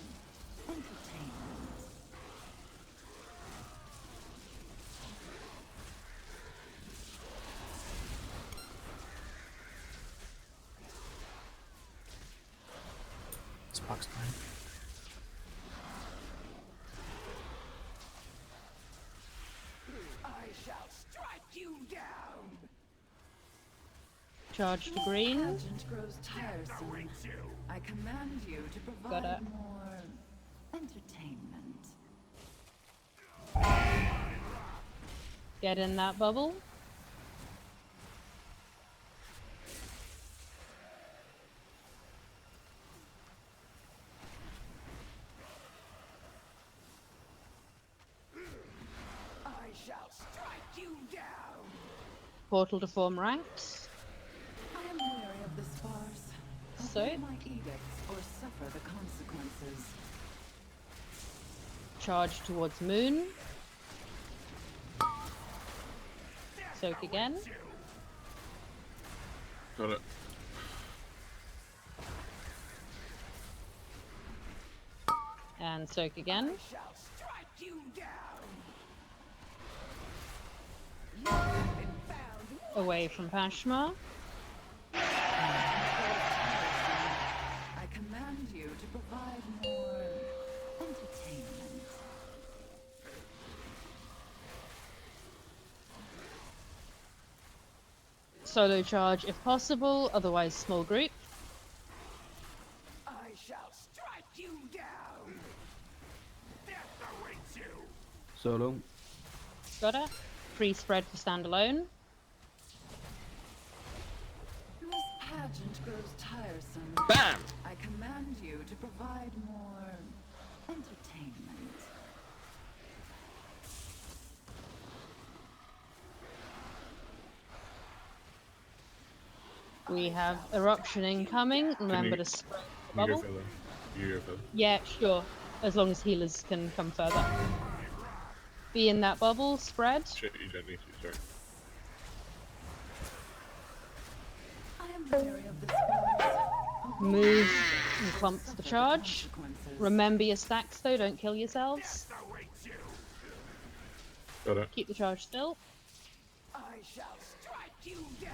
Spark's going.
I shall strike you down.
Charge to green.
Pageant grows tiresome. I command you to provide
Got it.
more entertainment.
Get in that bubble.
I shall strike you down.
Portal to form ranks.
I am weary of this farce.
So,
Obey my edicts or suffer the consequences.
charge towards moon. Soak again.
Got it.
And soak again.
I shall strike you down.
Away from Pashma.
I command you to provide more entertainment.
Solo charge if possible, otherwise small group.
I shall strike you down. Death awaits you.
Solo.
Got it. Free spread for standalone.
This pageant grows tiresome.
Bam!
I command you to provide more entertainment.
We have eruption incoming. Remember
you-
to spread the
Can you go
bubble.
further? You go further.
Yeah, sure. As long as healers can come further. Be in that bubble, spread.
Shit, you don't need to, sorry.
I am weary of this farce.
Move and clump the charge. Remember your stacks though, don't kill yourselves.
Got it.
Keep the charge still.
I shall strike you down.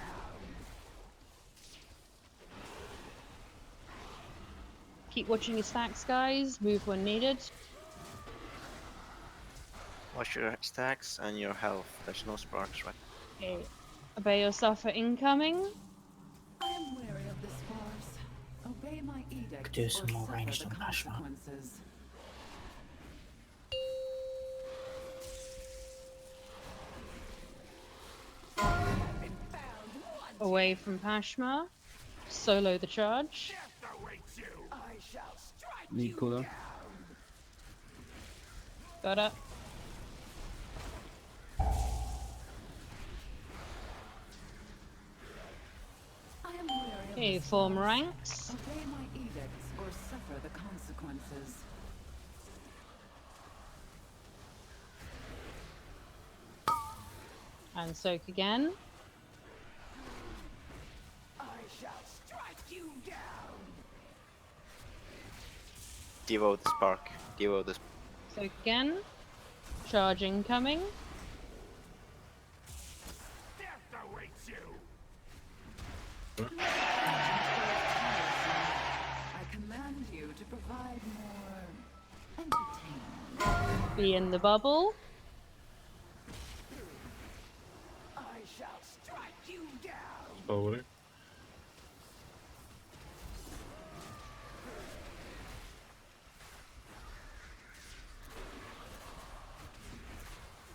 Keep watching your stacks, guys. Move when needed.
Watch your stacks and your health. There's no sparks, right?
Okay. Obey your suffer incoming.
I am weary of this farce. Obey my edict.
Could do some
or
more
suffer
ranged
the
on Pashma.
consequences.
Away from Pashma. Solo the charge.
I shall strike
Need cooler.
Got it.
I am weary of
Okay,
this
form
farce.
ranks.
Obey my edicts or suffer the consequences.
And soak again.
I shall strike you down.
Devo the spark. Devo the
Soak again. Charge incoming.
Death awaits you. I command you to provide more entertainment.
Be in the bubble.
I shall strike you down.
Oh, will it?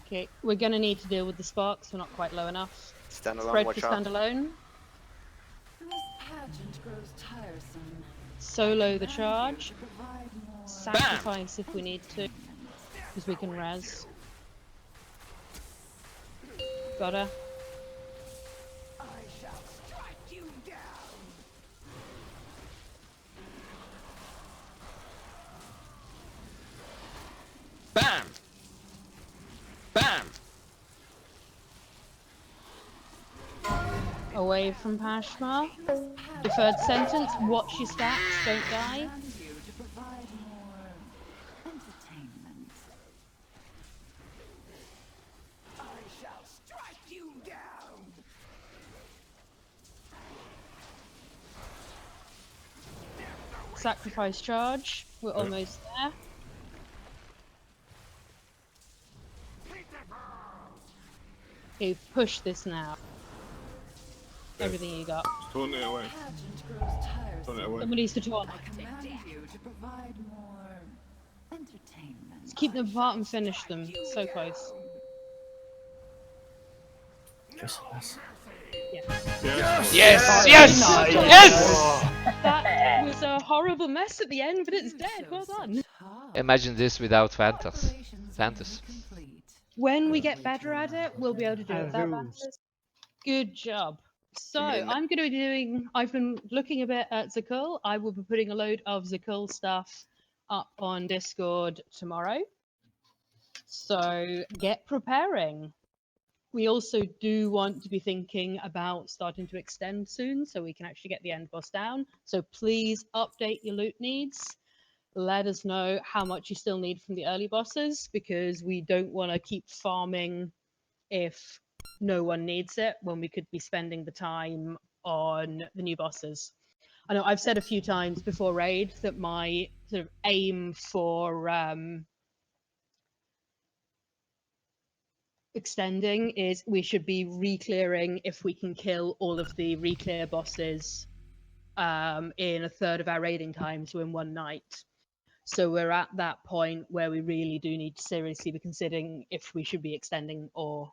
Okay, we're gonna need to deal with the sparks. We're not quite low enough.
standalone.
Spread
Watch
for
out.
standalone.
This pageant grows tiresome.
Solo the
Command you
charge.
to provide more
Sacrifice if we need to, because we can res. Got her.
I shall strike you down.
Bam! Bam!
Away from Pashma. Deferred sentence. Watch your stacks. Don't die.
Command you to provide more entertainment. I shall strike you down.
Sacrifice charge. We're almost there. Okay, push this now. Everything you got.
Taunt it away. Taunt it away.
Someone needs to taunt.
I command you to provide more entertainment.
Let's keep them apart and finish them. So close.
Chrysalis.
Yes! Yes! Yes!
That was a horrible mess at the end, but it's dead. Well done.
Imagine this without Vantas. Vantas.
When we get better at it, we'll be able to do it without
Rules.
Vantas. Good job. So
I mean-
I'm going to be doing. I've been looking a bit at Zakul. I will be putting a load of Zakul stuff up on Discord tomorrow. So get preparing. We also do want to be thinking about starting to extend soon so we can actually get the end boss down. So please update your loot needs. Let us know how much you still need from the early bosses, because we don't want to keep farming if no one needs it when we could be spending the time on the new bosses. I know I've said a few times before raid that my sort of aim for extending is we should be re-clearing, if we can kill all of the re-clear bosses in a third of our raiding time, so in one night. So we're at that point where we really do need to seriously be considering if we should be extending or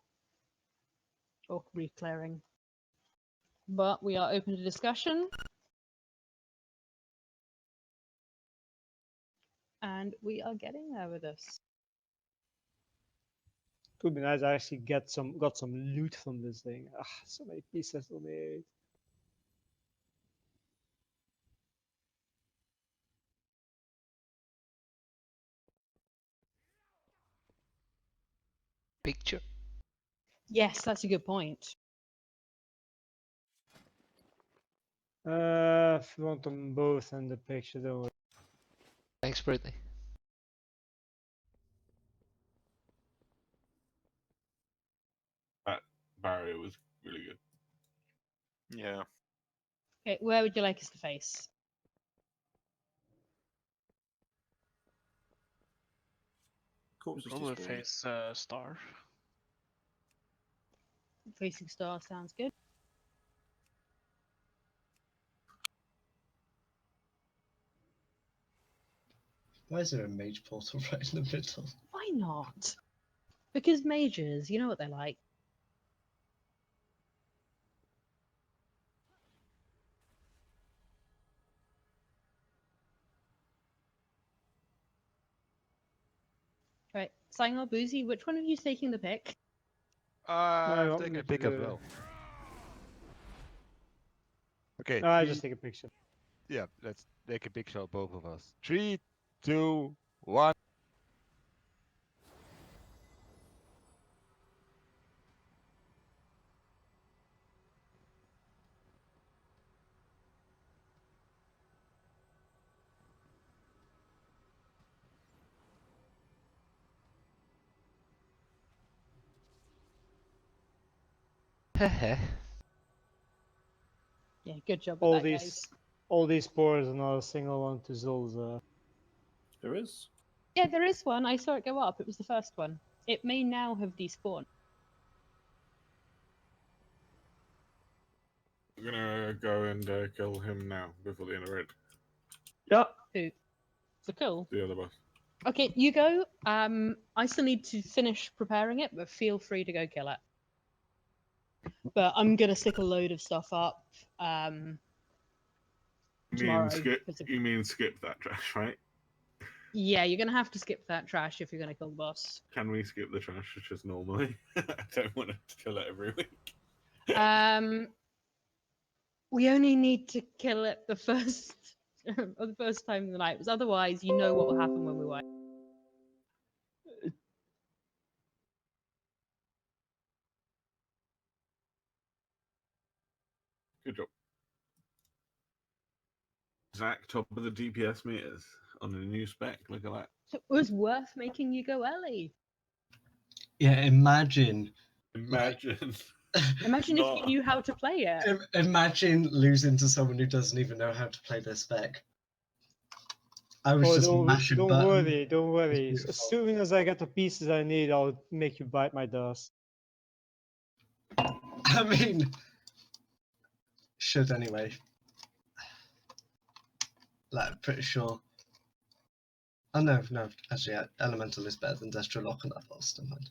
re-clearing. But we are open to discussion. And we are getting there with this.
Could be nice. I actually got some loot from this thing. Ah, so many pieces of it.
Picture.
Yes, that's a good point.
If you want them both in the picture, don't worry.
Thanks, Brittany.
That barrier was really good.
Yeah.
Okay, where would you like us to face?
Probably face star.
Facing star sounds good.
Why is there a mage portal right in the middle?
Why not? Because mages, you know what they're like. Right, Sangor, Boozy, which one of you is taking the pick?
I want
Take
me
a
to
pic
do
as
it.
well. Okay.
No, I
three-
just take a picture.
Yeah, let's take a picture of both of us. 3, 2, 1.
Heh.
Yeah, good job with that, guys.
All these spores are not a single one to Zulza.
There is.
Yeah, there is one. I saw it go up. It was the first one. It may now have despawned.
We're gonna go and kill him now before the end of it.
Yeah.
Who? Zakul?
The other boss.
Okay, you go. I still need to finish preparing it, but feel free to go kill it. But I'm gonna stick a load of stuff up. Tomorrow.
You mean skip that trash, right?
Yeah, you're gonna have to skip that trash if you're gonna kill the boss.
Can we skip the trash just normally? I don't want to kill it every week.
We only need to kill it the first the first time of the night, because otherwise you know what will happen when we wait.
Good job. Zach, top of the DPS meters on a new spec. Look at that.
So it was worth making you go early.
Yeah, imagine.
Imagine.
Imagine if you knew how to play it.
Imagine losing to someone who doesn't even know how to play their spec. I was just
don't
mashing
don't
buttons.
worry, don't worry.
beautiful.
As soon as I get the pieces I need, I'll make you bite my dust.
I mean, should anyway. Like, pretty sure. Oh no, actually, Elemental is better than Destro Lock on that boss, never mind.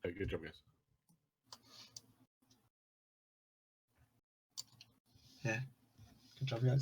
Hey, good job, guys.
Yeah, good job, guys.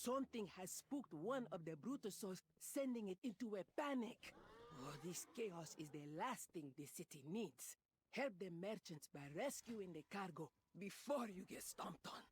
Something has spooked one of the Brutusos, sending it into a panic. Oh, this chaos is the last thing the city needs. Help the merchants by rescuing the cargo before you get stomped on.